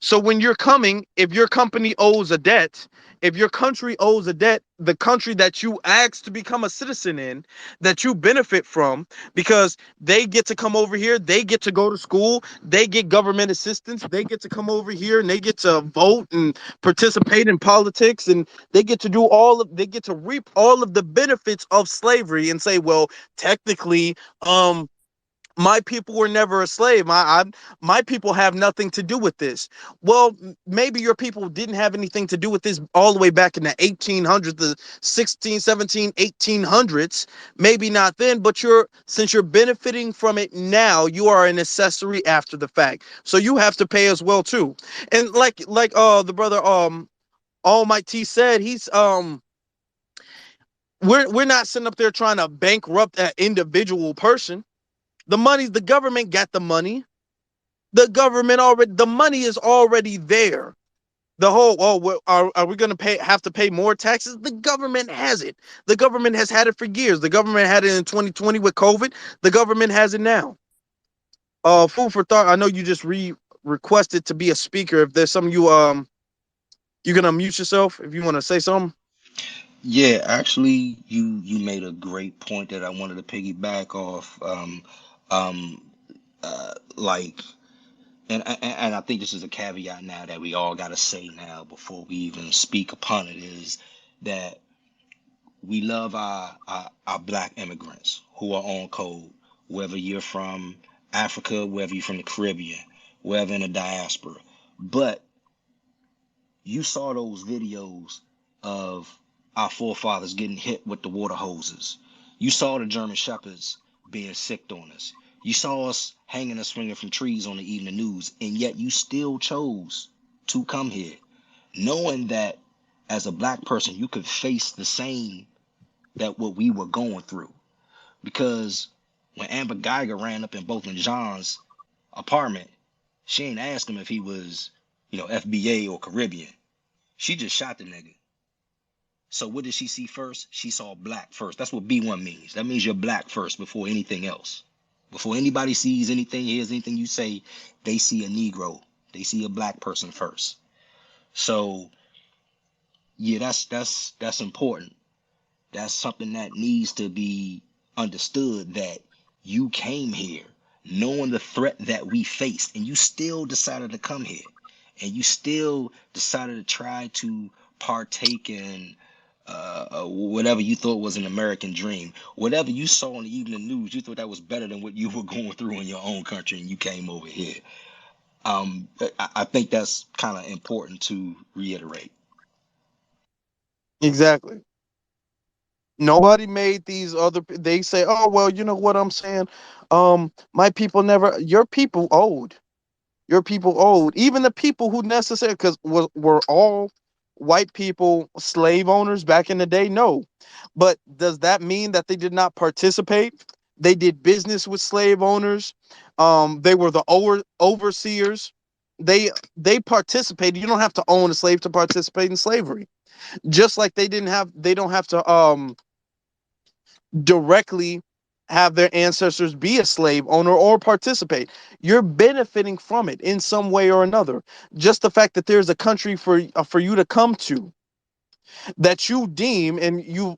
So when you're coming, if your company owes a debt, if your country owes a debt, the country that you asked to become a citizen in, that you benefit from, because they get to come over here, they get to go to school, they get government assistance, they get to come over here and they get to vote and participate in politics, and they get to do they get to reap all of the benefits of slavery and say, well, technically, my people were never a slave. My people have nothing to do with this. Well, maybe your people didn't have anything to do with this all the way back in the 1800s, the 16, 17, 1800s. Maybe not then, but since you're benefiting from it now, you are an accessory after the fact. So you have to pay as well too. And like the brother All Might T said, he's we're not sitting up there trying to bankrupt an individual person. The government got the money. The money is already there. The whole, oh, well, are we going to have to pay more taxes? The government has it. The government has had it for years. The government had it in 2020 with COVID. The government has it now. Food for thought. I know you just requested to be a speaker. If there's something you gonna mute yourself if you want to say something. Yeah, actually, you made a great point that I wanted to piggyback off. Um, like, and I think this is a caveat now that we all got to say now before we even speak upon it, is that we love our black immigrants who are on code, whether you're from Africa, whether you're from the Caribbean, whether in the diaspora. But you saw those videos of our forefathers getting hit with the water hoses. You saw the German shepherds being sicked on us. You saw us hanging and swinging from trees on the evening news, and yet you still chose to come here, knowing that as a black person you could face the same that what we were going through. Because when Amber Geiger ran up in both in John's apartment, she ain't asked him if he was, FBA or Caribbean. She just shot the nigga. So what did she see first? She saw black first. That's what B1 means. That means you're black first before anything else. Before anybody sees anything, hears anything you say, they see a Negro. They see a black person first. So yeah, that's important. That's something that needs to be understood, that you came here knowing the threat that we faced, and you still decided to come here, and you still decided to try to partake in whatever you thought was an American dream. Whatever you saw on the evening news, you thought that was better than what you were going through in your own country, and you came over here. I think that's kind of important to reiterate. Exactly. Nobody made these other. They say, oh well, you know what I'm saying. My people never. Your people owed. Your people owed. Even the people who necessarily, because were all white people slave owners back in the day? No. But does that mean that they did not participate? They did business with slave owners. They were the overseers. They participated. You don't have to own a slave to participate in slavery. Just like they don't have to directly have their ancestors be a slave owner or participate. You're benefiting from it in some way or another. Just the fact that there's a country for you to come to, that you deem, and you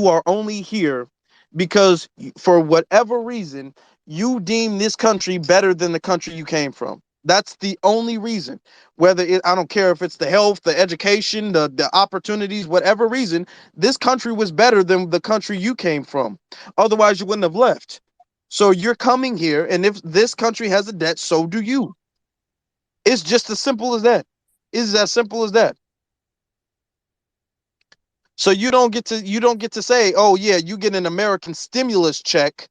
are only here because for whatever reason you deem this country better than the country you came from. That's the only reason. I don't care if it's the health, the education, the opportunities, whatever reason, this country was better than the country you came from. Otherwise you wouldn't have left. So you're coming here, and if this country has a debt, so do you. It's just as simple as that. It's as simple as that. So you don't get to say, oh yeah, you get an American stimulus check.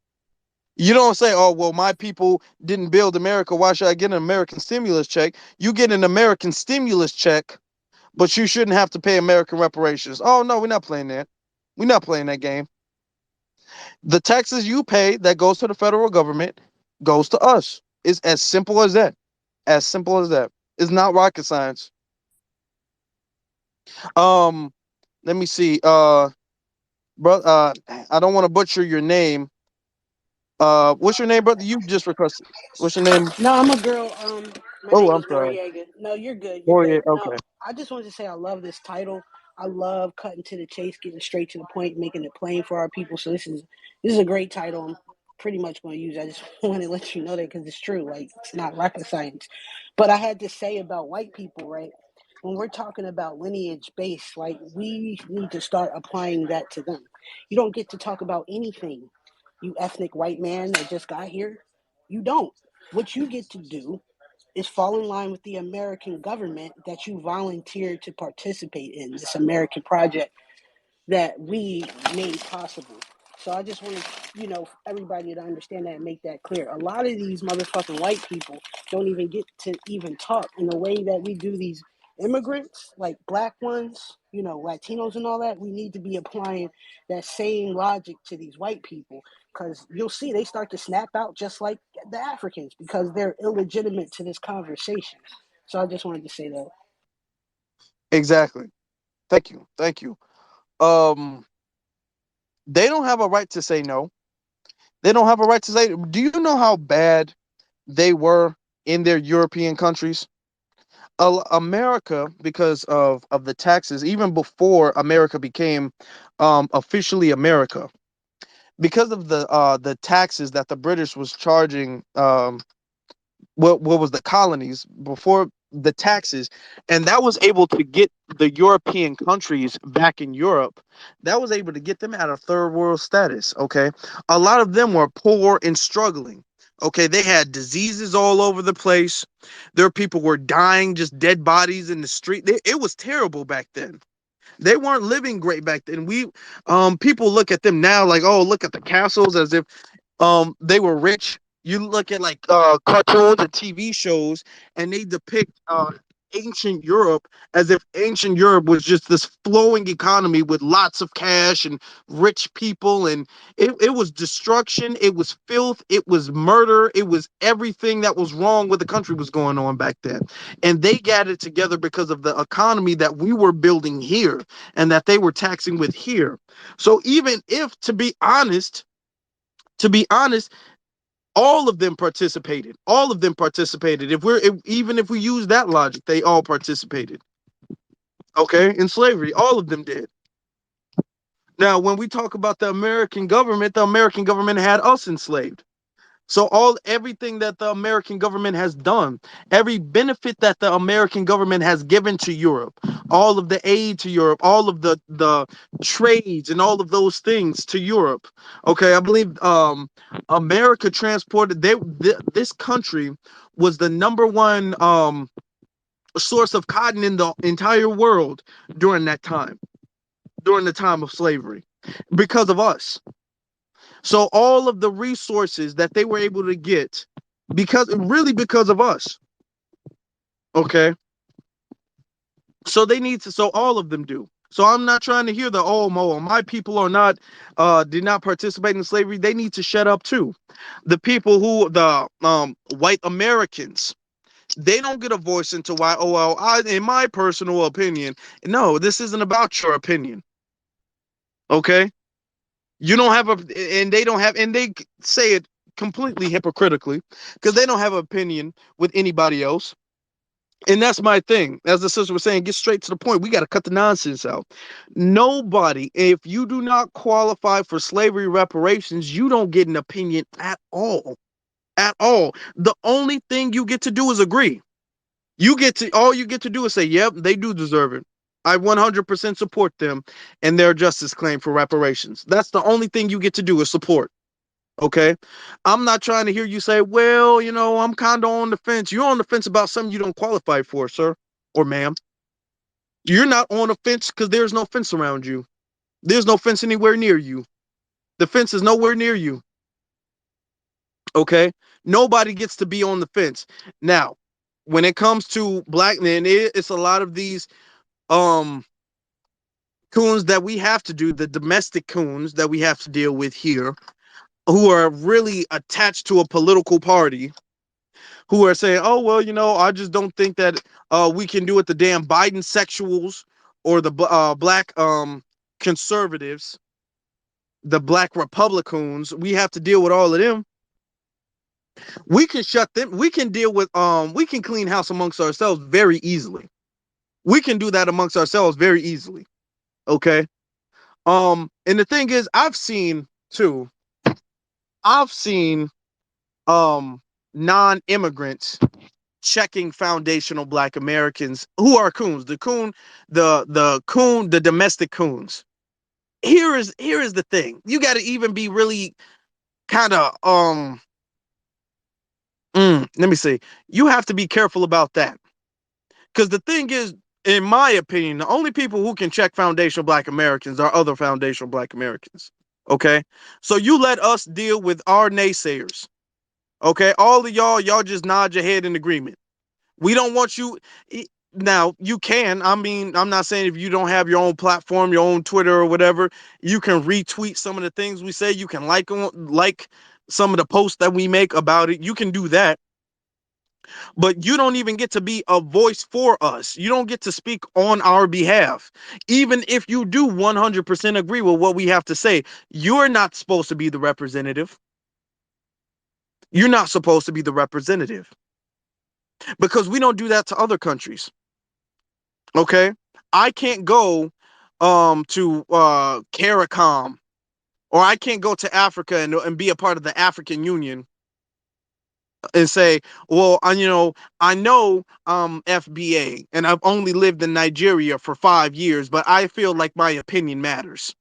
You don't say, oh well, my people didn't build America. Why should I get an American stimulus check? You get an American stimulus check, but you shouldn't have to pay American reparations. Oh no, we're not playing that. We're not playing that game. The taxes you pay that goes to the federal government goes to us. It's as simple as that. As simple as that. It's not rocket science. Um, Let me see. Bro, I don't want to butcher your name. What's your name, brother? You just requested. What's your name? No, I'm a girl. My Oh, name I'm is sorry. Noriega. No, you're good. You're good. Warrior. No, Okay. I just wanted to say I love this title. I love cutting to the chase, getting straight to the point, making it plain for our people. So this is a great title. I'm pretty much going to use. I just want to let you know that because it's true. Like it's not rocket science. But I had to say about white people, right? When we're talking about lineage based, like we need to start applying that to them. You don't get to talk about anything, you ethnic white man that just got here. You don't. What you get to do is fall in line with the American government that you volunteered to participate in this American project that we made possible. So I just wanted, everybody to understand that and make that clear. A lot of these motherfucking white people don't even get to even talk in the way that we do these immigrants, like black ones, Latinos and all that. We need to be applying that same logic to these white people because you'll see they start to snap out just like the Africans because they're illegitimate to this conversation. So I just wanted to say that. Exactly. Thank you. Thank you. Um, they don't have a right to say no. They don't have a right to say. Do you know how bad they were in their European countries? America, because of the taxes, even before America became officially America, because of the taxes that the British was charging, what was the colonies before the taxes, and that was able to get the European countries back in Europe. That was able to get them at a third world status. Okay, a lot of them were poor and struggling. Okay, they had diseases all over the place. Their people were dying, just dead bodies in the street. It was terrible back then. They weren't living great back then. People look at them now like, oh, look at the castles, as if they were rich. You look at like cartoons and TV shows, and they depict ancient Europe as if ancient Europe was just this flowing economy with lots of cash and rich people, and it was destruction, it was filth, it was murder, it was everything that was wrong with the country was going on back then. And they got it together because of the economy that we were building here and that they were taxing with here. So even if, to be honest, all of them participated. All of them participated. Even if we use that logic, they all participated. Okay, in slavery, all of them did. Now, when we talk about the American government had us enslaved. So everything that the American government has done, every benefit that the American government has given to Europe, all of the aid to Europe, all of the trades and all of those things to Europe. Okay, I believe America transported this country was the number one source of cotton in the entire world during that time, during the time of slavery, because of us. So all of the resources that they were able to get, because of us. Okay. So all of them do. So I'm not trying to hear my people are not did not participate in slavery. They need to shut up too. The people who the white Americans, they don't get a voice into why, oh well, in my personal opinion. No, this isn't about your opinion. Okay? You don't have and they don't have, and they say it completely hypocritically because they don't have an opinion with anybody else. And that's my thing. As the sister was saying, get straight to the point. We got to cut the nonsense out. Nobody, if you do not qualify for slavery reparations, you don't get an opinion at all. At all. The only thing you get to do is agree. All you get to do is say, yep, they do deserve it. I 100% support them and their justice claim for reparations. That's the only thing you get to do is support. Okay. I'm not trying to hear you say, well, I'm kind of on the fence. You're on the fence about something you don't qualify for, sir or ma'am. You're not on a fence because there's no fence around you. There's no fence anywhere near you. The fence is nowhere near you. Okay. Nobody gets to be on the fence. Now, when it comes to black men, it's a lot of these um coons that we have to do, the domestic coons that we have to deal with here, who are really attached to a political party, who are saying, oh, well, I just don't think that we can do it. The damn Biden sexuals or the black conservatives, the black Republicans, we have to deal with all of them. We can shut them. We can deal with, we can clean house amongst ourselves very easily. We can do that amongst ourselves very easily. Okay. And the thing is, I've seen non-immigrants checking foundational black Americans who are coons, the domestic coons. Here is the thing. You got to even be really kind of let me see. You have to be careful about that. Because the thing is, in my opinion, the only people who can check foundational black Americans are other foundational black Americans. Okay? So you let us deal with our naysayers. Okay? All of y'all just nod your head in agreement. We don't want you. Now, you can. I mean, I'm not saying if you don't have your own platform, your own Twitter or whatever, you can retweet some of the things we say. You can like some of the posts that we make about it. You can do that. But you don't even get to be a voice for us. You don't get to speak on our behalf. Even if you do 100% agree with what we have to say, you're not supposed to be the representative. You're not supposed to be the representative because we don't do that to other countries. Okay? I can't go to CARICOM, or I can't go to Africa and be a part of the African Union and say, well, I know FBA and I've only lived in Nigeria for 5 years, but I feel like my opinion matters.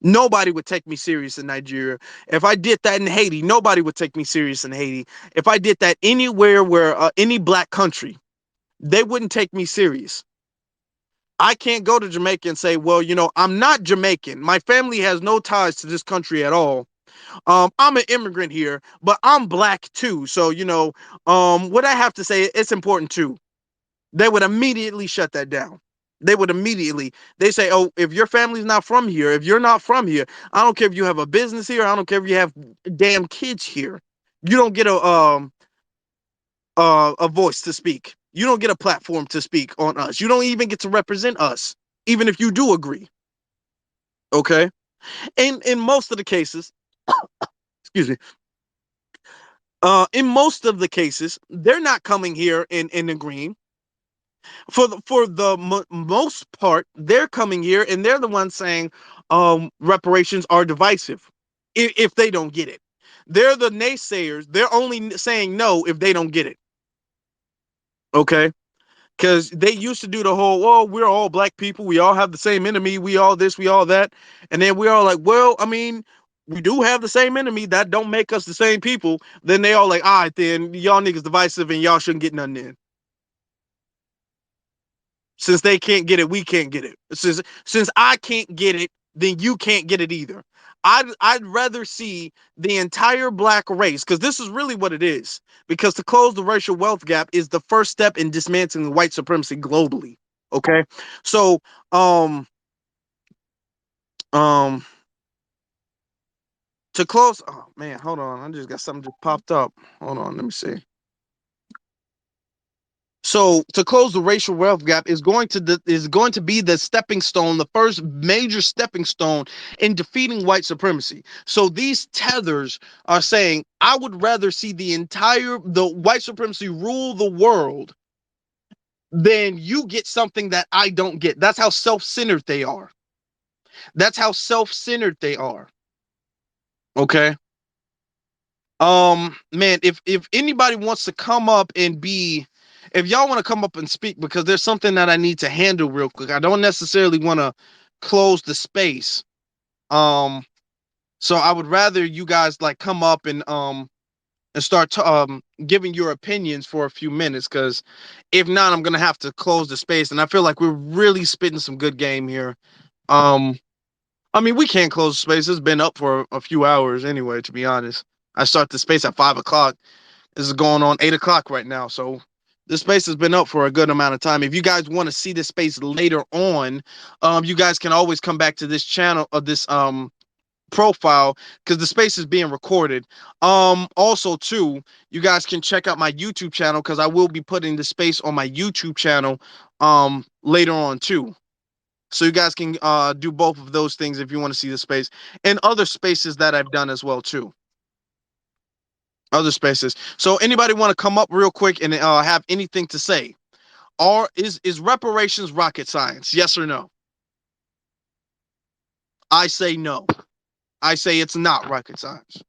Nobody would take me serious in Nigeria. If I did that in Haiti, nobody would take me serious in Haiti. If I did that anywhere where any black country, they wouldn't take me serious. I can't go to Jamaica and say, well, I'm not Jamaican. My family has no ties to this country at all. I'm an immigrant here, but I'm black too. So, what I have to say, it's important too. They would immediately shut that down. They say, oh, if your family's not from here, if you're not from here, I don't care if you have a business here. I don't care if you have damn kids here. You don't get a voice to speak. You don't get a platform to speak on us. You don't even get to represent us, even if you do agree. Okay. And in most of the cases, excuse me, in most of the cases, they're not coming here and agreeing. For the most part, they're coming here and they're the ones saying reparations are divisive if they don't get it. They're the naysayers. They're only saying no if they don't get it. Okay. Because they used to do the whole, well, we're all black people. We all have the same enemy. We all this, we all that. And then we're all like, well, I mean, we do have the same enemy. That don't make us the same people. Then they all like, all right, then y'all niggas divisive and y'all shouldn't get nothing in. Since they can't get it, we can't get it. Since I can't get it, then you can't get it either. I'd rather see the entire black race, because this is really what it is. Because to close the racial wealth gap is the first step in dismantling white supremacy globally. Okay, so um to close. Oh man, hold on. I just got something just popped up. Hold on, let me see. So to close the racial wealth gap is going to be the stepping stone, the first major stepping stone in defeating white supremacy. So these tethers are saying, I would rather see the white supremacy rule the world than you get something that I don't get. That's how self-centered they are. That's how self-centered they are. Okay. Man, if anybody wants to come up and be, if y'all want to come up and speak, because there's something that I need to handle real quick. I don't necessarily want to close the space. Um, So I would rather you guys like come up and start giving your opinions for a few minutes, because if not, I'm gonna have to close the space. And I feel like we're really spitting some good game here. Um, I mean, we can't close the space. It's been up for a few hours anyway. To be honest, I start the space at 5 o'clock. This is going on 8 o'clock right now. So this space has been up for a good amount of time. If you guys want to see this space later on, you guys can always come back to this channel of this profile, because the space is being recorded. Also too, you guys can check out my YouTube channel, because I will be putting the space on my YouTube channel later on too. So you guys can do both of those things if you want to see the space and other spaces that I've done as well too. Other spaces. So anybody want to come up real quick and have anything to say? Or is reparations rocket science? Yes or no? I say no. I say it's not rocket science.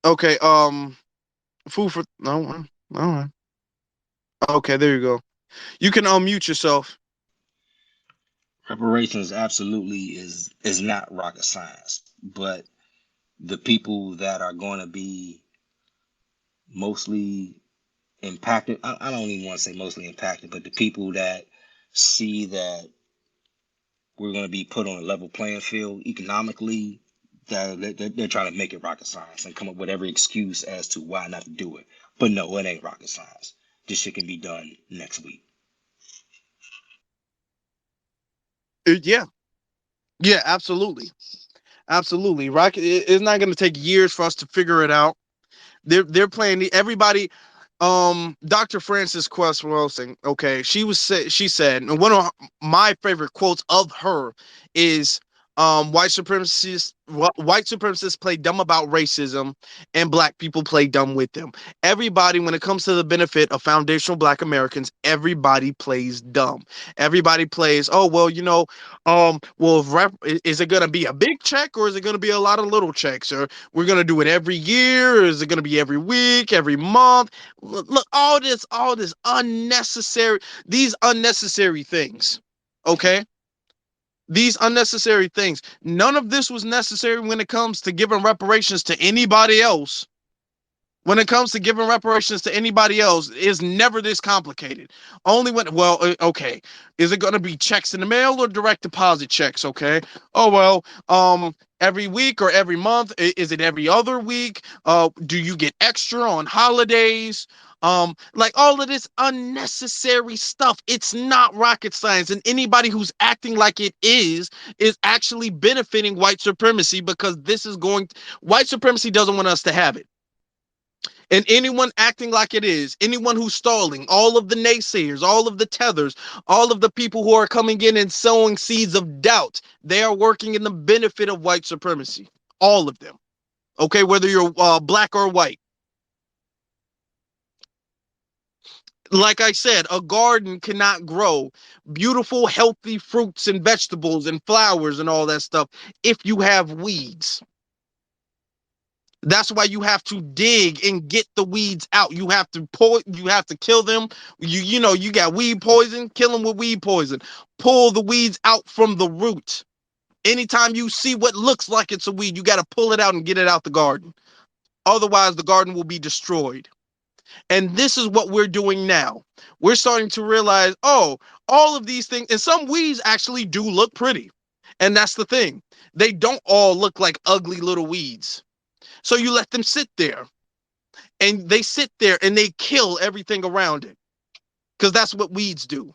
Okay, food for no, all right. Okay, there you go. You can unmute yourself. Reparations absolutely is not rocket science, but the people that are going to be mostly impacted, I don't even want to say mostly impacted, but the people that see that we're going to be put on a level playing field economically, that they're trying to make it rocket science and come up with every excuse as to why not to do it. But no, it ain't rocket science. This shit can be done next week. Yeah, yeah, absolutely, absolutely. Rocket. It's not going to take years for us to figure it out. They're playing everybody. Dr. Frances Quest Wilson, okay, she said, and one of my favorite quotes of her is white supremacists play dumb about racism and black people play dumb with them. Everybody, when it comes to the benefit of foundational black Americans, everybody plays dumb. Everybody plays, oh well, well, is it going to be a big check, or is it going to be a lot of little checks, or we're going to do it every year, or is it going to be every week, every month? Look, all this unnecessary, these unnecessary things. Okay, these unnecessary things. None of this was necessary when it comes to giving reparations to anybody else. When it comes to giving reparations to anybody else, it's never this complicated. Only when, well, okay, is it going to be checks in the mail or direct deposit checks? Okay. Oh well, every week or every month? Is it every other week? Do you get extra on holidays? Like all of this unnecessary stuff. It's not rocket science, and anybody who's acting like it is actually benefiting white supremacy, because white supremacy doesn't want us to have it. And anyone acting like it is, anyone who's stalling, all of the naysayers, all of the tethers, all of the people who are coming in and sowing seeds of doubt, they are working in the benefit of white supremacy. All of them. Okay, whether you're black or white. Like I said, a garden cannot grow beautiful, healthy fruits and vegetables and flowers and all that stuff if you have weeds. That's why you have to dig and get the weeds out. You have to kill them. You got weed poison, kill them with weed poison. Pull the weeds out from the root. Anytime you see what looks like it's a weed, you got to pull it out and get it out the garden. Otherwise, the garden will be destroyed. And this is what we're doing now. We're starting to realize, oh, all of these things, and some weeds actually do look pretty. And that's the thing. They don't all look like ugly little weeds. So you let them sit there, and they sit there and they kill everything around it, because that's what weeds do.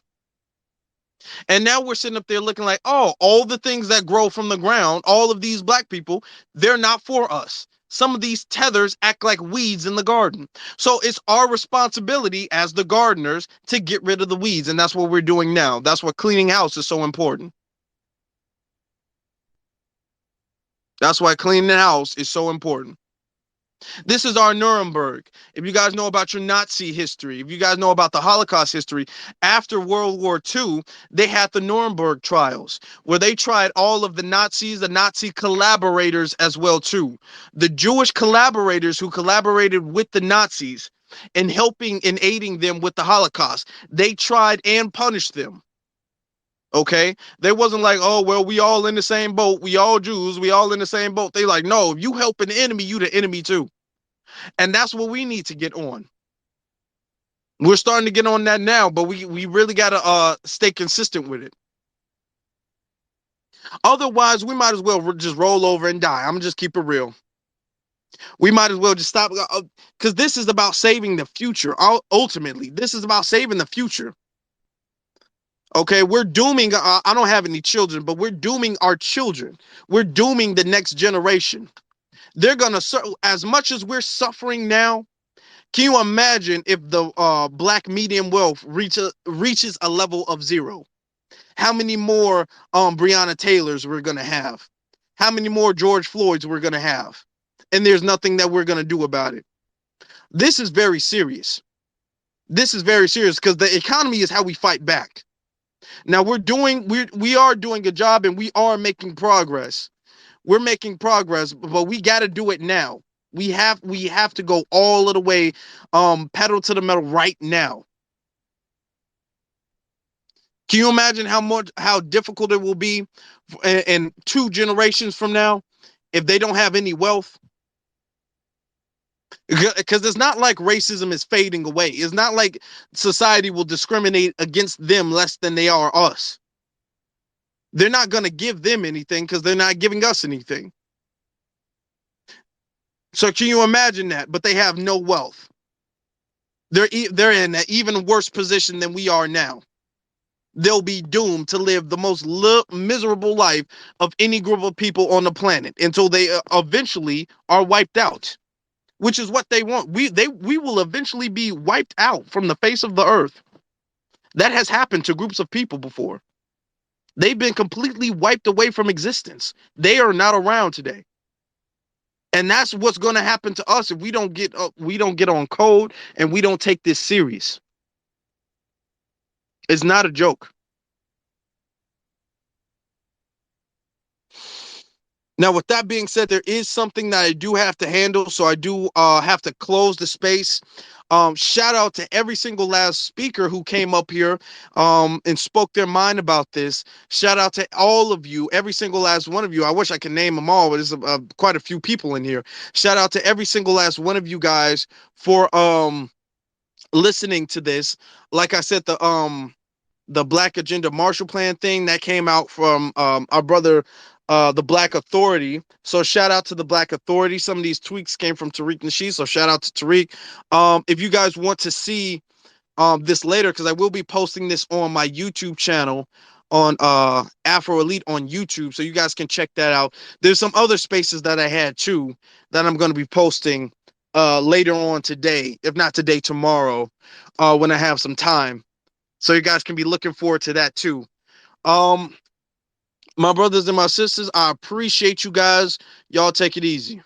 And now we're sitting up there looking like, oh, all the things that grow from the ground, all of these black people, they're not for us. Some of these tethers act like weeds in the garden. So it's our responsibility as the gardeners to get rid of the weeds. And that's what we're doing now. That's why cleaning house is so important. That's why cleaning the house is so important. This is our Nuremberg. If you guys know about your Nazi history, if you guys know about the Holocaust history, after World War II, they had the Nuremberg trials where they tried all of the Nazis, the Nazi collaborators as well too. The Jewish collaborators who collaborated with the Nazis and helping and aiding them with the Holocaust. They tried and punished them. Okay, they wasn't like, oh well, we all in the same boat, we all Jews, we all in the same boat. They like, no, if you help an enemy, you the enemy too. And that's what we need to get on. We're starting to get on that now, but we really gotta stay consistent with it. Otherwise, we might as well just roll over and die. I'm just keep it real. We might as well just stop because this is about saving the future. Ultimately, this is about saving the future. Okay, we're dooming. I don't have any children, but we're dooming our children. We're dooming the next generation. They're gonna as much as we're suffering now. Can you imagine if the black median wealth reaches a level of zero? How many more Breonna Taylors we're gonna have? How many more George Floyds we're gonna have? And there's nothing that we're gonna do about it. This is very serious. This is very serious because the economy is how we fight back. Now we are doing a job and we are making progress. We're making progress, but we got to do it now. We have to go all of the way, pedal to the metal right now. Can you imagine how difficult it will be in 2 generations from now if they don't have any wealth? Because it's not like racism is fading away. It's not like society will discriminate against them less than they are us. They're not going to give them anything because they're not giving us anything. So can you imagine that? But they have no wealth. They're in an even worse position than we are now. They'll be doomed to live the most miserable life of any group of people on the planet until they eventually are wiped out, which is what they want. We will eventually be wiped out from the face of the earth. That has happened to groups of people before. They've been completely wiped away from existence. They are not around today. And that's what's going to happen to us if we don't get on code and we don't take this serious. It's not a joke. Now, with that being said, there is something that I do have to handle, so I do have to close the space. Shout out to every single last speaker who came up here and spoke their mind about this. Shout out to all of you, every single last one of you. I wish I could name them all, but there's quite a few people in here. Shout out to every single last one of you guys for listening to this. Like I said, the Black Agenda Marshall Plan thing that came out from our brother, the Black Authority. So shout out to the Black Authority. Some of these tweaks came from Tariq Nasheed. So shout out to Tariq. If you guys want to see this later, because I will be posting this on my YouTube channel on Afro Elite on YouTube, so you guys can check that out. There's some other spaces that I had too that I'm going to be posting later on today, if not today, tomorrow, when I have some time. So you guys can be looking forward to that too. Um, my brothers and my sisters, I appreciate you guys. Y'all take it easy.